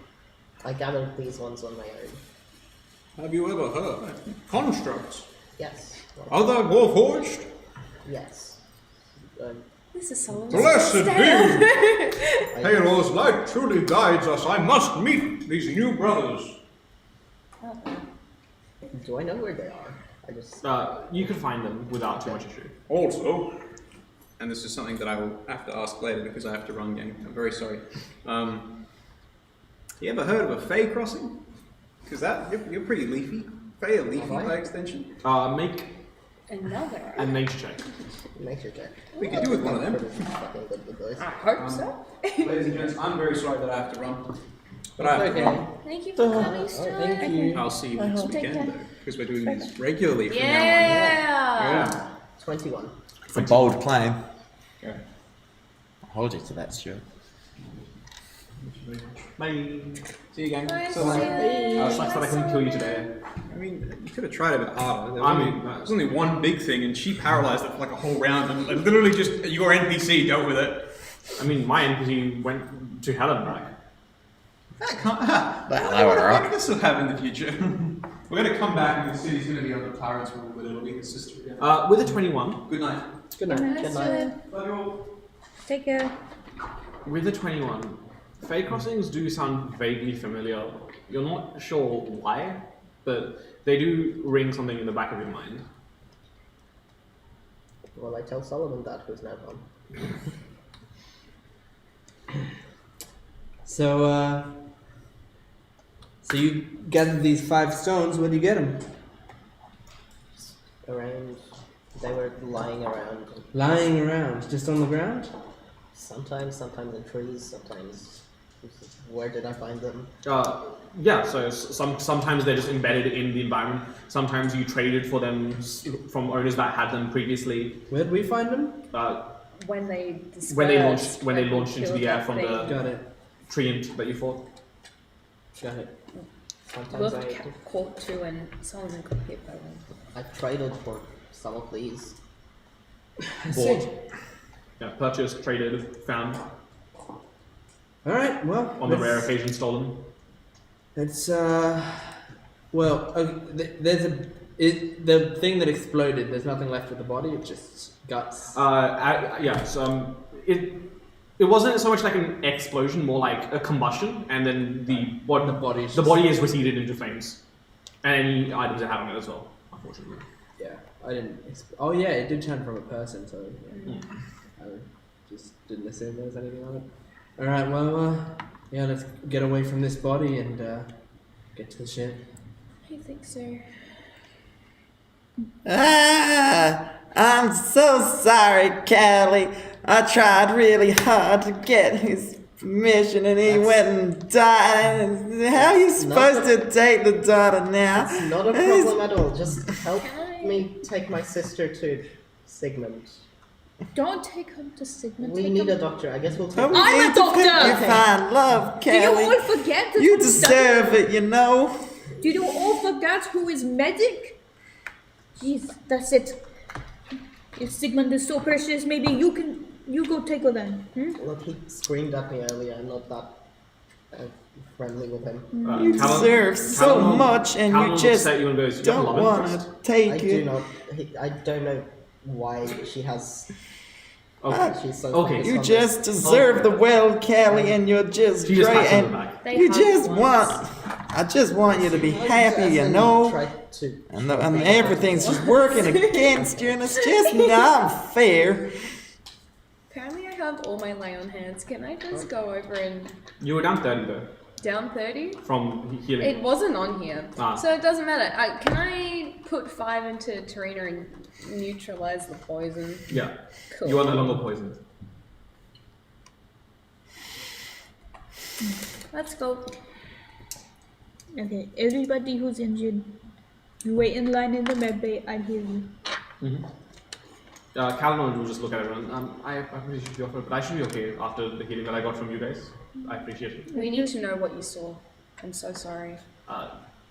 Speaker 6: I gathered these ones on my own.
Speaker 8: Have you ever heard constructs?
Speaker 6: Yes.
Speaker 8: Are they warforged?
Speaker 6: Yes.
Speaker 9: This is Solomon's
Speaker 8: Blessed
Speaker 9: first
Speaker 8: be!
Speaker 9: day.
Speaker 8: Halo's light truly guides us. I must meet these new brothers.
Speaker 6: Do I know where they are? I just.
Speaker 1: You could find them without too much issue.
Speaker 8: Also, and this is something that I will have to ask later because I have to run game. I'm very sorry. You ever heard of a Fey crossing? Because you're pretty leafy. Fey are leafy
Speaker 6: Am I?
Speaker 8: by extension.
Speaker 1: Make
Speaker 9: Another.
Speaker 1: a nature check.
Speaker 6: Nature check.
Speaker 8: We could do with one of them.
Speaker 6: Pretty fucking good with those.
Speaker 9: I hope so.
Speaker 8: Ladies and gents, I'm very sorry that I have to run. But I have to
Speaker 3: Okay.
Speaker 8: run.
Speaker 9: Thank you for coming, Stu.
Speaker 3: Thank you.
Speaker 8: I'll see you next
Speaker 9: Take
Speaker 8: weekend
Speaker 9: care.
Speaker 8: though, because we're doing these regularly from now
Speaker 9: Yeah.
Speaker 6: 21.
Speaker 4: It's a bold claim.
Speaker 8: on. Yeah.
Speaker 4: I'll hold you to that, Stuart.
Speaker 1: Bye.
Speaker 8: See you again.
Speaker 9: Bye,
Speaker 8: So long.
Speaker 1: Sucks that I couldn't kill you today.
Speaker 8: I mean, you could have tried a bit harder. There
Speaker 1: I
Speaker 8: was,
Speaker 1: mean,
Speaker 8: there was only one big thing, and she paralyzed it for like a whole round, and like, literally just your NPC dealt with it.
Speaker 1: I mean, my NPC went to hell and back.
Speaker 8: That can't.
Speaker 4: Well,
Speaker 8: I
Speaker 4: I would,
Speaker 8: wonder
Speaker 4: right?
Speaker 8: what this will have in the future. We're going to come back, and the city's going to be under tyrants rule, but it'll be his sister again.
Speaker 1: With a 21.
Speaker 8: Good night.
Speaker 3: Good night.
Speaker 6: Good night.
Speaker 8: Love you all.
Speaker 5: Take care.
Speaker 1: With a 21, Fey crossings do sound vaguely familiar. You're not sure why, but they do ring something in the back of your mind.
Speaker 6: Well, I tell Solomon that, who's now gone.
Speaker 3: So, so you gathered these 5 stones. Where do you get them?
Speaker 6: Around. They were lying around.
Speaker 3: Lying around, just on the ground?
Speaker 6: Sometimes in trees, sometimes. Where did I find them?
Speaker 1: Yeah, so sometimes they're just embedded in the environment. Sometimes you traded for them from owners that had them previously.
Speaker 3: Where'd we find them?
Speaker 9: When they
Speaker 1: When they launched into the air from the
Speaker 3: Got it.
Speaker 1: treant that you fought.
Speaker 3: Got it.
Speaker 6: Sometimes
Speaker 9: caught two and Solomon got hit by one.
Speaker 6: I've traded for some of these.
Speaker 1: Bought. Yeah, purchased, traded, found.
Speaker 3: Alright, well.
Speaker 1: On the rare occasion stolen.
Speaker 3: It's, well, there's the thing that exploded, there's nothing left of the body, it's just guts.
Speaker 1: Yeah, so it wasn't so much like an explosion, more like a combustion, and then the body is receded into flames. And any items it had on it as well, unfortunately.
Speaker 3: Yeah, I didn't. Oh yeah, it did turn from a person, so yeah. I just didn't assume there was anything on it. All right, well, yeah, let's get away from this body and get to the ship.
Speaker 5: I think so.
Speaker 4: I'm so sorry, Callie. I tried really hard to get his permission and he went and died. How are you supposed to take the daughter now?
Speaker 6: It's not a problem at all. Just help me take my sister to Sigmund.
Speaker 5: Don't take him to Sigmund.
Speaker 6: We need a doctor. I guess we'll take
Speaker 4: We
Speaker 5: I'm
Speaker 4: need
Speaker 5: a
Speaker 4: to
Speaker 5: doctor!
Speaker 4: help you find love,
Speaker 5: Do you
Speaker 4: Callie.
Speaker 5: all forget that
Speaker 4: You
Speaker 5: I'm
Speaker 4: deserve it, you know.
Speaker 5: Do you all forget who is medic? Jeez, that's it. If Sigmund is so precious, maybe you go take her then.
Speaker 6: Look, he screamed at me earlier. I'm not that friendly with him.
Speaker 4: You deserve so much and you just
Speaker 1: you and goes,
Speaker 4: don't want to take
Speaker 6: I
Speaker 4: it.
Speaker 6: do not. I don't know why she has. She's so
Speaker 1: Okay.
Speaker 6: focused
Speaker 4: You
Speaker 6: on
Speaker 4: just
Speaker 6: this.
Speaker 4: deserve the world, Callie, and you're just
Speaker 1: She just
Speaker 4: great.
Speaker 1: pats on the
Speaker 4: And
Speaker 1: back.
Speaker 9: They
Speaker 4: you
Speaker 9: hugged
Speaker 4: just
Speaker 9: once.
Speaker 4: want. I just want you to be happy, you know. And everything's just working against you, and it's just not fair.
Speaker 7: Apparently I have all my lay on hands. Can I just go over and
Speaker 1: You were down 30 though,
Speaker 7: down 30?
Speaker 1: from healing.
Speaker 7: It wasn't on here,
Speaker 1: Ah.
Speaker 7: so it doesn't matter. Can I put 5 into Tarina and neutralize the poison?
Speaker 1: Yeah.
Speaker 7: Cool.
Speaker 1: You are no longer poisoned.
Speaker 7: Let's go.
Speaker 5: Okay, everybody who's injured, you wait in line in the medbay. I'll heal you.
Speaker 1: Calvin will just look at everyone. I really should be okay, but I should be okay after the healing that I got from you guys. I appreciate it.
Speaker 9: We need to know what you saw. I'm so sorry.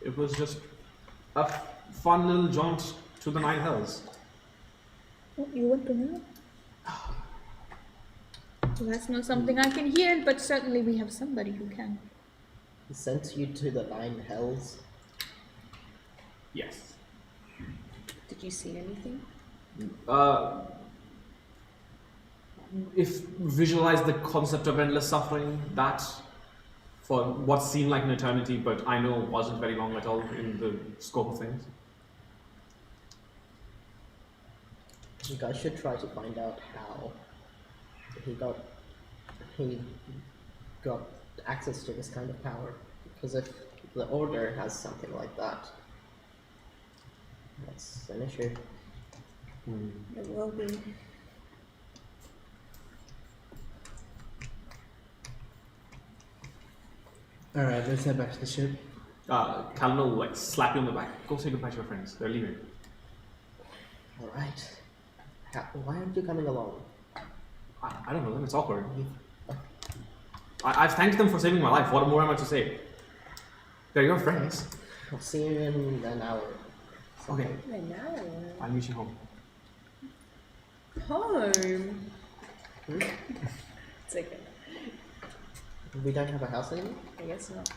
Speaker 1: It was just a fun little jaunt to the Nine Hells.
Speaker 5: Oh, you want to know? Well, that's not something I can hear, but certainly we have somebody who can.
Speaker 6: He sent you to the 9 hells.
Speaker 1: Yes.
Speaker 9: Did you see anything?
Speaker 1: If visualize the concept of endless suffering, that for what seemed like an eternity, but I know wasn't very long at all in the scope of things.
Speaker 6: You guys should try to find out how he got access to this kind of power. Because if the Order has something like that, that's an issue.
Speaker 9: It will be.
Speaker 3: Alright, let's head back to the ship.
Speaker 1: Calvin will like slap you on the back. Go say goodbye to your friends. They're leaving.
Speaker 6: Alright. Why aren't you coming along?
Speaker 1: I don't know them. It's awkward. I've thanked them for saving my life. What more am I to say? They're your friends.
Speaker 6: I'll see you in an hour.
Speaker 1: Okay.
Speaker 9: I know.
Speaker 1: I'll meet you home.
Speaker 7: Home.
Speaker 9: It's okay.
Speaker 6: We don't have a house anymore?
Speaker 9: I guess not.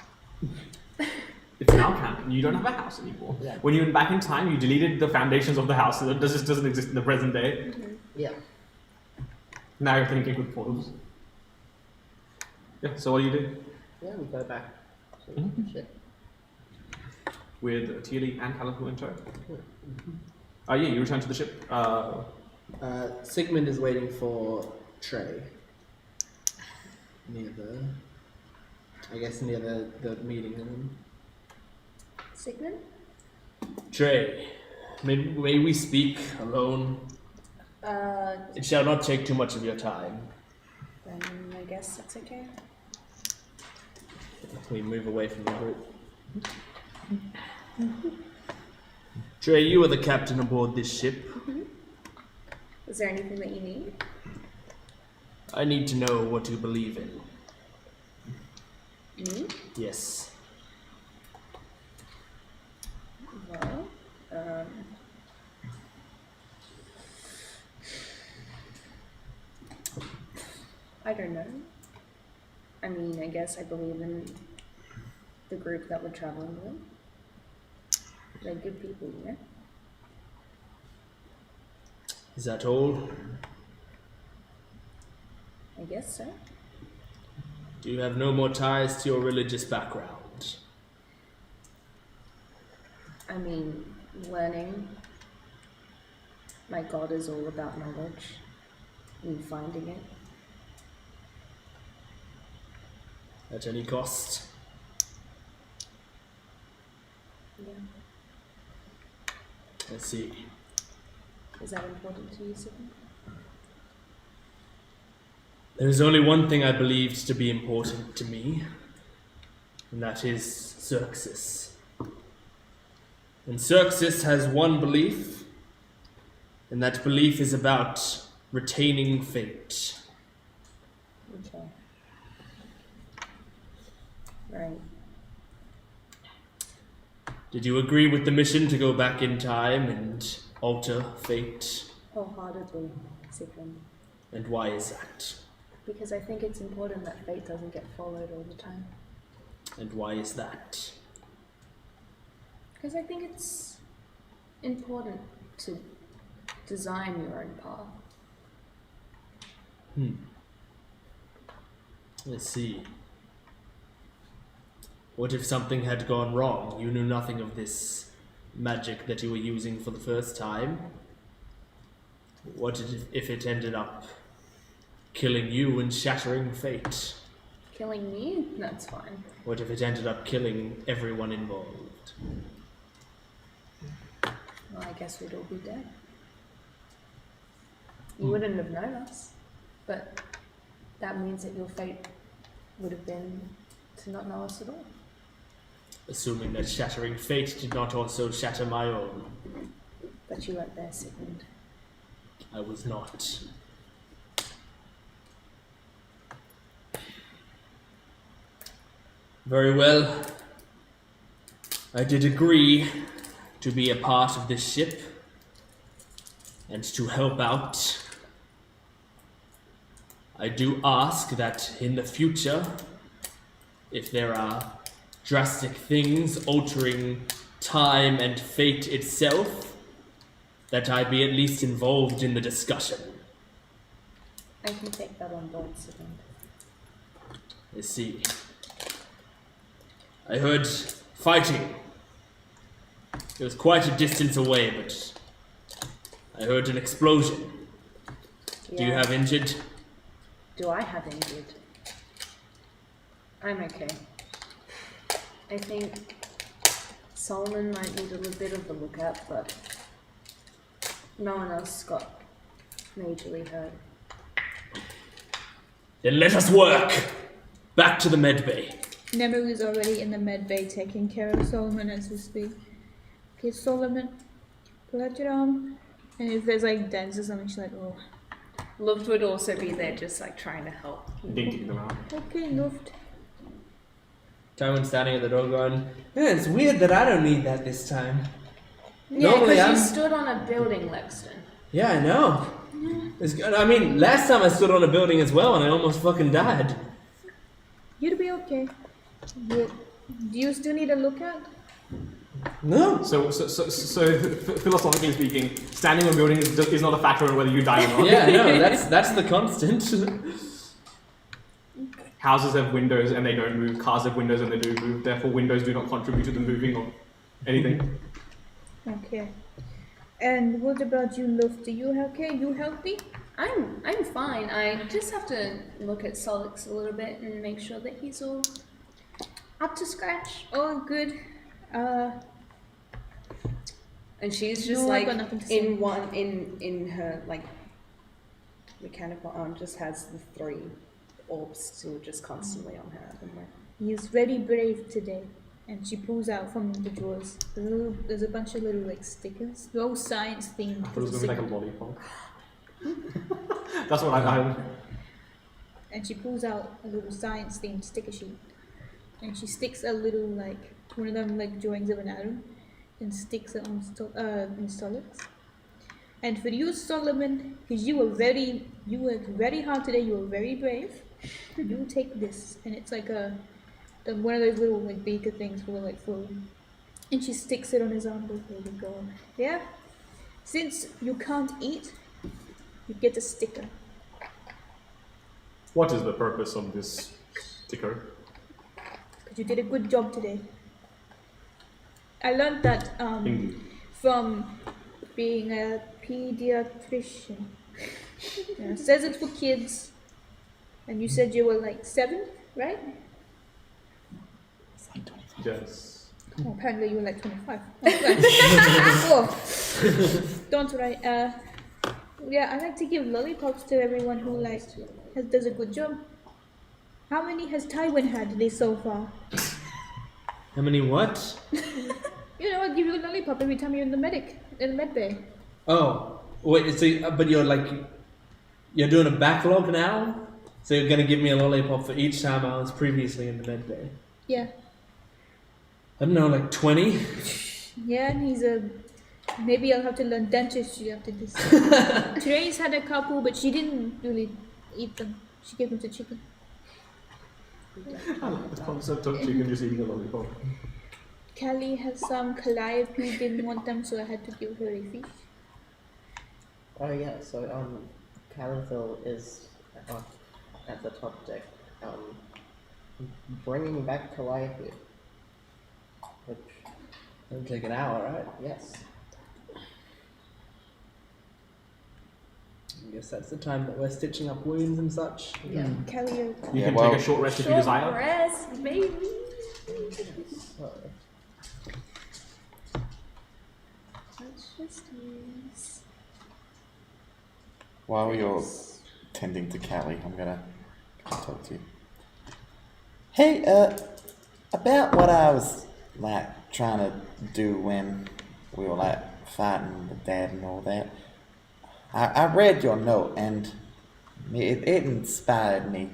Speaker 1: It's now canon. You don't have a house anymore.
Speaker 6: Yeah.
Speaker 1: When you went back in time, you deleted the foundations of the house, so it just doesn't exist in the present day.
Speaker 6: Yeah.
Speaker 1: Now you're thinking with portals. Yeah, so what do you do?
Speaker 6: Yeah, we go back to
Speaker 1: Mhm.
Speaker 6: ship.
Speaker 1: With Teely and Calico in tow? Yeah, you return to the ship.
Speaker 3: Sigmund is waiting for Trey. Near the meeting room.
Speaker 9: Sigmund?
Speaker 3: Trey, may we speak alone? It shall not take too much of your time.
Speaker 9: Then I guess that's okay.
Speaker 3: We move away from the group. Trey, you are the captain aboard this ship.
Speaker 7: Is there anything that you need?
Speaker 3: I need to know what you believe in.
Speaker 7: Me?
Speaker 3: Yes.
Speaker 9: Well, I don't know. I mean, I guess I believe in the group that we're traveling with. They're good people, you know?
Speaker 3: Is that all?
Speaker 9: I guess so.
Speaker 3: Do you have no more ties to your religious background?
Speaker 9: I mean, learning. My God is all about knowledge and finding it.
Speaker 3: At any cost?
Speaker 9: Yeah.
Speaker 3: I see.
Speaker 9: Is that important to you, Sidney?
Speaker 3: There is only one thing I believed to be important to me, and that is Xerxes. And Xerxes has one belief, and that belief is about retaining fate.
Speaker 9: Okay. Right.
Speaker 3: Did you agree with the mission to go back in time and alter fate?
Speaker 9: Wholeheartedly, Sigmund.
Speaker 3: And why is that?
Speaker 9: Because I think it's important that fate doesn't get followed all the time.
Speaker 3: And why is that?
Speaker 9: Because I think it's important to design your own path.
Speaker 3: Let's see. What if something had gone wrong? You knew nothing of this magic that you were using for the first time. What if it ended up killing you and shattering fate?
Speaker 9: Killing me? That's fine.
Speaker 3: What if it ended up killing everyone involved?
Speaker 9: Well, I guess we'd all be dead. You wouldn't have known us, but that means that your fate would have been to not know us at all.
Speaker 3: Assuming that shattering fate did not also shatter my own.
Speaker 9: But you weren't there, Sigmund.
Speaker 3: I was not. Very well. I did agree to be a part of this ship and to help out. I do ask that in the future, if there are drastic things altering time and fate itself, that I be at least involved in the discussion.
Speaker 9: I can take that on board, Sigmund.
Speaker 3: I see. I heard fighting. It was quite a distance away, but I heard an explosion. Do you have injured?
Speaker 9: Do I have injured? I'm okay. I think Solomon might need a little bit of a look at, but no one else got majorly hurt.
Speaker 3: Then let us work! Back to the medbay.
Speaker 5: Nemu is already in the med bay taking care of Solomon as we speak. Okay, Solomon, pull out your arm. And if there's like dents or something, she's like, oh.
Speaker 7: Luft would also be there just like trying to help.
Speaker 1: Dinking them out.
Speaker 5: Okay, Luft.
Speaker 3: Tywin's standing at the door going, yeah, it's weird that I don't need that this time.
Speaker 7: Yeah,
Speaker 3: Normally
Speaker 7: because
Speaker 3: I'm...
Speaker 7: you stood on a building, Lexton.
Speaker 3: Yeah, I know. It's good. I mean, last time I stood on a building as well and I almost fucking died.
Speaker 5: You'll be okay. Do you still need a lookout?
Speaker 3: No.
Speaker 1: So philosophically speaking, standing on a building is not a factor in whether you die or not.
Speaker 3: Yeah, no, that's the constant.
Speaker 1: Houses have windows and they don't move. Cars have windows and they do move. Therefore, windows do not contribute to them moving or anything.
Speaker 5: Okay. And what about you, Luft? Are you okay? You healthy?
Speaker 7: I'm fine. I just have to look at Solix a little bit and make sure that he's all up to scratch.
Speaker 5: Oh, good.
Speaker 7: And she's just
Speaker 5: No, I've
Speaker 7: like
Speaker 5: got nothing to say.
Speaker 7: in her like
Speaker 9: mechanical arm just has the 3 orbs still just constantly on her at the moment.
Speaker 5: He is very brave today. And she pulls out from the drawers. There's a bunch of little like stickers. They're all science themed.
Speaker 1: I thought it was going to be like a lollipop. That's what I
Speaker 5: And she pulls out a little science themed sticker sheet. And she sticks a little like one of them like drawings of an atom and sticks it on in solids. And for you, Solomon, because you worked very hard today, you were very brave, you take this. And it's like one of those little like beaker things for like food. And she sticks it on his arm. Goes, there you go. Yeah. Since you can't eat, you get a sticker.
Speaker 1: What is the purpose of this sticker?
Speaker 5: Because you did a good job today. I learned that from being a pediatrician. Yeah, it says it's for kids. And you said you were like 7, right?
Speaker 1: Yes.
Speaker 5: Oh, apparently you were like 25. Oh, don't worry. Yeah, I like to give lollipops to everyone who does a good job. How many has Tywin had today so far?
Speaker 3: How many what?
Speaker 5: You know, I'll give you a lollipop every time you're in the med bay.
Speaker 3: Oh, wait, so, but you're doing a backlog now? So you're going to give me a lollipop for each time I was previously in the med bay?
Speaker 5: Yeah.
Speaker 3: I don't know, like 20?
Speaker 5: Yeah, and he's maybe I'll have to learn dentistry after this. Therese had a couple, but she didn't really eat them. She gave them to chicken.
Speaker 1: I like the concept of chicken just eating a lollipop.
Speaker 5: Callie has some. Calliope didn't want them, so I had to give her a fish.
Speaker 6: Oh yeah, so Callithil is at the top deck, bringing back Calliope. Which
Speaker 3: It'll take an hour, right?
Speaker 6: yes,
Speaker 3: I guess that's the time that we're stitching up wounds and such.
Speaker 6: yeah.
Speaker 5: Calliope.
Speaker 1: You
Speaker 4: Yeah,
Speaker 1: can
Speaker 4: well-
Speaker 1: take a short rest if you desire.
Speaker 7: Rest, baby.
Speaker 6: So,
Speaker 7: Let's just use.
Speaker 4: While you're tending to Callie, I'm gonna talk to you. Hey, about what I was like trying to do when we were like fighting the dad and all that. I read your note and it inspired me.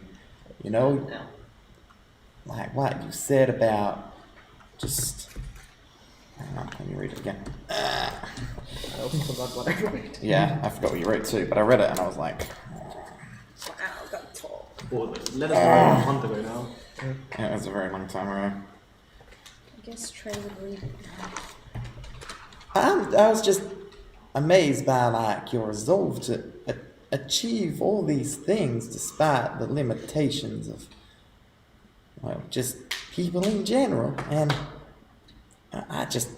Speaker 4: You know,
Speaker 6: now,
Speaker 4: like what you said about just. Hang on, let me read it again.
Speaker 6: I also forgot what I wrote.
Speaker 4: Yeah, I forgot what you wrote too, but I read it and I was like,
Speaker 6: Wow, got tall.
Speaker 1: Well, let us know a month ago now.
Speaker 4: yeah, it was a very long time ago.
Speaker 9: I guess Trey would read it now.
Speaker 4: I was just amazed by like your resolve to achieve all these things despite the limitations of, well, just people in general. And I just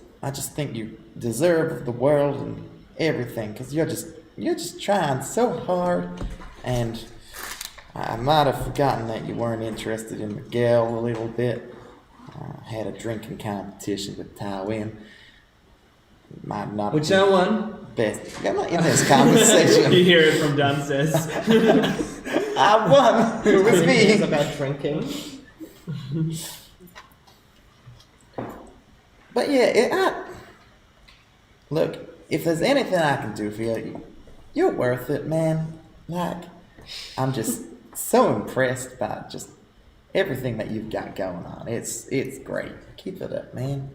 Speaker 4: think you deserve the world and everything because you're just trying so hard. And I might have forgotten that you weren't interested in Miguel a little bit. Had a drinking competition with Tywin. Might not have
Speaker 3: Which
Speaker 4: been
Speaker 3: I won.
Speaker 4: best. You're not in this conversation.
Speaker 3: You hear it from downstairs.
Speaker 4: I won. It was
Speaker 6: It's
Speaker 4: me.
Speaker 6: about drinking.
Speaker 4: But yeah, look. If there's anything I can do for you, you're worth it, man. Like, I'm just so impressed by just everything that you've got going on. It's great. Keep it up, man.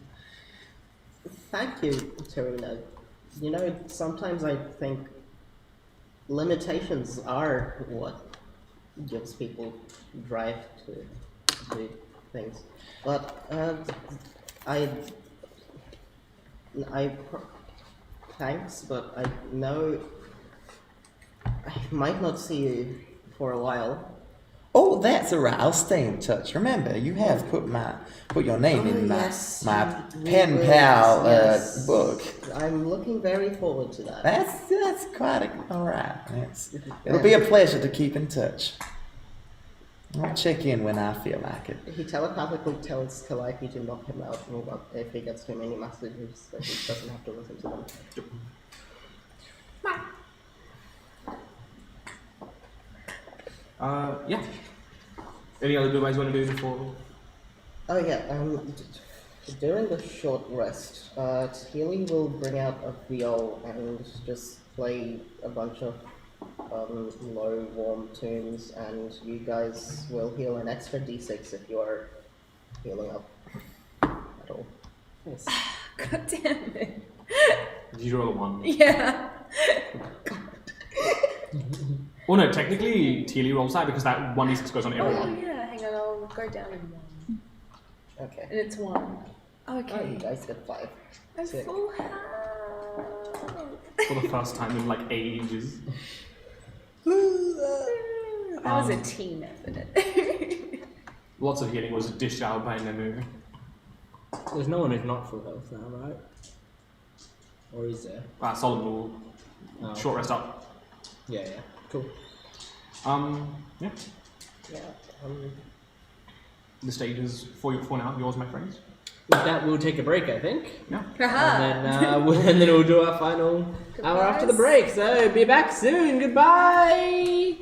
Speaker 6: Thank you, Tarina. You know, sometimes I think limitations are what gives people drive to do things. But thanks, but I know I might not see you for a while.
Speaker 4: Oh, that's alright. I'll stay in touch. Remember, you have put your name in my
Speaker 6: Yes,
Speaker 4: my
Speaker 6: you
Speaker 4: pen
Speaker 6: will,
Speaker 4: pal
Speaker 6: yes.
Speaker 4: book.
Speaker 6: I'm looking very forward to that.
Speaker 4: That's quite alright. It'll be a pleasure to keep in touch. I'll check in when I feel like it.
Speaker 6: He telepathically tells Calliope to knock him out if he gets too many messages, so he doesn't have to listen to them.
Speaker 1: Yeah. Any other goodbyes you want to do before?
Speaker 6: Oh yeah, during the short rest, Healy will bring out a viol and just play a bunch of low, warm tunes, and you guys will heal an extra d6 if you are healing up at all.
Speaker 3: Nice.
Speaker 7: God damn it.
Speaker 1: Did you roll a 1?
Speaker 7: Yeah.
Speaker 1: Well, no, technically, Teely rolls that because that 1d6 goes on
Speaker 9: Oh
Speaker 1: everyone.
Speaker 9: yeah, hang on, I'll go down in 1.
Speaker 6: Okay.
Speaker 9: And it's 1.
Speaker 6: Oh, you
Speaker 7: Okay.
Speaker 6: guys get 5.
Speaker 7: I'm
Speaker 6: Sick.
Speaker 7: full health.
Speaker 1: For the first time in like ages.
Speaker 9: That was a team effort.
Speaker 1: Lots of healing was dished out by Nemu.
Speaker 3: There's no one who's not full health now, right? Or is there?
Speaker 1: Solid will
Speaker 3: Oh,
Speaker 1: short rest up.
Speaker 3: Yeah, yeah. Cool.
Speaker 1: Yeah.
Speaker 6: Yeah.
Speaker 1: The stage is for now, yours, my friends.
Speaker 3: With that, we'll take a break, I think.
Speaker 1: Yeah.
Speaker 3: And then we'll do our final hour after the break. So be back soon. Goodbye.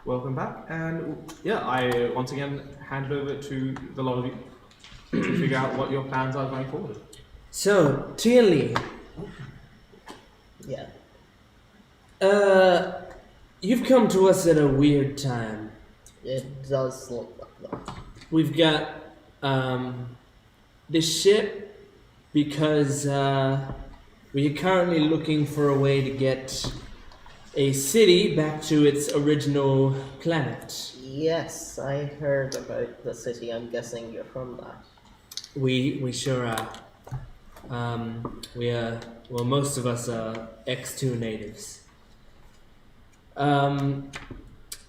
Speaker 1: welcome back. And yeah, I once again hand it over to the lot of you to figure out what your plans are going forward.
Speaker 3: So, Tilly,
Speaker 6: Yeah.
Speaker 3: you've come to us at a weird time.
Speaker 6: It does look like that.
Speaker 3: We've got this ship because we are currently looking for a way to get a city back to its original planet.
Speaker 6: Yes, I heard about the city. I'm guessing you're from that.
Speaker 3: We sure are. Well, most of us are X2 natives.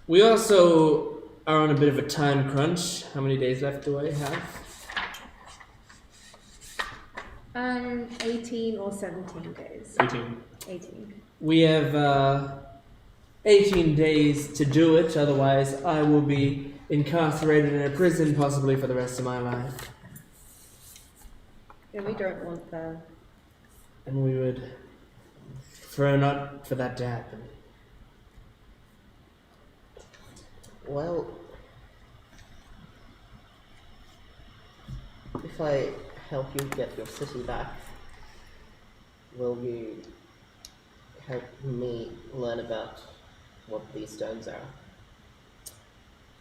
Speaker 3: We also are on a bit of a time crunch. How many days left do I have?
Speaker 9: 18 or 17 days.
Speaker 1: 18.
Speaker 9: 18.
Speaker 3: We have 18 days to do it, otherwise I will be incarcerated in a prison possibly for the rest of my life.
Speaker 9: Yeah, we don't want that.
Speaker 3: And we would prefer not for that to happen.
Speaker 6: Well, if I help you get your city back, will you help me learn about what these stones are?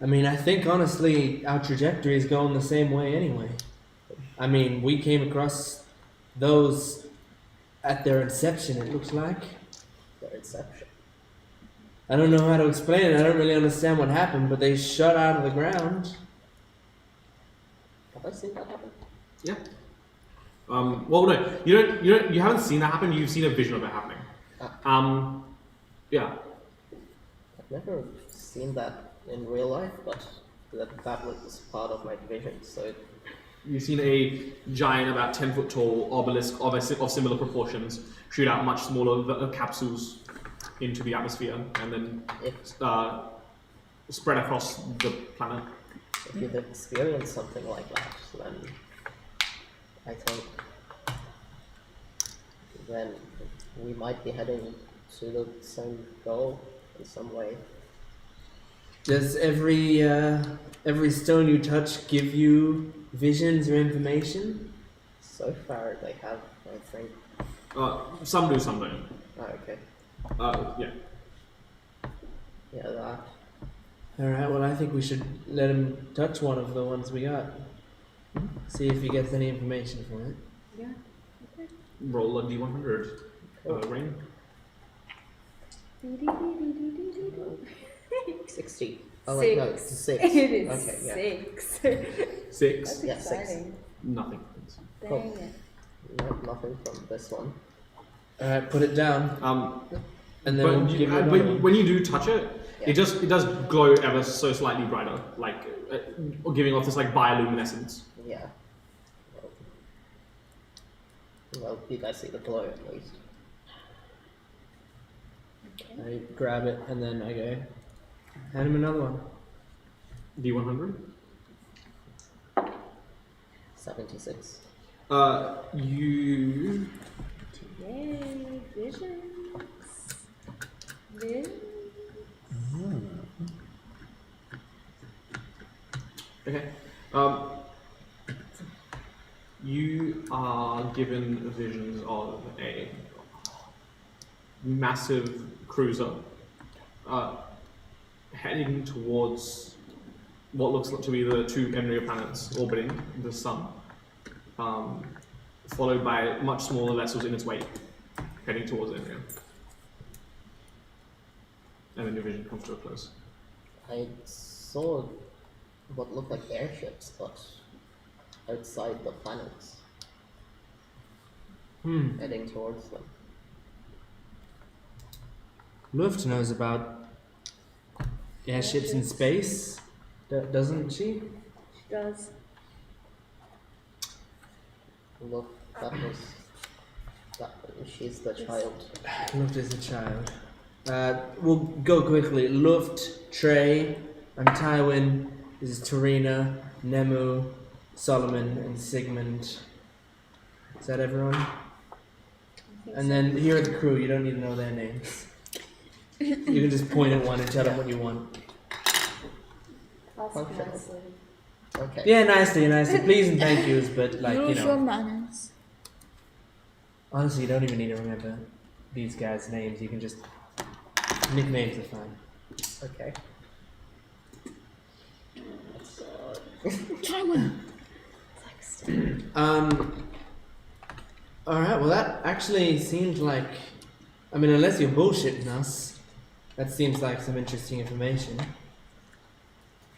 Speaker 3: I mean, I think honestly our trajectory is going the same way anyway. I mean, we came across those at their inception, it looks like.
Speaker 6: Their inception.
Speaker 3: I don't know how to explain it. I don't really understand what happened, but they shot out of the ground.
Speaker 6: Have I seen that happen?
Speaker 1: Yeah. Well, no, you haven't seen that happen. You've seen a vision of it happening. Yeah.
Speaker 6: I've never seen that in real life, but that was part of my vision, so...
Speaker 1: You've seen a giant, about 10-foot tall obelisk of similar proportions shoot out much smaller capsules into the atmosphere and then spread across the planet.
Speaker 6: If you've experienced something like that, then I think then we might be heading to the same goal in some way.
Speaker 3: Does every stone you touch give you visions or information?
Speaker 6: So far they have, I think.
Speaker 1: Some do, some don't.
Speaker 6: Oh, okay.
Speaker 1: Yeah.
Speaker 6: Yeah, that.
Speaker 3: Alright, well I think we should let him touch one of the ones we got. See if he gets any information from it.
Speaker 9: Yeah.
Speaker 1: Roll a d100. Rain.
Speaker 6: 60. Oh, wait, no, it's 6.
Speaker 9: It is
Speaker 6: Okay, yeah.
Speaker 9: 6.
Speaker 1: 6.
Speaker 9: That's
Speaker 6: Yeah, 6.
Speaker 9: exciting.
Speaker 1: Nothing.
Speaker 9: Dang
Speaker 6: Cool.
Speaker 9: it.
Speaker 6: No, nothing from this one.
Speaker 3: Alright, put it down. And then
Speaker 1: But
Speaker 3: we'll give it another one.
Speaker 1: when you do touch it,
Speaker 6: Yeah.
Speaker 1: it does glow ever so slightly brighter, like giving off this like bioluminescence.
Speaker 6: Yeah. Well, you guys see the glow at least.
Speaker 3: I grab it and then I go, hand him another one.
Speaker 1: D100.
Speaker 6: 76.
Speaker 1: You.
Speaker 9: Yay, visions. Visions.
Speaker 1: Okay. You are given visions of a massive cruiser heading towards what looks to be the two Enriya planets orbiting the sun, followed by much smaller vessels in its wake, heading towards Enriya. And then your vision comes to a close.
Speaker 6: I saw what looked like airships, but outside the planets, heading towards them.
Speaker 3: Luft knows about airships in space, doesn't she?
Speaker 9: She does.
Speaker 6: Look, she's the child.
Speaker 3: Luft is a child. We'll go quickly. Luft, Trey, I'm Tywin, this is Tarina, Nemu, Solomon, and Sigmund. Is that everyone? And then here are the crew, you don't need to know their names. You can just point at one and tell them what you want.
Speaker 9: Ask
Speaker 6: Functional.
Speaker 9: nicely.
Speaker 6: Okay.
Speaker 3: Yeah, nicely. Please and thank yous, but like, you
Speaker 5: Use your
Speaker 3: know.
Speaker 5: manners.
Speaker 3: Honestly, you don't even need to remember these guys' names. You can just nicknames are fine.
Speaker 6: Okay.
Speaker 5: Try one.
Speaker 3: All right. Well, that actually seemed like. I mean, unless you're bullshitting us, that seems like some interesting information.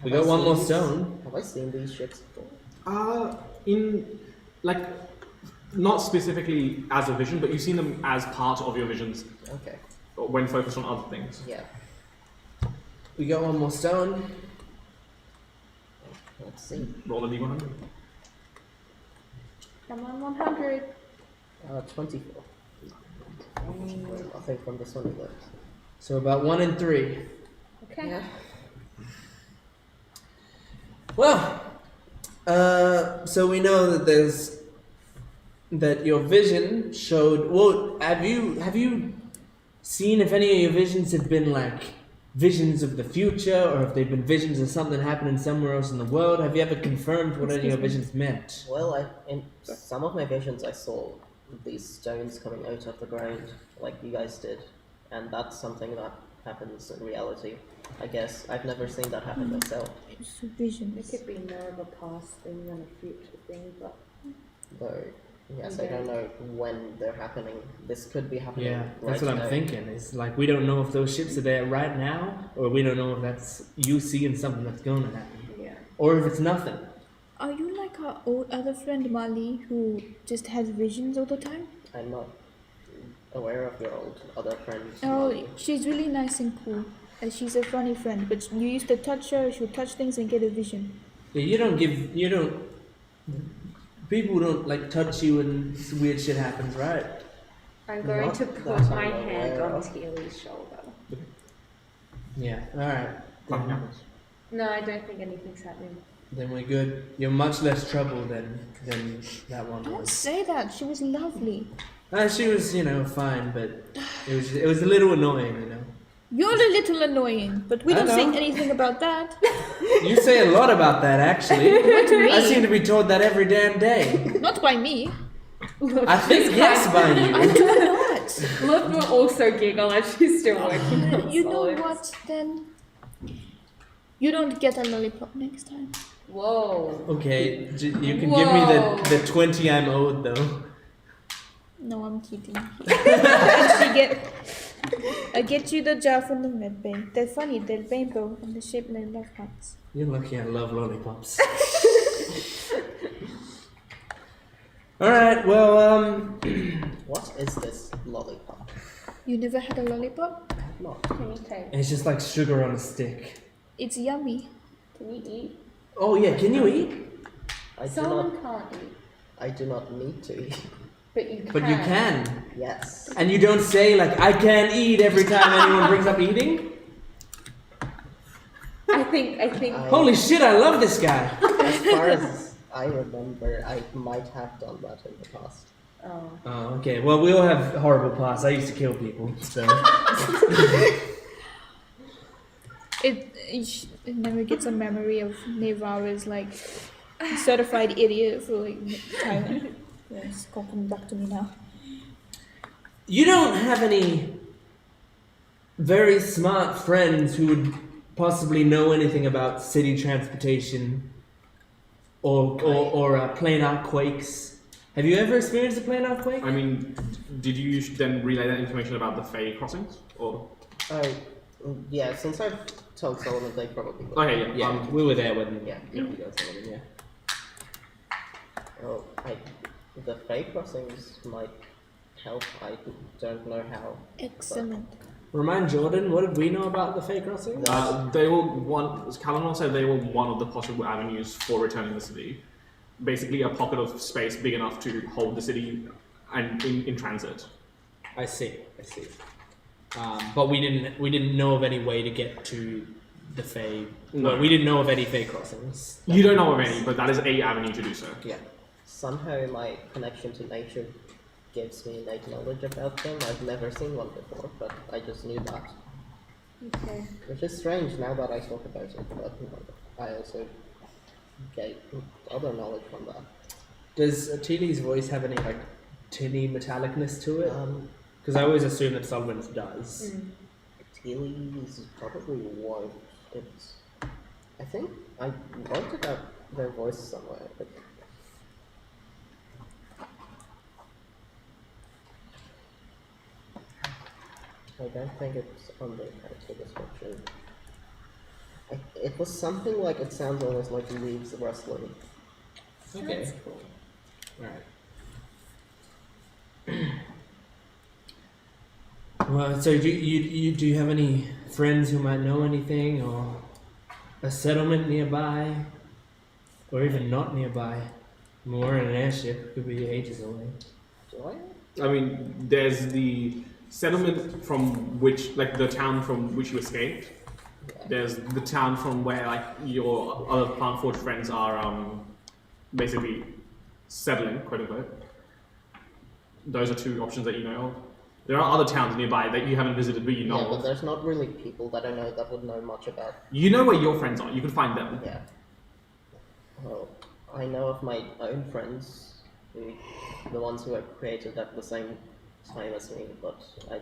Speaker 3: We
Speaker 6: Have
Speaker 3: got
Speaker 6: I
Speaker 3: one
Speaker 6: seen
Speaker 3: more
Speaker 6: these-
Speaker 3: stone.
Speaker 6: Have I seen these ships before?
Speaker 1: In like not specifically as a vision, but you've seen them as part of your visions
Speaker 6: Okay.
Speaker 1: when focused on other things.
Speaker 6: Yeah.
Speaker 3: We got one more stone.
Speaker 6: Let's see.
Speaker 1: Roll a D100.
Speaker 7: Come on, 100.
Speaker 6: 24. Nothing from this one either.
Speaker 3: So about 1 in 3.
Speaker 7: Okay.
Speaker 6: Yeah.
Speaker 3: Well, so we know that your vision showed. Well, have you seen if any of your visions have been like visions of the future, or if they've been visions of something happening somewhere else in the world? Have you ever confirmed what any of your visions meant?
Speaker 6: Well, in some of my visions, I saw these stones coming out of the ground, like you guys did, and that's something that happens in reality. I guess I've never seen that happen myself.
Speaker 5: It's a vision.
Speaker 9: It could be more of a past thing than a future thing, but
Speaker 6: Though, yes, I don't know when they're happening. This could be happening.
Speaker 3: Yeah,
Speaker 6: right
Speaker 3: that's what I'm
Speaker 6: now.
Speaker 3: thinking. It's like we don't know if those ships are there right now, or we don't know if that's you seeing something that's going to happen,
Speaker 9: yeah.
Speaker 3: or if it's nothing.
Speaker 5: Are you like our old other friend Mali who just has visions all the time?
Speaker 6: I'm not aware of your other friends.
Speaker 5: Oh, she's really nice and cool. She's a funny friend, but you used to touch her, she would touch things and get a vision.
Speaker 3: Yeah, you don't. People don't like touch you and weird shit happens, right?
Speaker 9: I'm going
Speaker 6: Not
Speaker 9: to
Speaker 6: that
Speaker 9: put
Speaker 6: I'm
Speaker 9: my hand
Speaker 6: aware
Speaker 9: on
Speaker 6: of.
Speaker 9: Teely's shoulder.
Speaker 3: Yeah. All right.
Speaker 1: Nothing happens.
Speaker 9: No, I don't think anything's happening.
Speaker 3: Then we're good. You're much less trouble than that one
Speaker 5: Don't
Speaker 3: was.
Speaker 5: say that, she was lovely.
Speaker 3: She was, fine, but it was a little annoying,
Speaker 5: You're a little annoying, but we
Speaker 3: I
Speaker 5: don't say
Speaker 3: know.
Speaker 5: anything about that.
Speaker 3: You say a lot about that, actually.
Speaker 5: Not to me.
Speaker 3: I seem to be told that every damn day.
Speaker 5: Not by me.
Speaker 3: I think yes by you.
Speaker 5: Do not.
Speaker 7: Look, will also giggle as she's still working on
Speaker 5: You know
Speaker 7: solids.
Speaker 5: what, then? You don't get a lollipop next time.
Speaker 7: Whoa.
Speaker 3: Okay, you can give me the 20 I'm owed, though.
Speaker 5: No, I'm kidding. I get you the jar from the med bay. They're funny, they're rainbow and they're shaped like love hearts.
Speaker 3: You're lucky I love lollipops. Alright, well,
Speaker 6: What is this lollipop?
Speaker 5: You never had a lollipop?
Speaker 6: Not.
Speaker 9: Can you take?
Speaker 3: it's just like sugar on a stick.
Speaker 5: It's yummy.
Speaker 9: Can you eat?
Speaker 3: Oh, yeah, can you eat?
Speaker 9: Someone can't eat,
Speaker 6: I do not need to eat.
Speaker 9: but you can.
Speaker 3: But you can.
Speaker 6: Yes.
Speaker 3: And you don't say, like, I can't eat every time anyone brings up eating?
Speaker 7: I think.
Speaker 3: Holy shit, I love this guy.
Speaker 6: As far as I remember, I might have done that in the past.
Speaker 9: Oh.
Speaker 3: Oh, okay. Well, we all have horrible pasts. I used to kill people, so.
Speaker 5: It never gets a memory of Nevara's like certified idiot for like Thailand. Yeah, it's coming back to me now.
Speaker 3: You don't have any very smart friends who would possibly know anything about city transportation or planar quakes. Have you ever experienced a planar quake?
Speaker 1: I mean, did you then relay that information about the Fey crossings? Or
Speaker 6: Yeah, since I've told Solomon, they probably will.
Speaker 1: okay, yeah.
Speaker 3: Yeah, we were there when
Speaker 6: Yeah.
Speaker 3: you guys told me, yeah.
Speaker 6: Oh, the Fey crossings might help. I don't know how.
Speaker 5: Excellent.
Speaker 3: Remind Jordan, what did we know about the fake crossings?
Speaker 1: They were one. As Callum said, they were one of the possible avenues for returning the city. Basically, a pocket of space big enough to hold the city and in transit.
Speaker 3: I see. But we didn't know of any way to get to the Fey.
Speaker 1: No.
Speaker 3: Well, we didn't know of any Fey crossings.
Speaker 1: You don't know of any, but that is a avenue to do so.
Speaker 6: Yeah. Somehow my connection to nature gives me innate knowledge about them. I've never seen one before, but I just knew that.
Speaker 9: Okay.
Speaker 6: Which is strange now that I talk about it, but I also get other knowledge from that.
Speaker 3: Does Tilly's voice have any like tinny metallicness to it? Because I always assume that Sullivan's does.
Speaker 6: Tilly's probably won't. It's. I think I wrote about their voice somewhere. But I don't think it's on the character description. It was something like it sounds almost like leaves rustling.
Speaker 3: Okay.
Speaker 7: That's cool.
Speaker 3: Alright. Well, so do you have any friends who might know anything, or a settlement nearby, or even not nearby? We're in an airship, could be ages away.
Speaker 6: Do I?
Speaker 1: I mean, there's the settlement from which, like the town from which you escaped. There's the town from where like your other Plant Forge friends are basically settling, quote unquote. Those are two options that you know of. There are other towns nearby that you haven't visited, but you know
Speaker 6: Yeah, but
Speaker 1: of.
Speaker 6: there's not really people that I know that would know much about.
Speaker 1: You know where your friends are. You can find them.
Speaker 6: Yeah. Well, I know of my own friends, the ones who were created at the same time as me, but I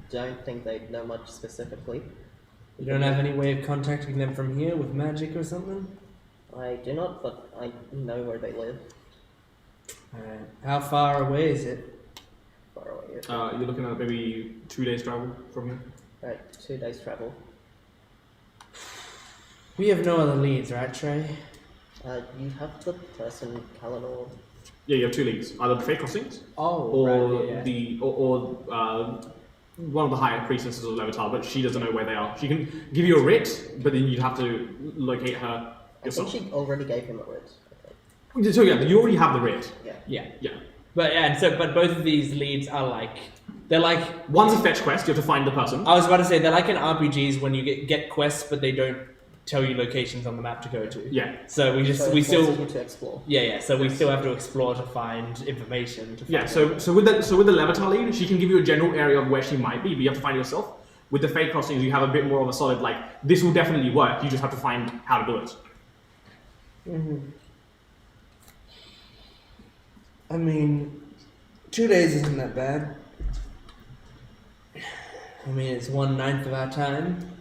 Speaker 6: don't think they know much specifically.
Speaker 3: You don't have any way of contacting them from here with magic or something?
Speaker 6: I do not, but I know where they live.
Speaker 3: Alright. How far away is it?
Speaker 6: Far away.
Speaker 1: You're looking at maybe 2 days travel from here.
Speaker 6: Right, 2 days travel.
Speaker 3: We have no other leads, right, Trey?
Speaker 6: You have the person, Kalanor.
Speaker 1: Yeah, you have 2 leads. Either the Fate Crossings
Speaker 3: Oh,
Speaker 1: or
Speaker 3: right, yeah.
Speaker 1: the one of the higher priestesses of Levitar, but she doesn't know where they are. She can give you a writ, but then you'd have to locate her
Speaker 6: I
Speaker 1: yourself.
Speaker 6: think she already gave him a writ. I think.
Speaker 1: So yeah, you already have the writ.
Speaker 6: Yeah.
Speaker 3: Yeah.
Speaker 1: Yeah.
Speaker 3: But yeah, and so but both of these leads are like they're like
Speaker 1: One's a fetch quest. You have to find the person.
Speaker 3: I was about to say they're like in RPGs when you get quests but they don't tell you locations on the map to go to.
Speaker 1: Yeah.
Speaker 3: So we
Speaker 6: So
Speaker 3: we
Speaker 6: it
Speaker 3: still
Speaker 6: forces you to explore.
Speaker 3: yeah. So we still have to explore to find information. To
Speaker 1: Yeah.
Speaker 3: find
Speaker 1: So with the Levitar lead, she can give you a general area of where she might be, but you have to find it yourself. With the Fate Crossings, you have a bit more of a solid like this will definitely work. You just have to find how to do it.
Speaker 3: I mean, 2 days isn't that bad. I mean, it's 1/9 of our time,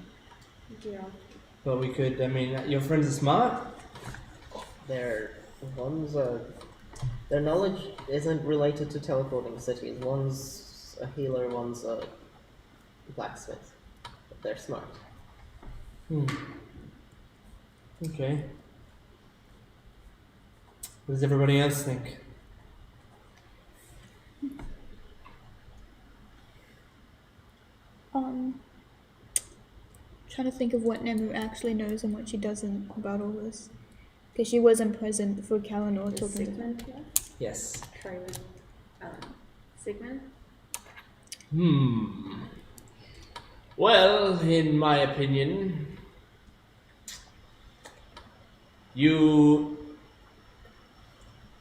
Speaker 7: Yeah.
Speaker 3: but we could. I mean, your friends are smart.
Speaker 6: Their knowledge isn't related to teleporting cities. One's a healer, one's a blacksmith. But they're smart.
Speaker 3: Okay. What does everybody else think?
Speaker 5: Trying to think of what Nemu actually knows and what she doesn't about all this. Because she wasn't present for Kalanor
Speaker 7: Is
Speaker 5: talking to her.
Speaker 7: Sigmund here?
Speaker 3: Yes.
Speaker 7: Trey with Sigmund?
Speaker 3: Well, in my opinion, you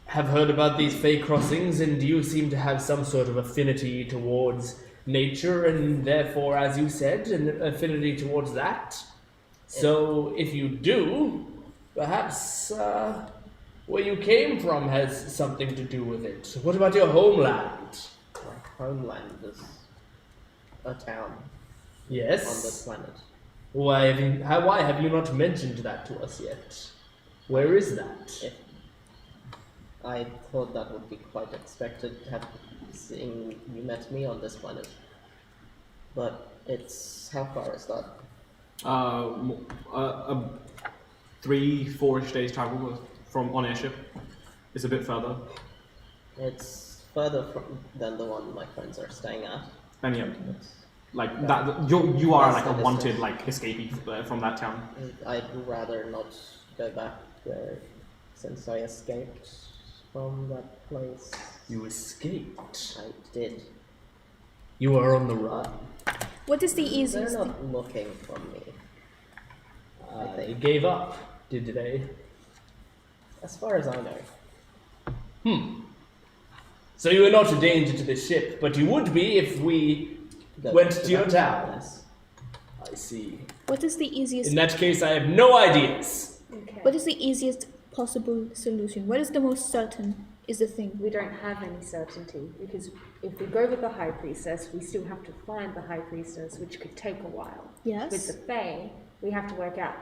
Speaker 3: have heard about these Fey crossings, and you seem to have some sort of affinity towards nature, and therefore, as you said, an affinity towards that. So, if you do, perhaps where you came from has something to do with it. What about your homeland?
Speaker 6: My homeland is a town on
Speaker 3: Yes.
Speaker 6: this planet.
Speaker 3: Why have you not mentioned that to us yet? Where is that?
Speaker 6: I thought that would be quite expected, seeing you met me on this planet. But it's... how far is that?
Speaker 1: 3-4 days travel from on airship. It's a bit further.
Speaker 6: It's further than the one my friends are staying at.
Speaker 1: And yeah,
Speaker 6: It's-
Speaker 1: like that. You are
Speaker 6: That's
Speaker 1: like
Speaker 6: the
Speaker 1: a wanted
Speaker 6: distance.
Speaker 1: like escapee from that town.
Speaker 6: I'd rather not go back there since I escaped from that place.
Speaker 3: You escaped.
Speaker 6: I did.
Speaker 3: You are on the run.
Speaker 5: What is the
Speaker 6: They're
Speaker 5: easiest thing?
Speaker 6: not looking for me.
Speaker 3: They gave up, did they?
Speaker 6: As far as I know.
Speaker 3: So you are not a danger to the ship, but you would be if we
Speaker 6: Go
Speaker 3: went
Speaker 6: to
Speaker 3: to your
Speaker 6: that
Speaker 3: town.
Speaker 6: place.
Speaker 3: I see.
Speaker 5: What is the easiest?
Speaker 3: In that case, I have no ideas.
Speaker 9: Okay.
Speaker 5: What is the easiest possible solution? What is the most certain is the thing?
Speaker 9: We don't have any certainty because if we go with the High Priestess, we still have to find the High Priestess, which could take a while.
Speaker 5: Yes.
Speaker 9: With the Fae, we have to work out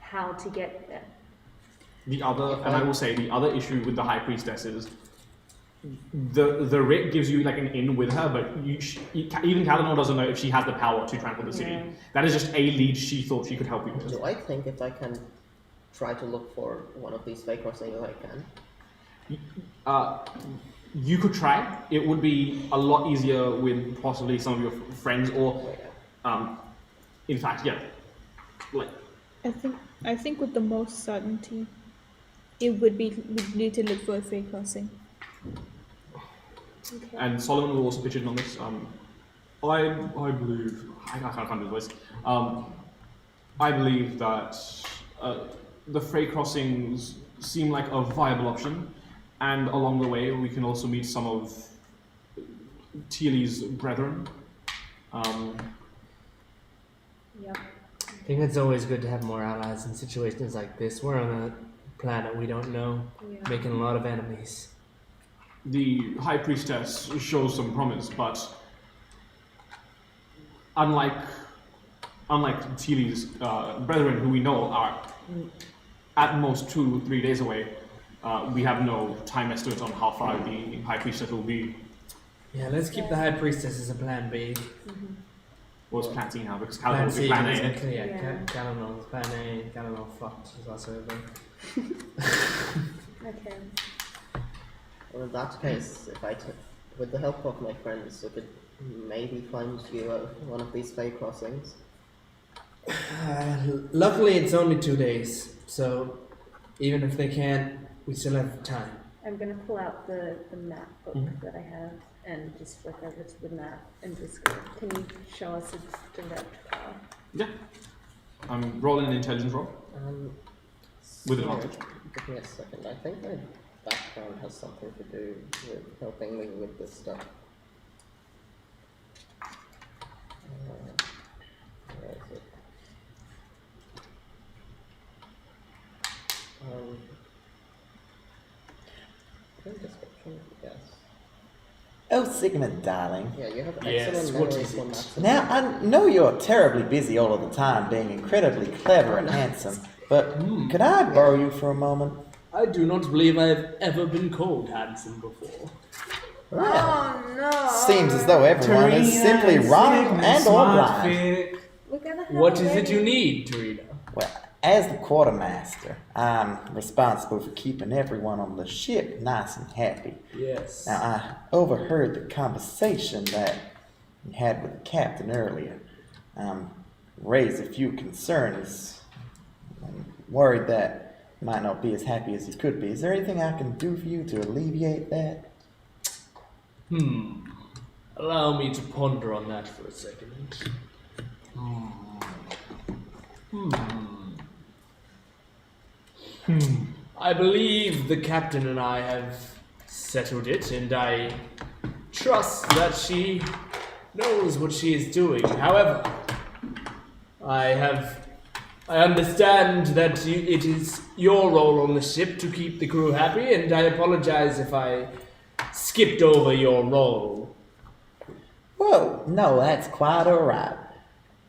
Speaker 9: how to get there.
Speaker 1: The other, and I will say, the other issue with the High Priestess is the writ gives you like an in with her, but even Kalinor doesn't know if she has the power to trample the city.
Speaker 9: Yeah.
Speaker 1: That is just a lead she thought she could help you with.
Speaker 6: Do I think if I can try to look for one of these fake crossings, I can?
Speaker 1: You could try. It would be a lot easier with possibly some of your friends, or in fact, yeah, like.
Speaker 5: I think with the most certainty, it would need to look for a fake crossing.
Speaker 9: Okay.
Speaker 1: And Solomon will also pitch in on this. I believe I can't find his voice. I believe that the freight crossings seem like a viable option, and along the way we can also meet some of Teely's brethren.
Speaker 9: Yep.
Speaker 3: I think it's always good to have more allies in situations like this. We're on a planet we don't know, making a lot of enemies.
Speaker 1: The High Priestess shows some promise, but unlike Teely's brethren, who we know are at most 2-3 days away, we have no time estimate on how far the High Priestess will be.
Speaker 3: Yeah, let's keep the High Priestess as a plan B.
Speaker 1: Or it's plan C now, because Kalinor will be plan A.
Speaker 3: Exactly, yeah.
Speaker 9: Yeah.
Speaker 3: Kalinor was plan A, Kalinor fucked is also over.
Speaker 9: Okay.
Speaker 6: Well, in that case, if with the help of my friends, we could maybe find you one of these fake crossings.
Speaker 3: Luckily, it's only 2 days, so even if they can't, we still have time.
Speaker 9: I'm going to pull out the map book that I have and just flick over to the map and just go, can you show us a direct path?
Speaker 1: Yeah. I'm rolling an intelligence roll. With advantage.
Speaker 6: Give me a second. I think my background has something to do with helping me with this stuff. Where is it? Description, yes.
Speaker 4: Oh, Sigmund, darling.
Speaker 6: Yeah, you have
Speaker 3: Yes,
Speaker 6: excellent
Speaker 3: what
Speaker 6: memory
Speaker 3: is
Speaker 6: for
Speaker 3: it?
Speaker 6: maps.
Speaker 4: Now, I know you're terribly busy all of the time, being incredibly clever and handsome, but could I borrow you for a moment?
Speaker 3: I do not believe I have ever been called handsome before.
Speaker 4: Well,
Speaker 7: Oh no.
Speaker 4: seems as though everyone is simply wrong and or blind.
Speaker 9: We're going to have
Speaker 3: What is it you need, Tarina?
Speaker 4: Well, as the quartermaster, I'm responsible for keeping everyone on the ship nice and happy.
Speaker 3: Yes.
Speaker 4: Now, I overheard the conversation that you had with the captain earlier. Raised a few concerns. I'm worried that you might not be as happy as you could be. Is there anything I can do for you to alleviate that?
Speaker 3: Allow me to ponder on that for a second. I believe the captain and I have settled it, and I trust that she knows what she is doing. However, I understand that it is your role on the ship to keep the crew happy, and I apologize if I skipped over your role.
Speaker 4: Whoa, no, that's quite alright.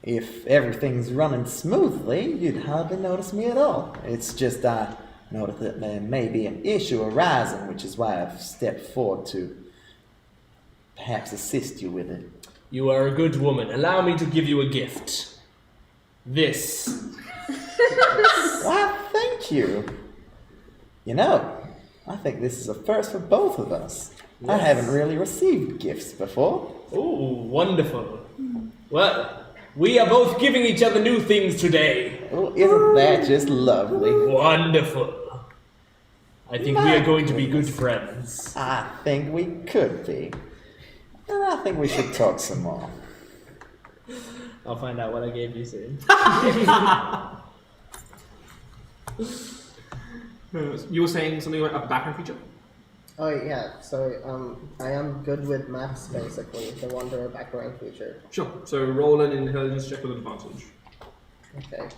Speaker 4: If everything's running smoothly, you'd hardly notice me at all. It's just I noticed that there may be an issue arising, which is why I've stepped forward to perhaps assist you with it.
Speaker 3: You are a good woman. Allow me to give you a gift. This.
Speaker 4: Why, thank you. You know, I think this is a first for both of us. I
Speaker 3: Yes.
Speaker 4: haven't really received gifts before.
Speaker 3: Oh, wonderful. Well, we are both giving each other new things today.
Speaker 4: Oh, isn't that just lovely?
Speaker 3: Wonderful. I think we are going to be good friends.
Speaker 4: I think we could be. And I think we should talk some more.
Speaker 3: I'll find out what I gave you soon.
Speaker 1: You were saying something about a background feature?
Speaker 6: Oh yeah, so I am good with maps basically, the Wanderer background feature.
Speaker 1: Sure. So roll an intelligence check with advantage.
Speaker 6: Okay.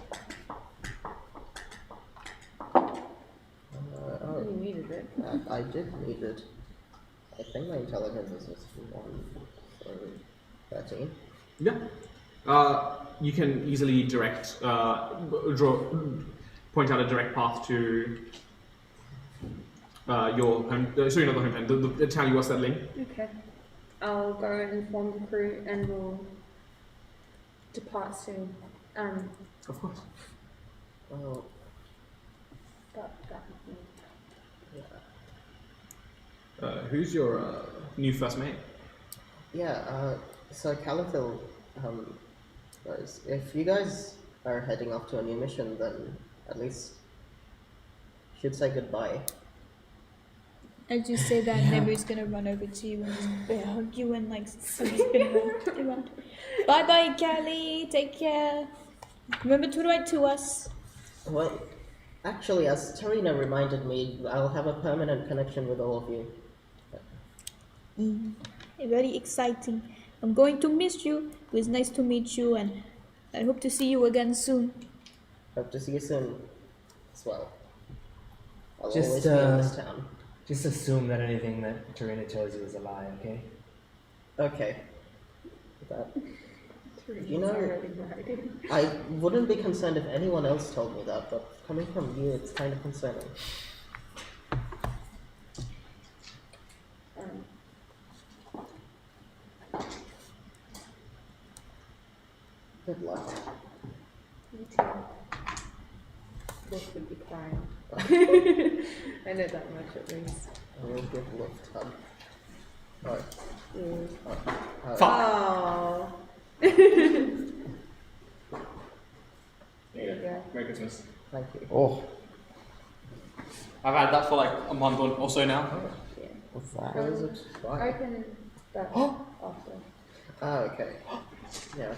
Speaker 7: it.
Speaker 6: I did need it. I think my intelligence is just 1 for 13.
Speaker 1: Yeah. You can easily direct, point out a direct path to your home. Sorry, not the home pen. The town you are settling.
Speaker 9: Okay. I'll go and inform the crew and we'll depart soon.
Speaker 1: Of course.
Speaker 6: Oh,
Speaker 9: But that
Speaker 6: yeah.
Speaker 1: Who's your new first mate?
Speaker 6: Yeah, so Calathil goes, if you guys are heading off to a new mission, then at least should say goodbye.
Speaker 5: As you say that, Nebu's gonna run over to you and just hug you and like spin around. Bye bye, Callie. Take care. Remember to write to us.
Speaker 6: Well, actually, as Tarina reminded me, I'll have a permanent connection with all of you.
Speaker 5: Very exciting. I'm going to miss you. It was nice to meet you, and I hope to see you again soon.
Speaker 6: Hope to see you soon as well. I'll
Speaker 3: Just,
Speaker 6: always be in this town.
Speaker 3: Just assume that anything that Tarina tells you is a lie, okay?
Speaker 6: Okay. That, you know, I wouldn't be concerned if anyone else told me that, but coming from you, it's kind of concerning. Good luck.
Speaker 9: Me too. Wolf would be crying. I know that much at least.
Speaker 6: I will give Wolf a hug. Oh.
Speaker 9: Oh. There you go.
Speaker 1: Merry Christmas.
Speaker 6: Thank you.
Speaker 4: Oh,
Speaker 1: I've had that for like a month or so now.
Speaker 9: Yeah.
Speaker 4: what's that?
Speaker 6: How is it? Why?
Speaker 9: Open that after.
Speaker 6: Ah, okay. Yeah.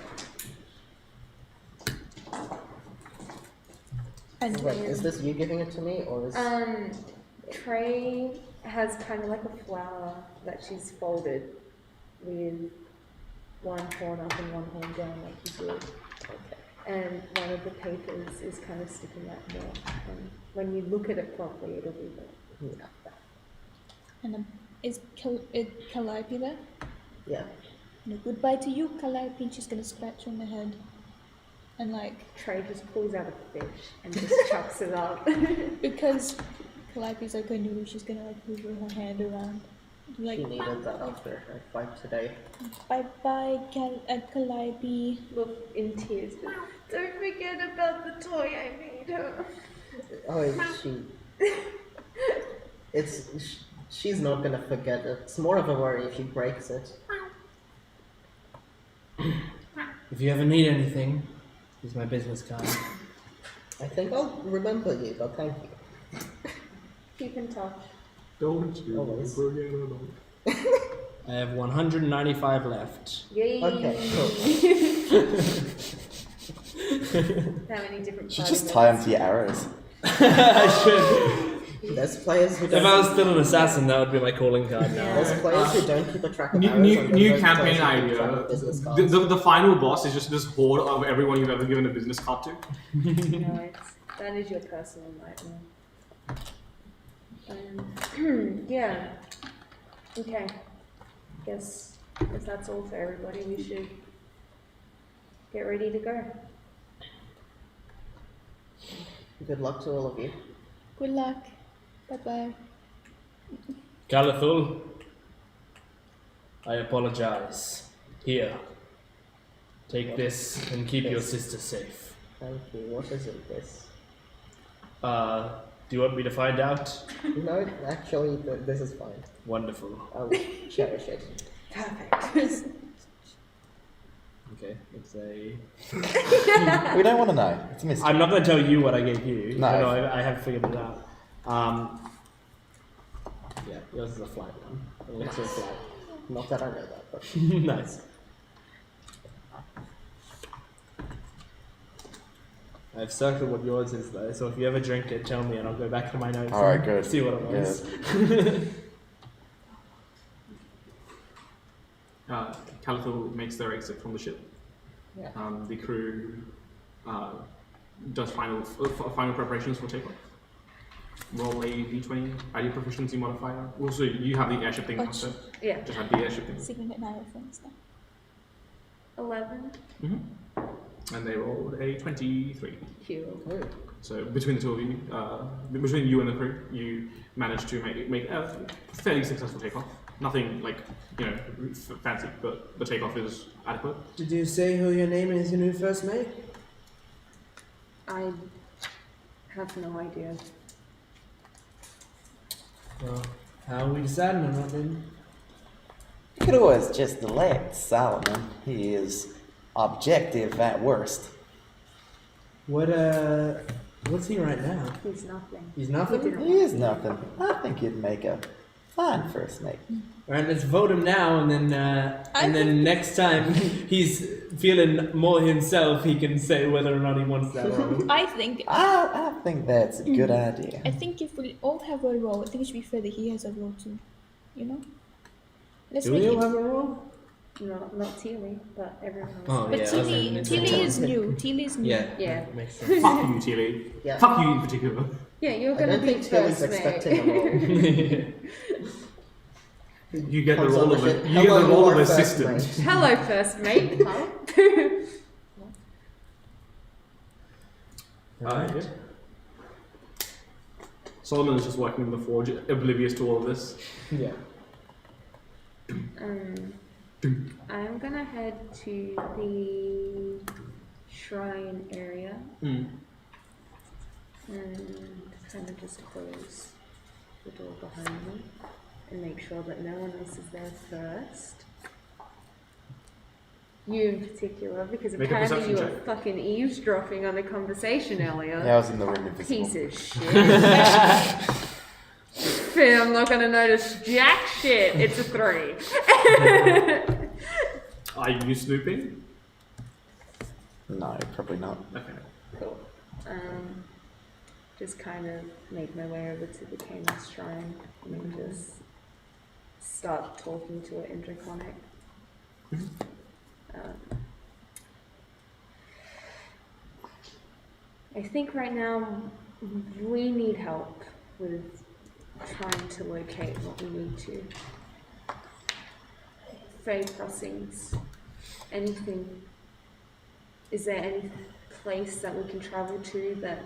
Speaker 5: And
Speaker 6: Wait, is this you giving it to me, or is...
Speaker 9: Trey has kind of like a flower that she's folded with one horn up and one horn down like you did.
Speaker 6: Okay.
Speaker 9: And one of the papers is kind of sticking out more. And when you look at it properly, it'll be like that.
Speaker 5: And is Calliope there?
Speaker 6: Yeah.
Speaker 5: No, goodbye to you, Calliope. She's gonna scratch on the head. And like,
Speaker 9: Trey just pulls out a fish and just chucks it up.
Speaker 5: because Calliope's like a noodle, she's gonna like move her hand around. Like,
Speaker 6: She needed that after her fight today.
Speaker 5: bye bye, Calliope.
Speaker 9: Look in tears, but don't forget about the toy I made her.
Speaker 6: Oh, she's not gonna forget it. It's more of a worry if she breaks it.
Speaker 3: If you ever need anything, here's my business card.
Speaker 6: I think I'll remember you, but thank you.
Speaker 9: Keep in touch.
Speaker 1: Don't you
Speaker 6: Always.
Speaker 1: forget about
Speaker 3: I have 195 left.
Speaker 9: Yay!
Speaker 6: Okay, cool.
Speaker 9: How many different
Speaker 4: Should
Speaker 9: party
Speaker 4: just tie them
Speaker 9: members?
Speaker 4: to your arrows.
Speaker 3: I should.
Speaker 6: There's players who
Speaker 3: If I
Speaker 6: don't...
Speaker 3: was still an assassin, that would be my calling card now.
Speaker 6: There's players who don't keep a track of arrows.
Speaker 1: New
Speaker 6: and then there's
Speaker 1: campaign
Speaker 6: players who keep track
Speaker 1: idea.
Speaker 6: of business cards.
Speaker 1: The final boss is just this horde of everyone you've ever given a business card to.
Speaker 9: No, that is your personal nightmare. Yeah. Okay. Guess if that's all for everybody, we should get ready to go.
Speaker 6: Good luck to all of you.
Speaker 5: Good luck. Bye bye.
Speaker 3: Calathul, I apologize. Here. Take this and keep your sister safe.
Speaker 6: Thank you. What is it, this?
Speaker 3: Do you want me to find out?
Speaker 6: No, actually, this is fine.
Speaker 3: Wonderful.
Speaker 6: I'll cherish it.
Speaker 9: Perfect.
Speaker 3: Okay, it's a...
Speaker 4: We don't want to know. It's a mystery.
Speaker 3: I'm not going to tell you what I gave you.
Speaker 4: No.
Speaker 3: I have figured it out. Yeah, yours is a flight one. Elixir flight.
Speaker 6: Not that I know that, but...
Speaker 3: Nice. I've circled what yours is though, so if you ever drink it, tell me and I'll go back to my notes
Speaker 4: All right,
Speaker 3: and
Speaker 4: good.
Speaker 3: see what it was.
Speaker 1: Calathil makes their exit from the ship.
Speaker 6: Yeah.
Speaker 1: The crew does final preparations for takeoff. roll a d20. Add your proficiency modifier. Also, you have the airship thing.
Speaker 5: Oh,
Speaker 1: So
Speaker 7: Yeah.
Speaker 1: just add the airship thing.
Speaker 5: Signet narrow friends now.
Speaker 7: 11.
Speaker 1: And they rolled a 23.
Speaker 7: Cute.
Speaker 1: So between the two of you, between you and the crew, you managed to make a fairly successful takeoff. Nothing like, fancy, but the takeoff is adequate.
Speaker 3: Did you say who your name is and who first mate?
Speaker 9: I have no idea.
Speaker 3: Well, how are we deciding on that then?
Speaker 4: You could always just elect Solomon. He is objective at worst.
Speaker 3: What's he right now?
Speaker 9: He's nothing.
Speaker 3: He's nothing?
Speaker 4: He is nothing. I think he'd make a fine first mate.
Speaker 3: Alright, let's vote him now, and then next time he's feeling more himself, he can say whether or not he wants that role.
Speaker 5: I think
Speaker 4: that's a good idea.
Speaker 5: I think if we all have a role, I think it should be fair that he has a role too. Let's
Speaker 3: Do
Speaker 5: make
Speaker 3: we all
Speaker 5: it.
Speaker 3: have a role?
Speaker 9: No, not Teely, but everyone else.
Speaker 3: Oh,
Speaker 5: But
Speaker 3: yeah,
Speaker 5: Tilly is new. Tilly is new.
Speaker 3: Yeah,
Speaker 9: Yeah.
Speaker 3: makes sense.
Speaker 1: Fuck you, Tilly.
Speaker 6: Yeah.
Speaker 1: Fuck you in particular.
Speaker 9: Yeah, you're
Speaker 6: I
Speaker 9: gonna
Speaker 6: don't
Speaker 9: be
Speaker 6: think Tilly's
Speaker 9: first
Speaker 6: expecting a
Speaker 9: mate.
Speaker 6: role.
Speaker 1: You get the
Speaker 6: Comes on
Speaker 1: role of
Speaker 6: with
Speaker 1: a,
Speaker 6: it.
Speaker 1: you get the
Speaker 6: Hello,
Speaker 1: role of
Speaker 6: Lord First
Speaker 1: assistant.
Speaker 6: Mate.
Speaker 7: Hello, first mate.
Speaker 1: Yeah. Solomon is just working in the forge, oblivious to all of this.
Speaker 3: Yeah.
Speaker 9: I'm gonna head to the shrine area and kind of just close the door behind me and make sure that no one else is there first. You in particular, because
Speaker 1: Make a
Speaker 9: apparently you
Speaker 1: perception
Speaker 9: were
Speaker 1: check.
Speaker 9: fucking eavesdropping on a conversation earlier.
Speaker 4: Yeah, I was in the room invisible.
Speaker 9: Piece of shit.
Speaker 7: I'm not gonna notice jack shit. It's a 3.
Speaker 1: Are you snooping?
Speaker 4: No, probably not.
Speaker 1: Okay.
Speaker 9: Cool. Just kind of make my way over to the Camus shrine and then just start talking to it in Draconic. I think right now we need help with trying to locate what we need to. Fey crossings. Anything. Is there any place that we can travel to that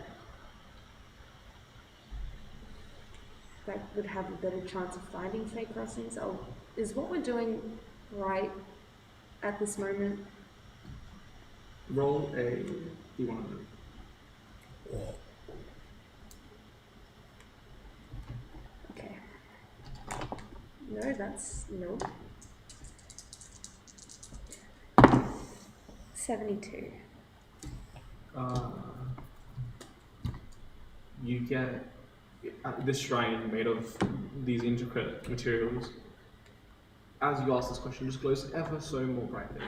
Speaker 9: would have a better chance of finding Fey crossings? Or is what we're doing right at this moment?
Speaker 1: Roll a D100.
Speaker 9: Okay. No, that's no. 72.
Speaker 1: You get this shrine made of these intricate materials. As you ask this question, just glows ever so more brightly.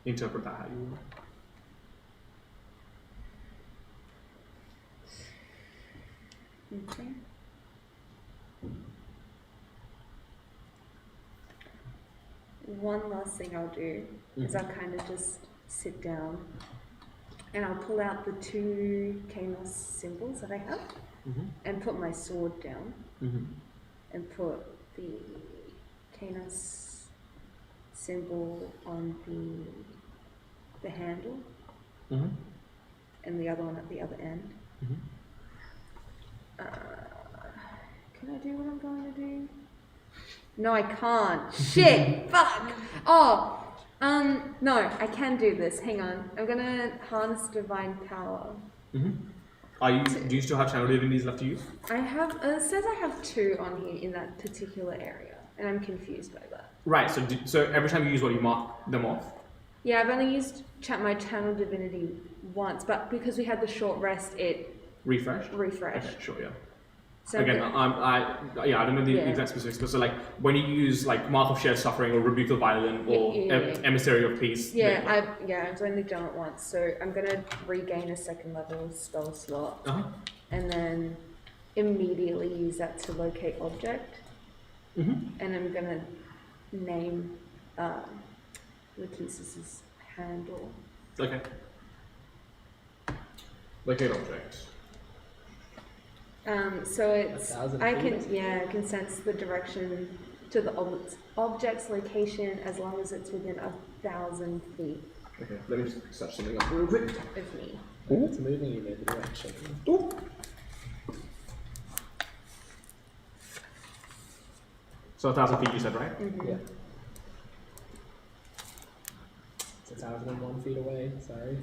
Speaker 1: Interpret that how you will.
Speaker 9: Okay. One last thing I'll do is I'll kind of just sit down and I'll pull out the 2 Camus symbols that I have and put my sword down and put the Camus symbol on the handle and the other one at the other end. Can I do what I'm going to do? No, I can't. Shit! Fuck! Oh! No, I can do this. Hang on. I'm gonna harness divine power.
Speaker 1: Do you still have channel divinities left to use?
Speaker 9: I have, it says I have 2 on here in that particular area, and I'm confused by that.
Speaker 1: Right, so every time you use one, you mark them off?
Speaker 9: Yeah, I've only used my channel divinity once, but because we had the short rest, it
Speaker 1: Refreshed?
Speaker 9: refreshed.
Speaker 1: Okay, sure, yeah.
Speaker 9: So
Speaker 1: Again, I don't know the
Speaker 9: Yeah.
Speaker 1: exact specifics, but so like when you use like Mark of Shared Suffering or Rebuke of Violence or
Speaker 9: Yeah.
Speaker 1: Emissary of Peace.
Speaker 9: I've only done it once, so I'm gonna regain a 2nd level spell slot, and then immediately use that to locate object, and I'm gonna name Lakeis's handle.
Speaker 1: Okay. Locate object.
Speaker 9: So it's
Speaker 3: 1,000
Speaker 9: I
Speaker 3: feet?
Speaker 9: can can sense the direction to the object's location as long as it's within 1,000 feet
Speaker 1: Okay, let me just search something up real quick.
Speaker 9: of me.
Speaker 3: It's moving in the direction.
Speaker 1: So 1,000 feet, you said, right?
Speaker 3: Yeah. It's 1,001 feet away. Sorry.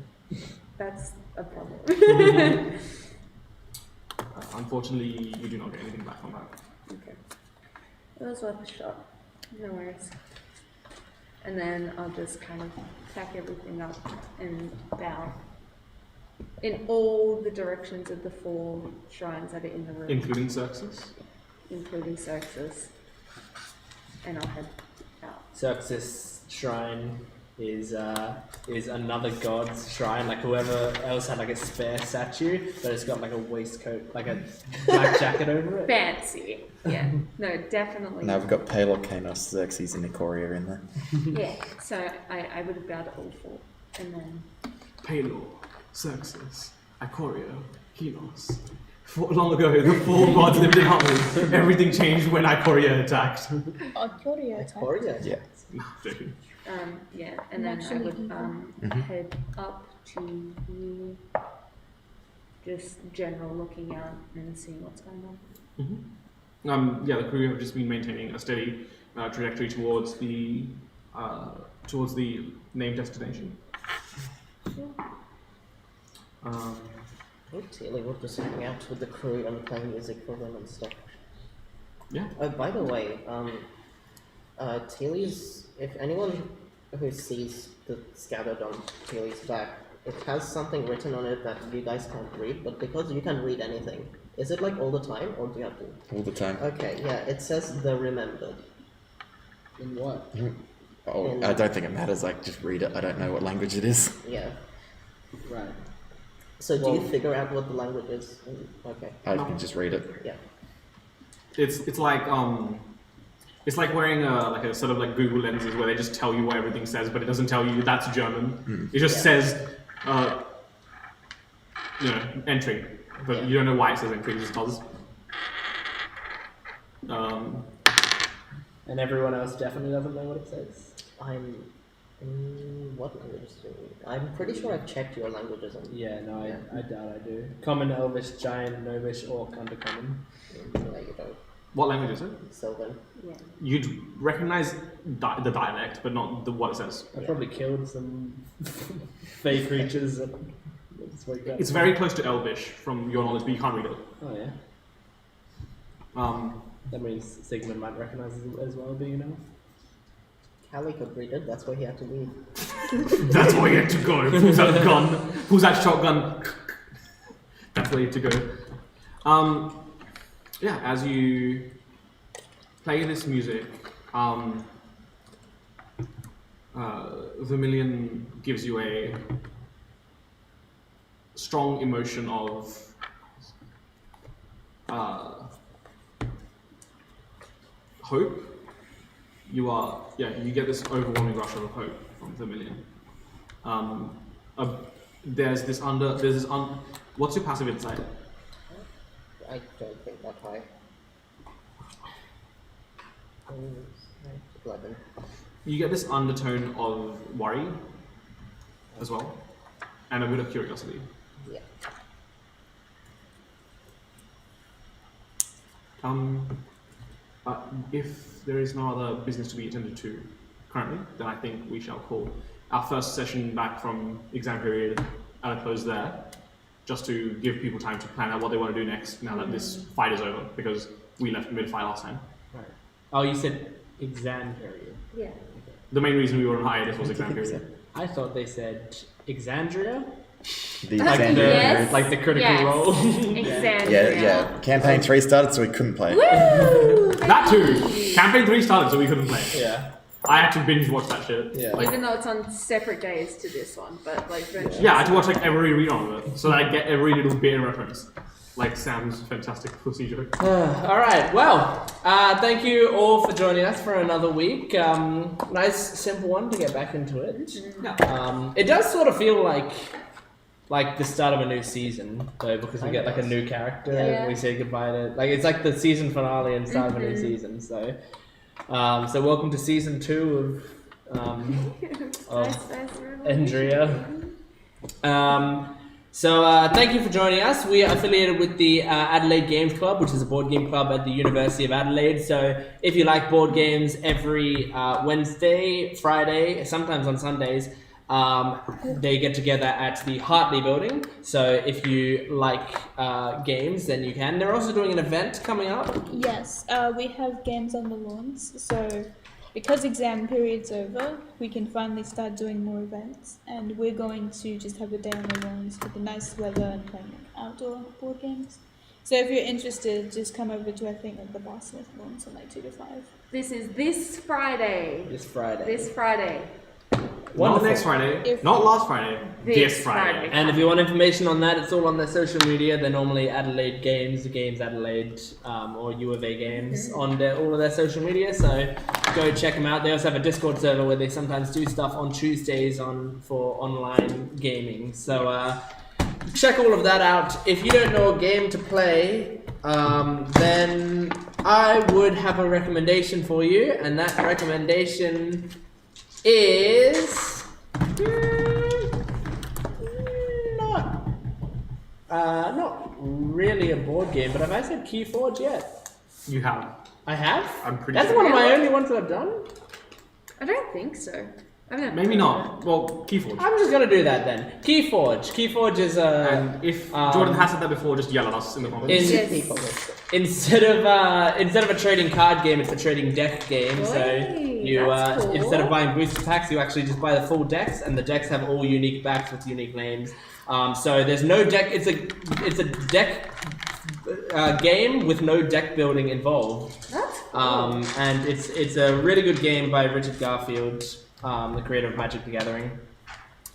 Speaker 9: That's a problem.
Speaker 1: Unfortunately, you do not get anything back from that.
Speaker 9: Okay. It was worth a shot. No worries. And then I'll just kind of pack everything up and bow in all the directions of the 4 shrines that are in the room,
Speaker 1: Including Xerxes?
Speaker 9: including Xerxes. And I'll head out.
Speaker 3: Xerxes' shrine is another god's shrine. Like whoever else had like a spare statue, but it's got like a waistcoat, like a black jacket over it.
Speaker 9: Fancy. Yeah. No, definitely.
Speaker 4: Now we've got Palor, Kanos, Xerxes, and Ikoria in there.
Speaker 9: Yeah. So I would have bowed at all 4. And then
Speaker 1: Palor, Xerxes, Ikoria, Kinos. Long ago, the 4 gods lived in harmony. Everything changed when Ikoria attacked.
Speaker 5: Ikoria attack.
Speaker 6: Korea.
Speaker 4: Yeah.
Speaker 1: Joking.
Speaker 9: yeah, and then I
Speaker 5: Naturally
Speaker 9: would
Speaker 5: evil.
Speaker 9: head up to you, just general looking out and seeing what's going on.
Speaker 1: Yeah, the crew have just been maintaining a steady trajectory towards the named destination.
Speaker 6: Oh, Tilly, we're just hanging out with the crew and playing music for them and stuff.
Speaker 1: Yeah.
Speaker 6: Oh, by the way, Tilly's, if anyone who sees the scattered on Tilly's back, it has something written on it that you guys can't read, but because you can read anything, is it like all the time, or do you have to?
Speaker 4: All the time.
Speaker 6: Okay, yeah, it says the remembered.
Speaker 3: In what?
Speaker 4: Oh, I don't think it matters. Like, just read it. I don't know what language it is.
Speaker 6: Yeah.
Speaker 3: Right.
Speaker 6: So do you figure out what the language is? Okay.
Speaker 4: I can just read it.
Speaker 6: Yeah.
Speaker 1: It's like wearing a sort of like Google lenses where they just tell you what everything says, but it doesn't tell you that's German. It just says, entry, but you don't know why it says entry. It just does.
Speaker 3: And everyone else definitely doesn't know what it says.
Speaker 6: What languages do you? I'm pretty sure I've checked your languages.
Speaker 3: Yeah, no, I doubt I do. Common, Elvish, Giant, Gnomish, Orc, Undercommon.
Speaker 6: No, you don't.
Speaker 1: What language is it?
Speaker 6: Sylvan.
Speaker 9: Yeah.
Speaker 1: You'd recognize the dialect, but not what it says.
Speaker 3: I probably killed some fake creatures. And just wake up.
Speaker 1: It's very close to Elvish from your knowledge, but you can't read it.
Speaker 3: Oh yeah. That means Sigmund might recognize it as well, do you know?
Speaker 6: Callie could read it, that's why he had to leave.
Speaker 1: That's where you had to go. Pulls out a gun. Pulls out shotgun. That's where you had to go. Yeah, as you play this music, Vermilion gives you a strong emotion of hope. You get this overwhelming rush of hope from Vermilion. What's your passive insight?
Speaker 6: I don't think that high. 11.
Speaker 1: You get this undertone of worry as well, and a bit of curiosity.
Speaker 6: Yeah.
Speaker 1: If there is no other business to be attended to currently, then I think we shall call our first session back from exam period at a close there, just to give people time to plan out what they want to do next now that this fight is over, because we left mid-fight last time.
Speaker 3: Right. Oh, you said exam period.
Speaker 9: Yeah.
Speaker 1: The main reason we were on hiatus was exam period.
Speaker 3: I thought they said Exandria?
Speaker 4: The
Speaker 3: Like
Speaker 4: exam
Speaker 3: the,
Speaker 7: Yes.
Speaker 3: like the critical
Speaker 7: Yes.
Speaker 3: role.
Speaker 7: Exactly.
Speaker 4: Yeah. Campaign 3 started, so we couldn't play.
Speaker 7: Woo!
Speaker 1: That too! Campaign 3 started, so we couldn't play.
Speaker 3: Yeah.
Speaker 1: I had to binge watch that shit.
Speaker 3: Yeah.
Speaker 1: Like,
Speaker 9: Even though it's on separate days to this one, but like eventually.
Speaker 1: yeah, I had to watch like every read on of it, so that I get every little bit in reference. Like Sam's fantastic pussy joke.
Speaker 3: All right. Well, thank you all for joining us for another week. Nice, simple one to get back into it. It does sort of feel like like the start of a new season, though, because we get like a new character
Speaker 7: Yeah.
Speaker 3: and we say goodbye to it's like the season finale and start of a new season. So, so welcome to season 2 of Enriya. So thank you for joining us. We are affiliated with the Adelaide Games Club, which is a board game club at the University of Adelaide. So if you like board games, every Wednesday, Friday, sometimes on Sundays, they get together at the Hartley building. So if you like games, then you can. They're also doing an event coming up.
Speaker 5: Yes, we have games on the lawns. So because exam period's over, we can finally start doing more events. And we're going to just have a day on the lawns with the nice weather and playing outdoor board games. So if you're interested, just come over to, I think, like the Barsmith lawns from like 2 to 5.
Speaker 7: This is this Friday.
Speaker 3: This Friday.
Speaker 7: This Friday.
Speaker 1: Not next Friday. Not last Friday. This Friday.
Speaker 3: And if you want information on that, it's all on their social media. They're normally Adelaide Games, Games Adelaide, or U of A Games on all of their social media. So go check them out. They also have a Discord server where they sometimes do stuff on Tuesdays for online gaming. So check all of that out. If you don't know a game to play, then I would have a recommendation for you, and that recommendation is not really a board game, but have I said Keyforge yet?
Speaker 1: You have.
Speaker 3: I have?
Speaker 1: I'm pretty
Speaker 3: That's
Speaker 1: sure.
Speaker 3: one of my only ones that I've done?
Speaker 7: I don't think so. I've never
Speaker 1: Maybe not. Well, Keyforge.
Speaker 3: I'm just gonna do that then. Keyforge. Keyforge is
Speaker 1: And if Jordan has said that before, just yell at us in the comments.
Speaker 3: Instead of a trading card game, it's a trading deck game. So you
Speaker 7: that's cool.
Speaker 3: instead of buying booster packs, you actually just buy the full decks, and the decks have all unique backs with unique names. So there's no deck. It's a deck game with no deck building involved.
Speaker 7: That's cool.
Speaker 3: And it's a really good game by Richard Garfield, the creator of Magic the Gathering.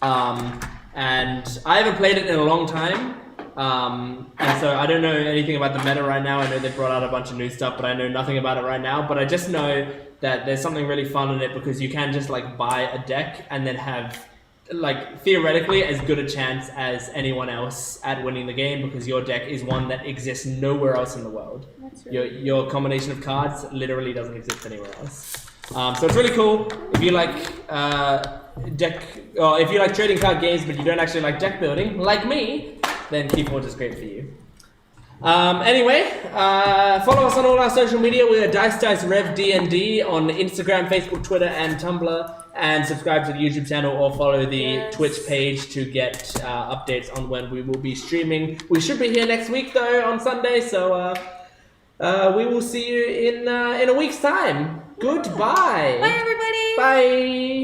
Speaker 3: And I haven't played it in a long time. And so I don't know anything about the meta right now. I know they brought out a bunch of new stuff, but I know nothing about it right now. But I just know that there's something really fun in it because you can just like buy a deck and then have like theoretically as good a chance as anyone else at winning the game because your deck is one that exists nowhere else in the world.
Speaker 5: That's really
Speaker 3: Your combination of cards literally doesn't exist anywhere else. So it's really cool if you like if you like trading card games but you don't actually like deck building, like me, then Keyforge is great for you. Anyway, follow us on all our social media. We are DiceRevDND on Instagram, Facebook, Twitter, and Tumblr. And subscribe to the YouTube channel or follow the Twitch page to get updates on when we will be streaming. We should be here next week though on Sunday, so we will see you in a week's time. Goodbye.
Speaker 7: Bye, everybody.
Speaker 3: Bye.